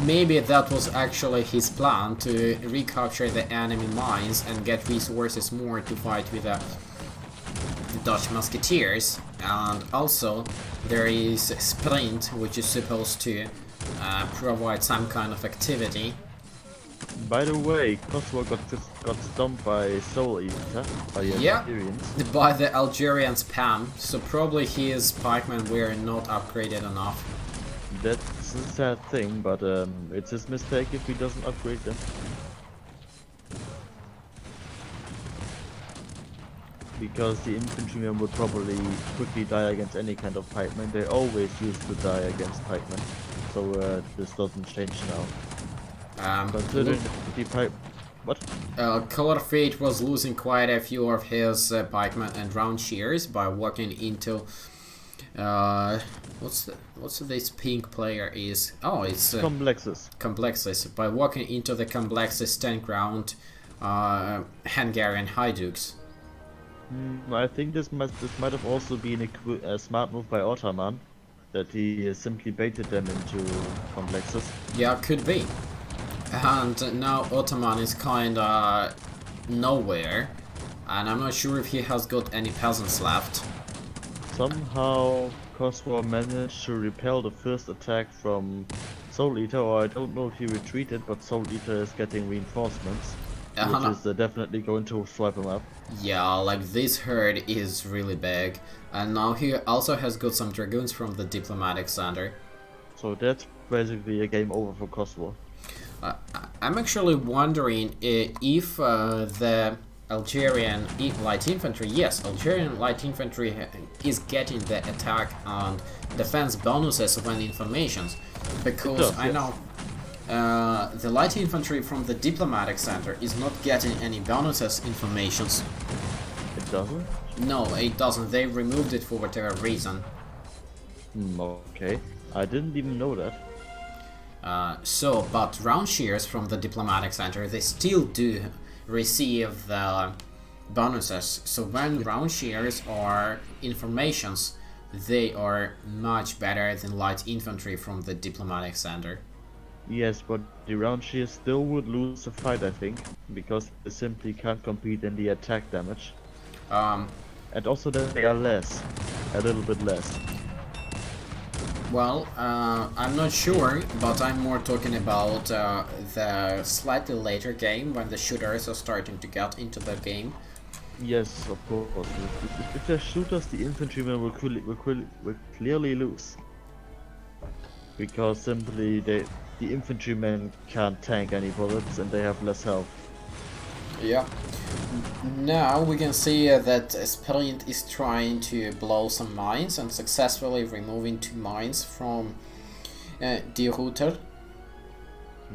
maybe that was actually his plan, to recapture the enemy mines and get resources more to fight with the Dutch musketeers. And also there is Sprint, which is supposed to provide some kind of activity. By the way, Kosovo got stomped by Soul Eater, by the Algerians. By the Algerian spam, so probably his pikemen were not upgraded enough. That's a sad thing, but it's his mistake if he doesn't upgrade them. Because the infantrymen would probably quickly die against any kind of pikemen. They always used to die against pikemen, so this doesn't change now. Considering the pipe... What? Color Fate was losing quite a few of his pikemen and round shears by walking into... what's this pink player is? Oh, it's... Complexes. Complexes. By walking into the Complexes 10 ground Hungarian Hydukes. I think this might have also been a smart move by Ottoman, that he simply baited them into Complexes. Yeah, could be. And now Ottoman is kinda nowhere, and I'm not sure if he has got any peasants left. Somehow Kosovo managed to repel the first attack from Soul Eater, or I don't know if he retreated, but Soul Eater is getting reinforcements, which is definitely going to swipe him up. Yeah, like this herd is really big, and now he also has got some dragoons from the diplomatic center. So that's basically a game over for Kosovo. I'm actually wondering if the Algerian light infantry, yes, Algerian light infantry is getting the attack and defense bonuses when in formations, because I know the light infantry from the diplomatic center is not getting any bonuses in formations. It doesn't? No, it doesn't. They removed it for whatever reason. Okay. I didn't even know that. But round shears from the diplomatic center, they still do receive the bonuses. So when round shears are in formations, they are much better than light infantry from the diplomatic center. Yes, but the round shears still would lose the fight, I think, because they simply can't compete in the attack damage. And also they are a little bit less. Well, I'm not sure, but I'm more talking about the slightly later game, when the shooters are starting to get into the game. Yes, of course. If they're shooters, the infantrymen will clearly lose. Because simply the infantrymen can't tank any bullets and they have less health. Yeah. Now we can see that Sprint is trying to blow some mines and successfully removing 2 mines from the router.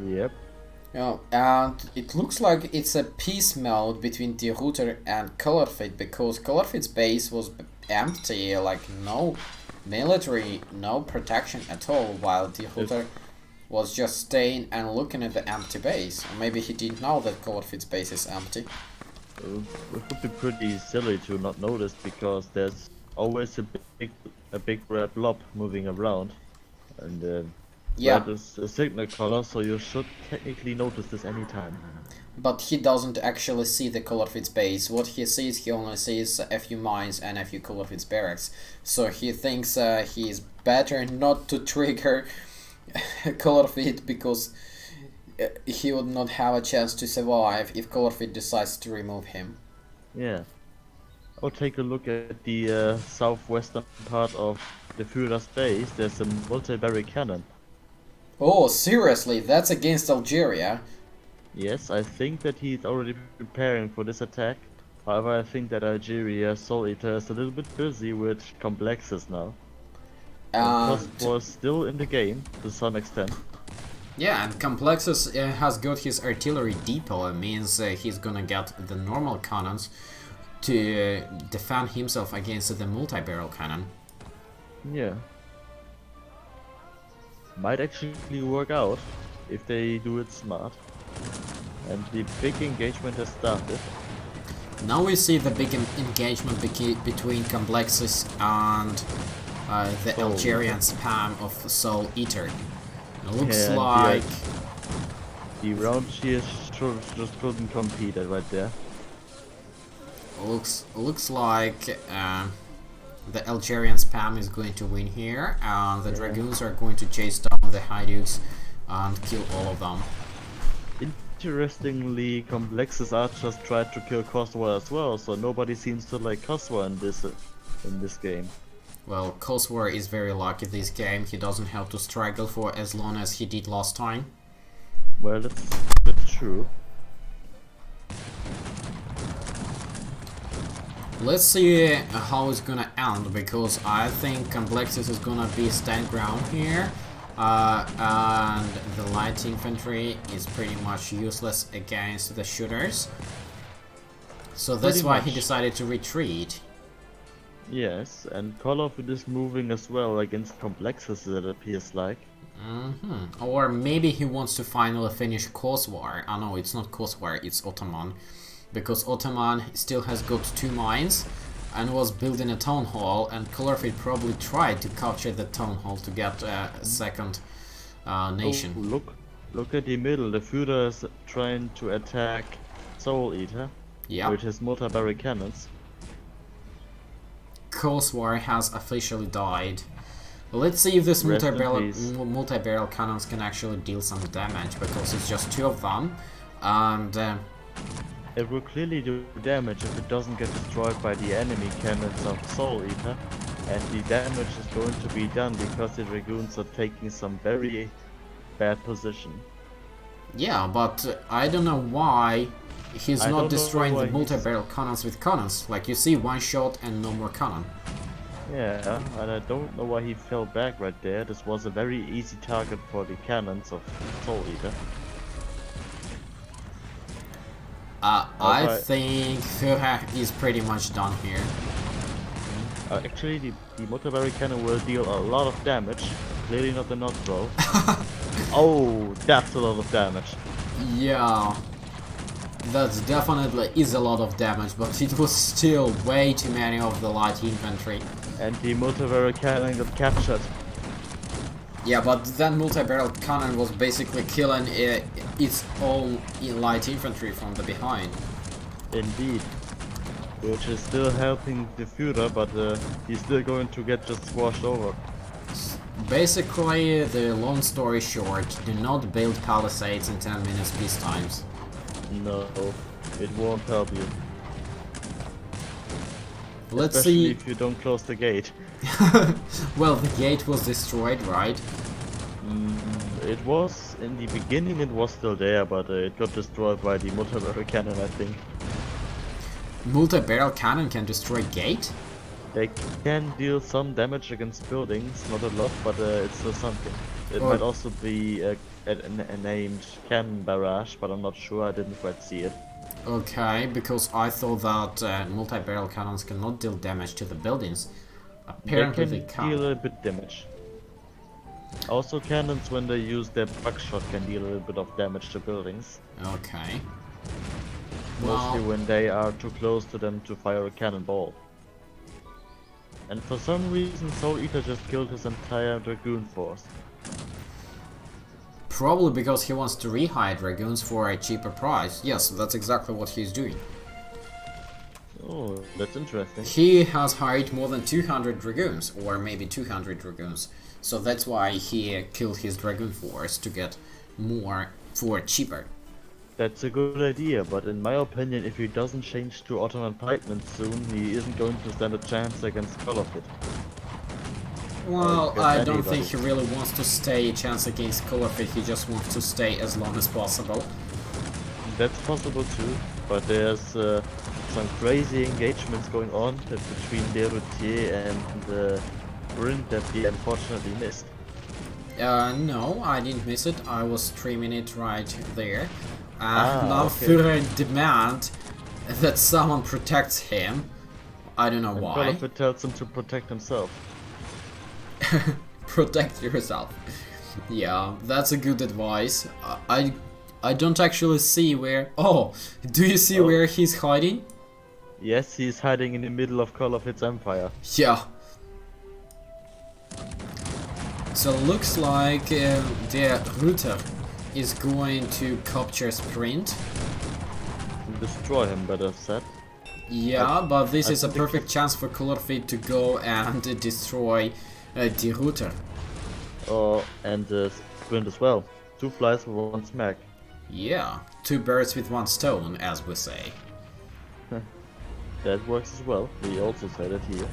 Yep. And it looks like it's a peace mode between the router and Colorfit, because Colorfit's base was empty, like no military, no protection at all, while the router was just staying and looking at the empty base. Or maybe he didn't know that Colorfit's base is empty. It would be pretty silly to not notice, because there's always a big red blob moving around, and red is a signal color, so you should technically notice this anytime. But he doesn't actually see the Colorfit's base. What he sees, he only sees a few mines and a few Colorfit's barracks. So he thinks he's better not to trigger Colorfit, because he would not have a chance to survive if Colorfit decides to remove him. Yeah. Or take a look at the southwestern part of the Führer's base. There's a multi-barrel cannon. Oh, seriously? That's against Algeria? Yes, I think that he's already preparing for this attack. However, I think that Algeria Soul Eater is a little bit busy with Complexes now. Kosovo is still in the game to some extent. Yeah, and Complexes has got his artillery depot. It means he's gonna get the normal cannons to defend himself against the multi-barrel cannon. Yeah. Might actually work out if they do it smart. And the big engagement has started. Now we see the big engagement between Complexes and the Algerian spam of Soul Eater. It looks like the round here just couldn't compete right there. Looks like the Algerian spam is going to win here, and the Dragoons are going to chase down the Haiduks and kill all of them. Interestingly, Complex's archers tried to kill Corsair as well, so nobody seems to like Corsair in this game. Well, Corsair is very lucky this game. He doesn't have to struggle for as long as he did last time. Well, that's true. Let's see how it's gonna end, because I think Complexes is gonna be stand ground here. And the light infantry is pretty much useless against the shooters. So that's why he decided to retreat. Yes, and Colorfit is moving as well against Complexes, it appears like. Or maybe he wants to finally finish Corsair. Oh no, it's not Corsair, it's Ottoman. Because Ottoman still has got 2 mines and was building a town hall, and Colorfit probably tried to capture the town hall to get a second nation. Oh, look at the middle. The Führer is trying to attack Soul Eater with his multi-barrel cannons. Corsair has officially died. Let's see if this multi-barrel cannons can actually deal some damage, because it's just 2 of them, and it will clearly do damage if it doesn't get destroyed by the enemy cannons of Soul Eater, and the damage is going to be done because the Dragoons are taking some very bad position. Yeah, but I don't know why he's not destroying the multi-barrel cannons with cannons. Like, you see 1 shot and no more cannon. Yeah, and I don't know why he fell back right there. This was a very easy target for the cannons of Soul Eater. I think Führer is pretty much done here. Actually, the multi-barrel cannon will deal a lot of damage. Clearly not the not throw. Oh, that's a lot of damage. Yeah, that definitely is a lot of damage, but it was still way too many of the light infantry. And the multi-barrel cannon got captured. Yeah, but then multi-barrel cannon was basically killing its own light infantry from the behind. Indeed. Which is still helping the Führer, but he's still going to get just squashed over. Basically, the long story short, do not build palisades in 10 minutes peace times. No, it won't help you. Let's Especially see if you don't close the gate. Well, the gate was destroyed, right? It was, in the beginning it was still there, but it got destroyed by the multi-barrel cannon, I think. Multi-barrel cannon can destroy gate? They can deal some damage against buildings, not a lot, but it's still something. It might also be a named cannon barrage, but I'm not sure, I didn't quite see it. Okay, because I thought that multi-barrel cannons cannot deal damage to the buildings. Apparently they can. Deal a bit damage. Also, cannons, when they use their buckshot, can deal a little bit of damage to buildings. Okay. Mostly when they are too close to them to fire a cannonball. And for some reason, Soul Eater just killed his entire Dragoon force. Probably because he wants to rehire Dragoons for a cheaper price. Yes, that's exactly what he's doing. Oh, that's interesting. He has hired more than 200 Dragoons, or maybe 200 Dragoons. So that's why he killed his Dragoon force, to get more for cheaper. That's a good idea, but in my opinion, if he doesn't change to Ottoman pikemen soon, he isn't going to stand a chance against Colorfit. Well, I don't think he really wants to stay a chance against Colorfit, he just wants to stay as long as possible. That's possible too, but there's some crazy engagements going on between Desroutiers and Brint that he unfortunately missed. No, I didn't miss it, I was streaming it right there. Now okay. Führer demand that someone protects him. I don't know And why. Call of it tells him to protect himself. Protect yourself. Yeah, that's a good advice. I don't actually see where. Oh, do you see where he's hiding? Yes, he's hiding in the middle of Call of its Empire. Yeah. So looks like the router is going to capture Sprint. Destroy him, better said. Yeah, but this is a think perfect chance for Colorfit to go and destroy the router. Oh, and Sprint as well. 2 flies with 1 smack. Yeah, 2 birds with 1 stone, as we say. That works as well. We also said it here.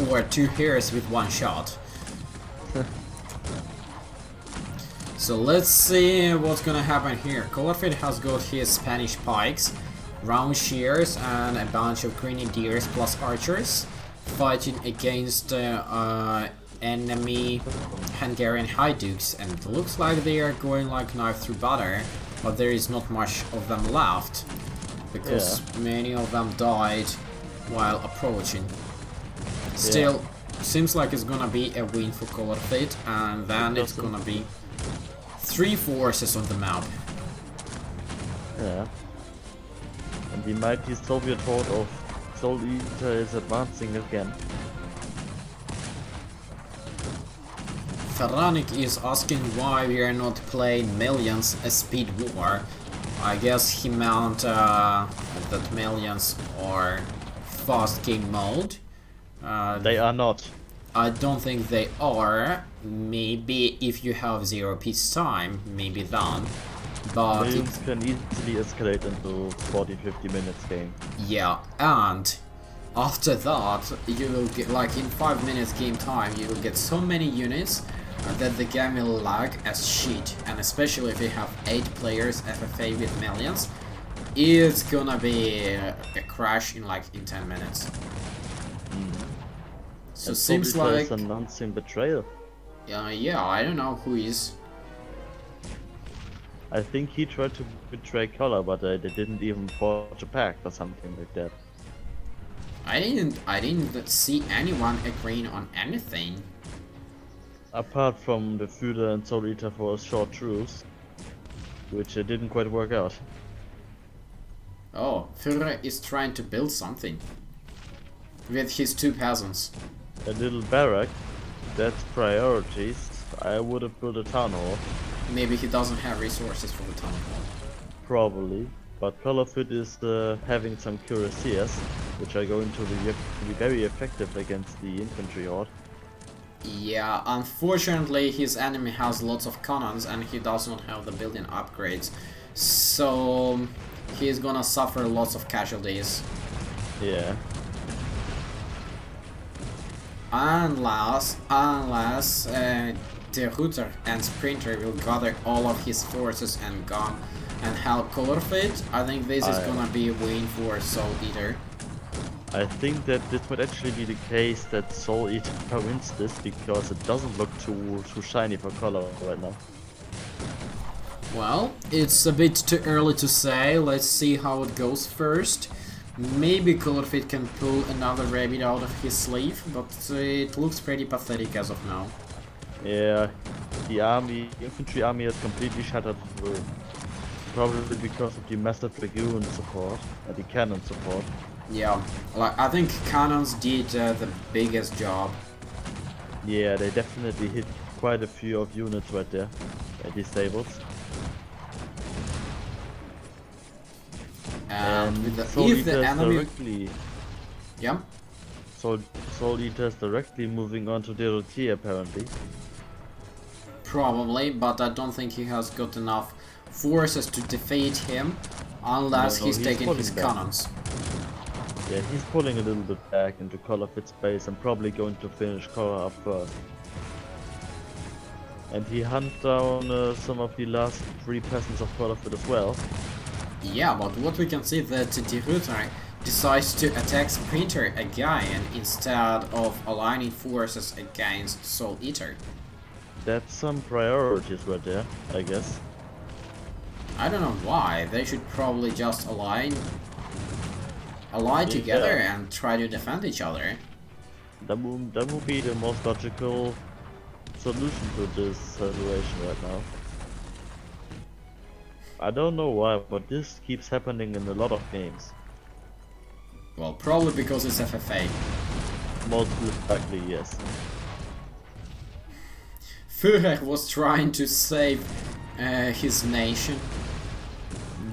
Or 2 hares with 1 shot. So let's see what's gonna happen here. Colorfit has got his Spanish pikes, round shears, and a bunch of grenadiers plus archers fighting against enemy Hungarian Hajdukes, and it looks like they are going like knife through butter, but there is not much of them left because many of them died while approaching. Still, seems like it's gonna be a win for Colorfit, and then it's gonna be 3 forces on the map. Yeah. And the mighty Soviet horde of Soul Eater is advancing again. Faranik is asking why we are not playing Millions a speed war. I guess he meant that Millions are fast game mode. They are not. I don't think they are. Maybe if you have 0 peace time, maybe then. But Millions can easily escalate into 40-50 minutes game. yeah, and after that you will get, like in 5 minutes game time, you will get so many units that the game will lag as shit. And especially if you have 8 players FFA with Millions, it's gonna be a crash in like in 10 minutes. So And seems Soul Eater like is announcing betrayal. yeah, I don't know who is. I think he tried to betray Color, but they didn't even forge a pact or something like that. I didn't see anyone agreeing on anything. Apart from the Führer and Soul Eater for a short truce, which didn't quite work out. Oh, Führer is trying to build something with his 2 peasants. A little barrack, that's priorities. I would have built a town hall, Maybe he doesn't have resources for the town hall. probably. But Colorfit is having some cuirassiers, which are going to be very effective against the infantry horde. Yeah, unfortunately his enemy has lots of cannons and he does not have the building upgrades. So he's gonna suffer lots of casualties. Yeah. Unless the router and sprinter will gather all of his forces and gun and help Colorfit, I think this is gonna be a win for Soul Eater. I think that this might actually be the case that Soul Eater wins this, because it doesn't look too shiny for Color right now. Well, it's a bit too early to say. Let's see how it goes first. Maybe Colorfit can pull another rabbit out of his sleeve, but it looks pretty pathetic as of now. Yeah, the infantry army is completely shattered through. Probably because of the massive dragoon support, and the cannon support. Yeah, like I think cannons did the biggest job. Yeah, they definitely hit quite a few of units right there, these stables. And with Soul if the Eater's enemy... directly, Yeah? Soul Eater's directly moving on to Detrom apparently. Probably, but I don't think he has got enough forces to defeat him unless No, he's taking pulling his back. cannons. Yeah, he's pulling a little bit back into Colorfit's base and probably going to finish Color up first. And he hunts down some of the last 3 peasants of Colorfit as well. Yeah, but what we can see that the router decides to attack Sprinter again instead of aligning forces against Soul Eater. That's some priorities right there, I guess. I don't know why. They should probably just ally together and try to defend each other. That would be the most logical solution to this situation right now. I don't know why, but this keeps happening in a lot of games. Well, probably because it's FFA. Most likely, yes. Führer was trying to save his nation.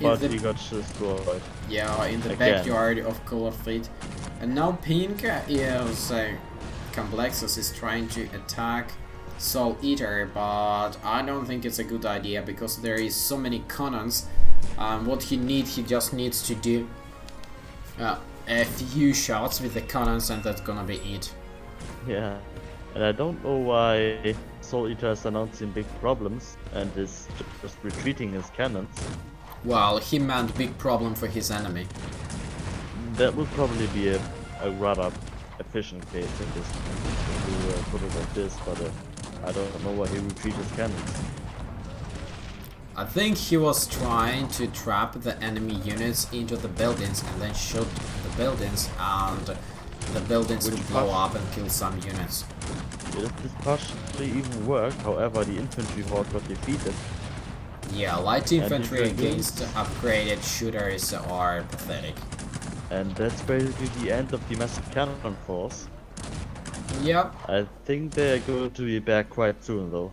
But he got destroyed. Yeah, in the Again. backyard of Color Fleet. And now Pink is... Complexus is trying to attack Soul Eater, but I don't think it's a good idea because there is so many cannons. What he just needs to do a few shots with the cannons and that's gonna be it. Yeah, and I don't know why Soul Eater is announcing big problems and is just retreating his cannons. Well, he meant big problem for his enemy. That would probably be a rather efficient case in this, to put it like this, but I don't know why he retreats his cannons. I think he was trying to trap the enemy units into the buildings and then shoot the buildings, and the buildings would blow up and kill some units. This partially even worked, however the infantry horde got defeated. Yeah, light infantry against upgraded shooters are pathetic. And that's basically the end of the massive cannon force. Yep. I think they're going to be back quite soon though.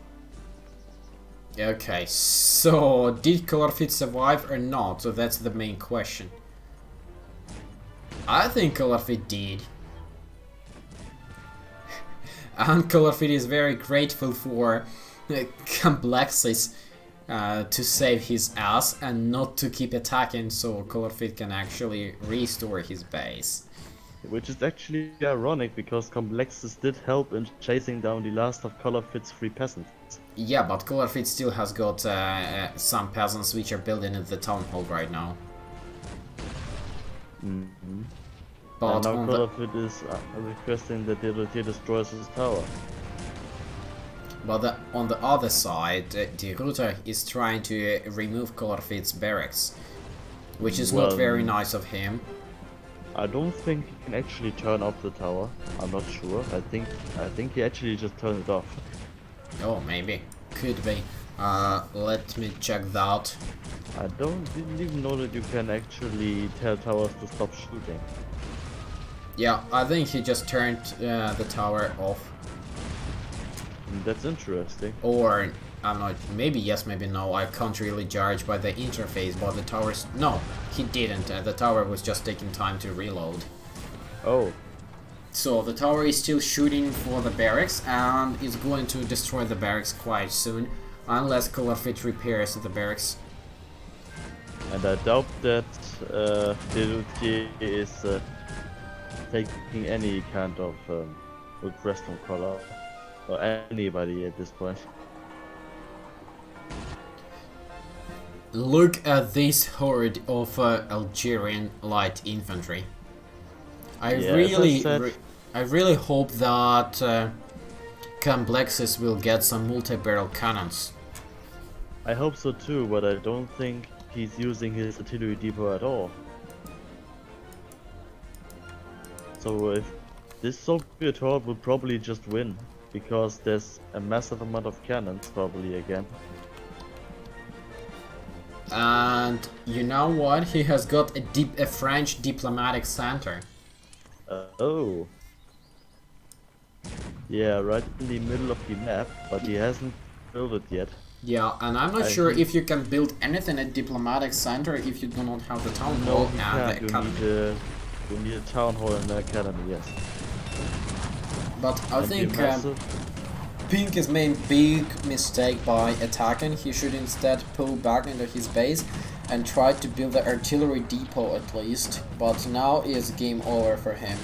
Okay, so did Colorfit survive or not? So that's the main question. I think Colorfit did. And Colorfit is very grateful for Complexes to save his ass and not to keep attacking, so Colorfit can actually restore his base. Which is actually ironic because Complexes did help in chasing down the last of Colorfit's free peasants. Yeah, but Colorfit still has got some peasants which are building at the town hall right now. Mm-hmm. But and now Colorfit is requesting that they destroys his tower. But on the other side, the Router is trying to remove Colorfit's barracks, which is not very nice of him. I don't think he can actually turn off the tower. I'm not sure. I think he actually just turned it off. Oh, maybe. Could be. Let me check that. I didn't even know that you can actually tell towers to stop shooting. Yeah, I think he just turned the tower off. That's interesting. Or, I'm not, maybe yes, maybe no, I can't really judge by the interface, but the towers, no, he didn't, the tower was just taking time to reload. Oh. So the tower is still shooting for the barracks and is going to destroy the barracks quite soon, unless Colorfit repairs the barracks. And I doubt that Delutier is taking any kind of request from Color. Or anybody at this point. Look at this horde of Algerian light infantry. I really hope that Complexes will get some multi-barrel cannons. I hope so too, but I don't think he's using his artillery depot at all. So if this Soviet horde will probably just win. Because there's a massive amount of cannons, probably again. And you know what? He has got a French diplomatic center. Oh. Yeah, right in the middle of the map, but he hasn't built it yet. Yeah, and I'm not sure if you can build anything at diplomatic center if you do not have the town hall and the academy. You need a town hall and the academy, yes. But I think Pink has made a big mistake by attacking. He should instead pull back into his base and try to build the artillery depot at least. But now is game over for him.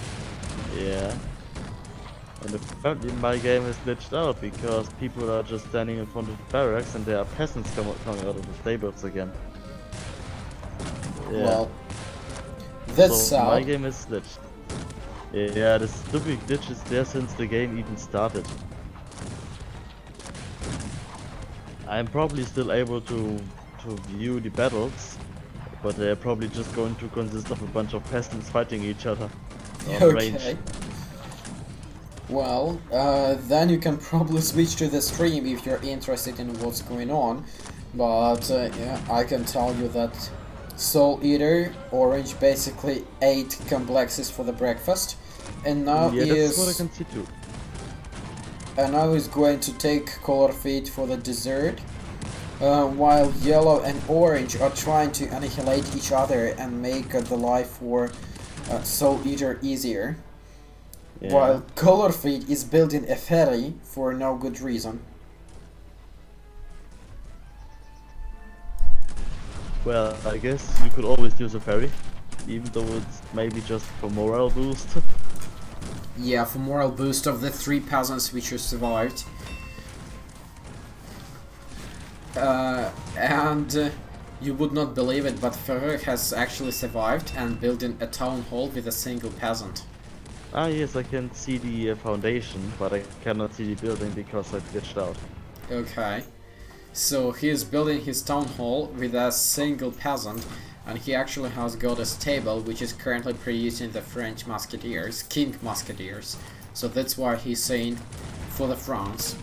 Yeah. And apparently my game is glitched out because people are just standing in front of the barracks and there are peasants coming out of the stables again. Yeah. Well, that's so my game is glitched. Yeah, the stupid glitch is there since the game even started. I'm probably still able to to view the battles, but they're probably just going to consist of a bunch of peasants fighting each other on range. Okay. Well, then you can probably switch to the stream if you're interested in what's going on. But yeah, I can tell you that Soul Eater Orange basically ate complexes for the breakfast, and now that's what I can see too. And now he's going to take Color Feed for the dessert, while Yellow and Orange are trying to annihilate each other and make the life for Soul Eater easier. Yeah. While Color Feed is building a ferry for no good reason. Well, I guess you could always use a ferry, even though it's maybe just for morale boost. Yeah, for morale boost of the 3 peasants which have survived. You would not believe it, but Ferrer has actually survived and building a town hall with a single peasant. Ah yes, I can see the foundation, but I cannot see the building because I glitched out. Okay. So he is building his town hall with a single peasant, and he actually has got a stable which is currently producing the French musketeers, King musketeers. So that's why he's saying for the France.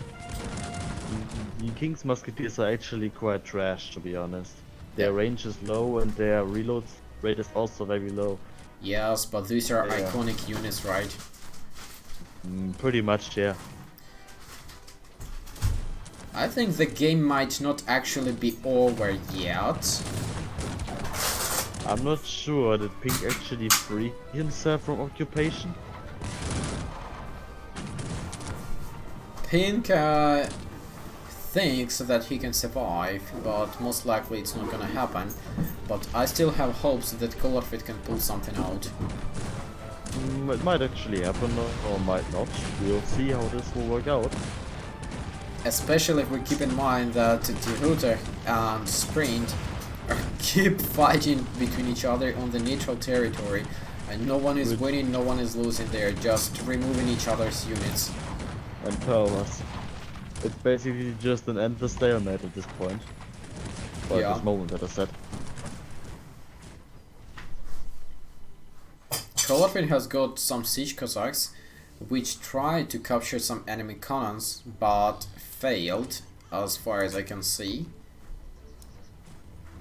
The King's musketeers are actually quite trash, to be honest. Their range is low and their reload rate is also very low. Yes, but these are iconic units, right? Pretty much, yeah. I think the game might not actually be over yet. I'm not sure. Did Pink actually free himself from occupation? Pink thinks that he can survive, but most likely it's not gonna happen. But I still have hopes that Colorfit can pull something out. It might actually happen or might not. We'll see how this will work out. Especially if we keep in mind that Deruta and Sprint keep fighting between each other on the neutral territory, and no one is winning, no one is losing. They're just removing each other's units. And powers. It's basically just an endless stalemate at this point. Or at this moment, that I said. Colorfin has got some siege Cossacks, which tried to capture some enemy cannons, but failed, as far as I can see.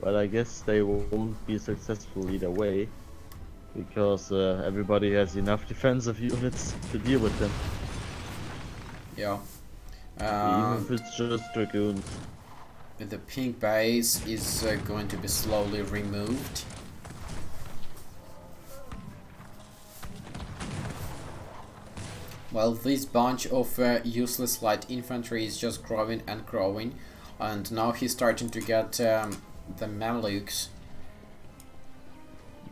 Well, I guess they won't be successful either way, because everybody has enough defensive units to deal with them. Yeah. Even if it's just dragoons. The pink base is going to be slowly removed. Well, this bunch of useless light infantry is just growing and growing, and now he's starting to get the Mamelukes.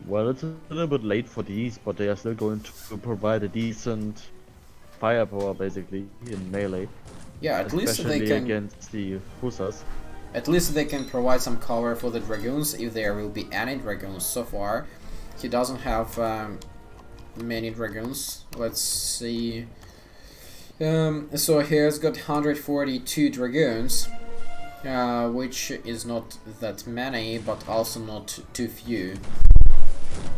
Well, it's a little bit late for these, but they are still going to provide a decent firepower, basically, in melee. Yeah, at least they can against the Hussars. At least they can provide some cover for the dragoons, if there will be any dragoons. So far, he doesn't have many dragoons. Let's see. So he has got 142 dragoons, which is not that many, but also not too few.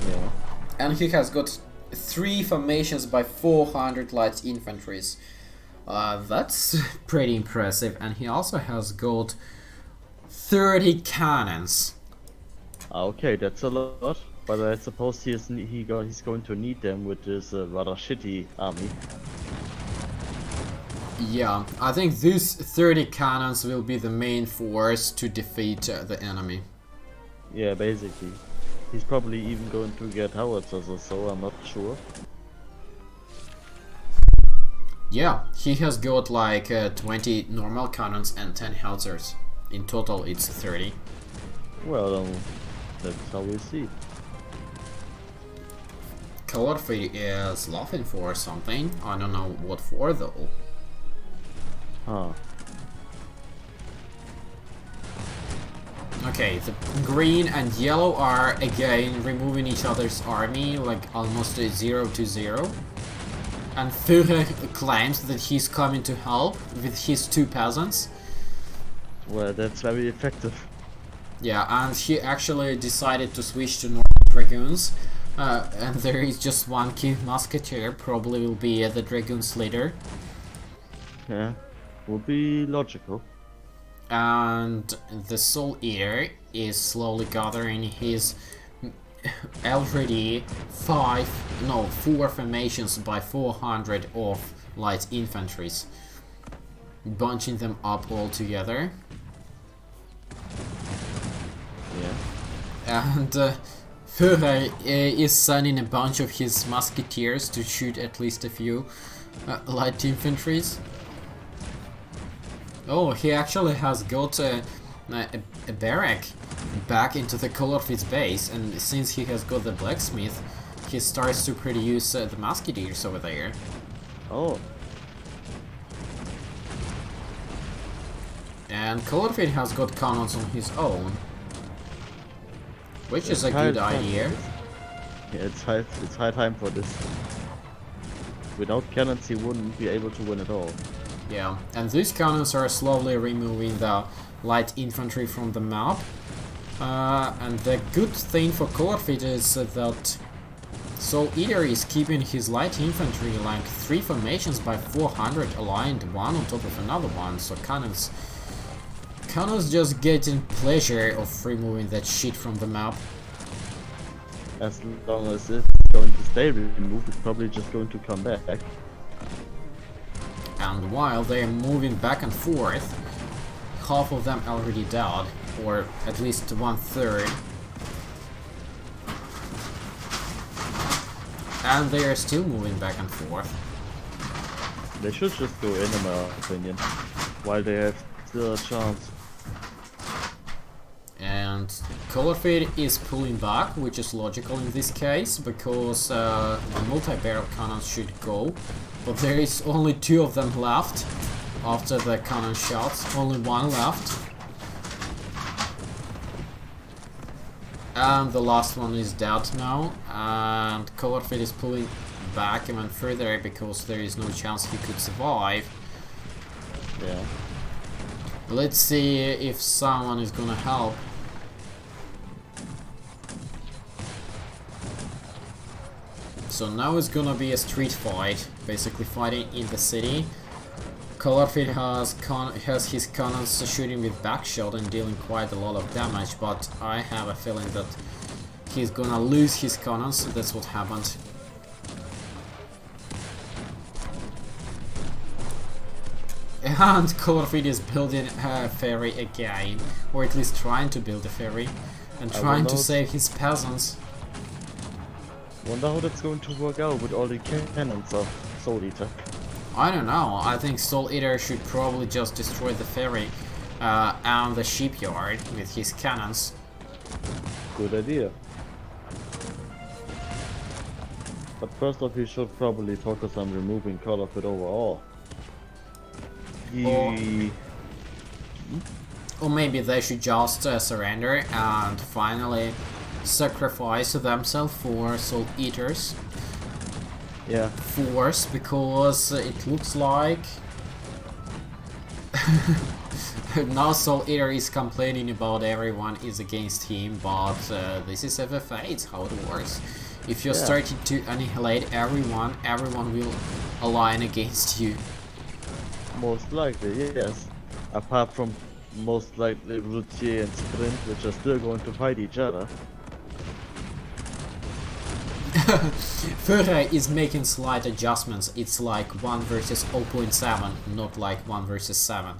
Yeah. And he has got 3 formations by 400 light infantries. That's pretty impressive, and he also has got 30 cannons. Okay, that's a lot, but I suppose he's going to need them with this rather shitty army. Yeah, I think these 30 cannons will be the main force to defeat the enemy. Yeah, basically. He's probably even going to get howitzers or so, I'm not sure. Yeah, he has got like 20 normal cannons and 10 howitzers. In total, it's 30. Well, that's how we see. Colorfit is laughing for something. I don't know what for though. Huh. Okay, the green and yellow are again removing each other's army, like almost a 0-0. And Führer claims that he's coming to help with his 2 peasants. Well, that's very effective. Yeah, and he actually decided to switch to Northern Dragoons. And there is just one King Musketeer, probably will be the Dragoons leader. Yeah, would be logical. And the Soul Eater is slowly gathering his already 4 formations by 400 of light infantries, bunching them up all together. Yeah. And Führer is sending a bunch of his musketeers to shoot at least a few light infantries. Oh, he actually has got a barrack back into the Colorfit's base, and since he has got the blacksmith, he starts to produce the musketeers over there. Oh. And Colorfit has got cannons on his own, which is a good idea. Yeah, it's high time for this. Without cannons, he wouldn't be able to win at all. Yeah, and these cannons are slowly removing the light infantry from the map. And the good thing for Colorfit is that Soul Eater is keeping his light infantry like 3 formations by 400 aligned, one on top of another one, so cannons just getting pleasure of removing that shit from the map. As long as it's going to stay removed, it's probably just going to come back. And while they are moving back and forth, half of them already died, or at least 1/3. And they are still moving back and forth. They should just go in my opinion, while they have still a chance. And Colorfit is pulling back, which is logical in this case, because the multi-barrel cannons should go. But there is only 2 of them left after the cannon shots, only 1 left. And the last one is dead now, and Colorfit is pulling back even further because there is no chance he could survive. Yeah. Let's see if someone is gonna help. So now it's gonna be a street fight, basically fighting in the city. Colorfit has his cannons shooting with backshot and dealing quite a lot of damage, but I have a feeling that he's gonna lose his cannons, so that's what happened. And Colorfit is building a ferry again, or at least trying to build a ferry, and trying to save his peasants. Wonder how that's going to work out with all the cannons of Soul Eater. I don't know, I think Soul Eater should probably just destroy the ferry and the shipyard with his cannons. Good idea. But first off, he should probably focus on removing Colorfit overall. Or maybe they should just surrender and finally sacrifice themselves for Soul Eater's force, because it looks like now Soul Eater is complaining about everyone is against him, but this is FFA, it's how it works. If you're starting to annihilate everyone will align against you. Most likely, yes. Apart from most likely Routier and Sprint, which are still going to fight each other. Führer is making slight adjustments. It's like 1 versus 0.7, not like 1 versus 7.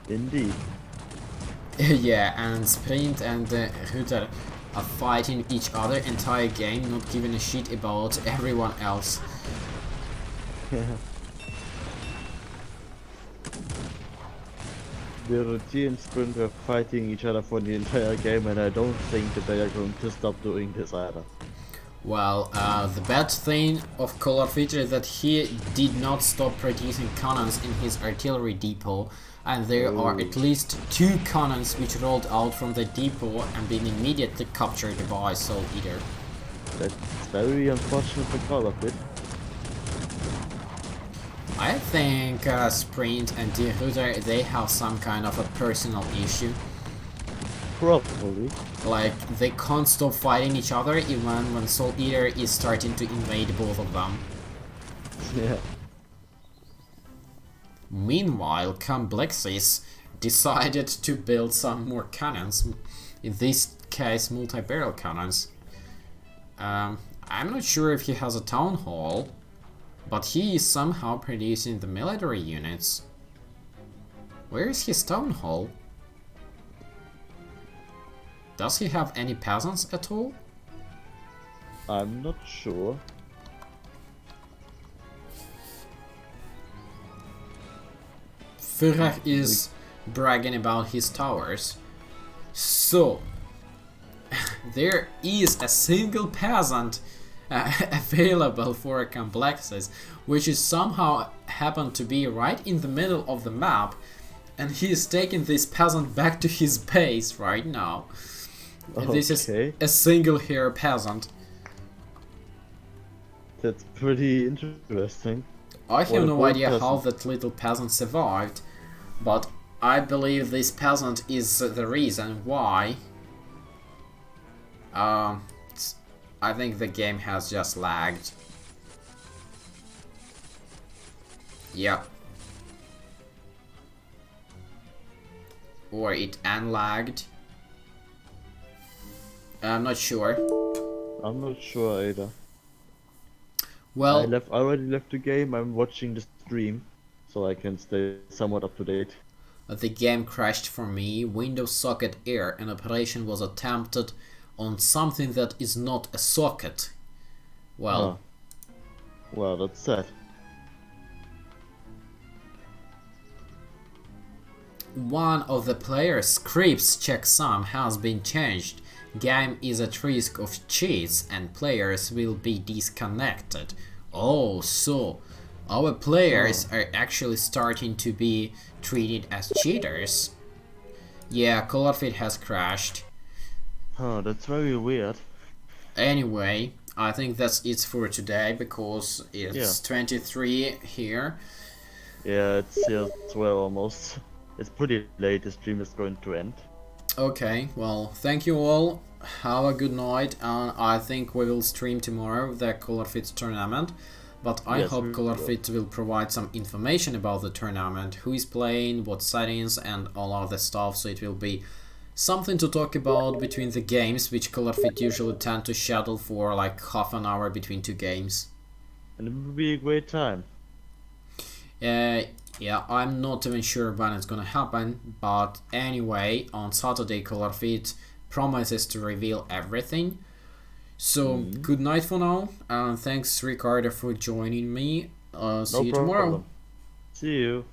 Indeed. Yeah, and Sprint and Ritter are fighting each other entire game, not giving a shit about everyone else. The Routier and Sprint were fighting each other for the entire game, and I don't think that they are going to stop doing this either. Well, the bad thing of Colorfit is that he did not stop producing cannons in his artillery depot, and there are at least 2 cannons which rolled out from the depot and been immediately captured by Soul Eater. That's very unfortunate for Colorfit. I think Sprint and Die Router, they have some kind of a personal issue. Probably. Like, they can't stop fighting each other even when Soul Eater is starting to invade both of them. Yeah. Meanwhile, Complexis decided to build some more cannons, in this case multi-barrel cannons. I'm not sure if he has a town hall, but he is somehow producing the military units. Where is his town hall? Does he have any peasants at all? I'm not sure. Führer is bragging about his towers. So, there is a single peasant available for Complexes, which is somehow happened to be right in the middle of the map, and he is taking this peasant back to his base right now. Okay. This is a single here peasant. That's pretty interesting. I have no bold idea how peasant. that little peasant survived, but I believe this peasant is the reason why. I think the game has just lagged. Yeah. Or it unlagged. I'm not sure. I'm not sure either. Well, I already left the game. I'm watching the stream, so I can stay somewhat up to date. the game crashed for me. Windows socket error. An operation was attempted on something that is not a socket. Well, Well, that's sad. one of the player's scripts checksum has been changed. Game is at risk of cheats and players will be disconnected. Oh, so our players are actually starting to be treated as cheaters. Yeah, Colorfit has crashed. Oh, that's very weird. Anyway, I think that's it for today because it's 23 here. Yeah, it's here as well almost. It's pretty late. The stream is going to end. Okay, well, thank you all. Have a good night, and I think we will stream tomorrow the Colorfit tournament. But I Yes, hope we Colorfit will provide some information about the tournament, who is playing, what settings, and all other stuff. So it will be something to talk about between the games, which Colorfit usually tend to schedule for like half an hour between two games. And it will be a great time. Yeah, I'm not even sure when it's gonna happen, but anyway, on Saturday Colorfit promises to reveal everything. So good night for now, and thanks Ricardo for joining me. See you tomorrow. See you.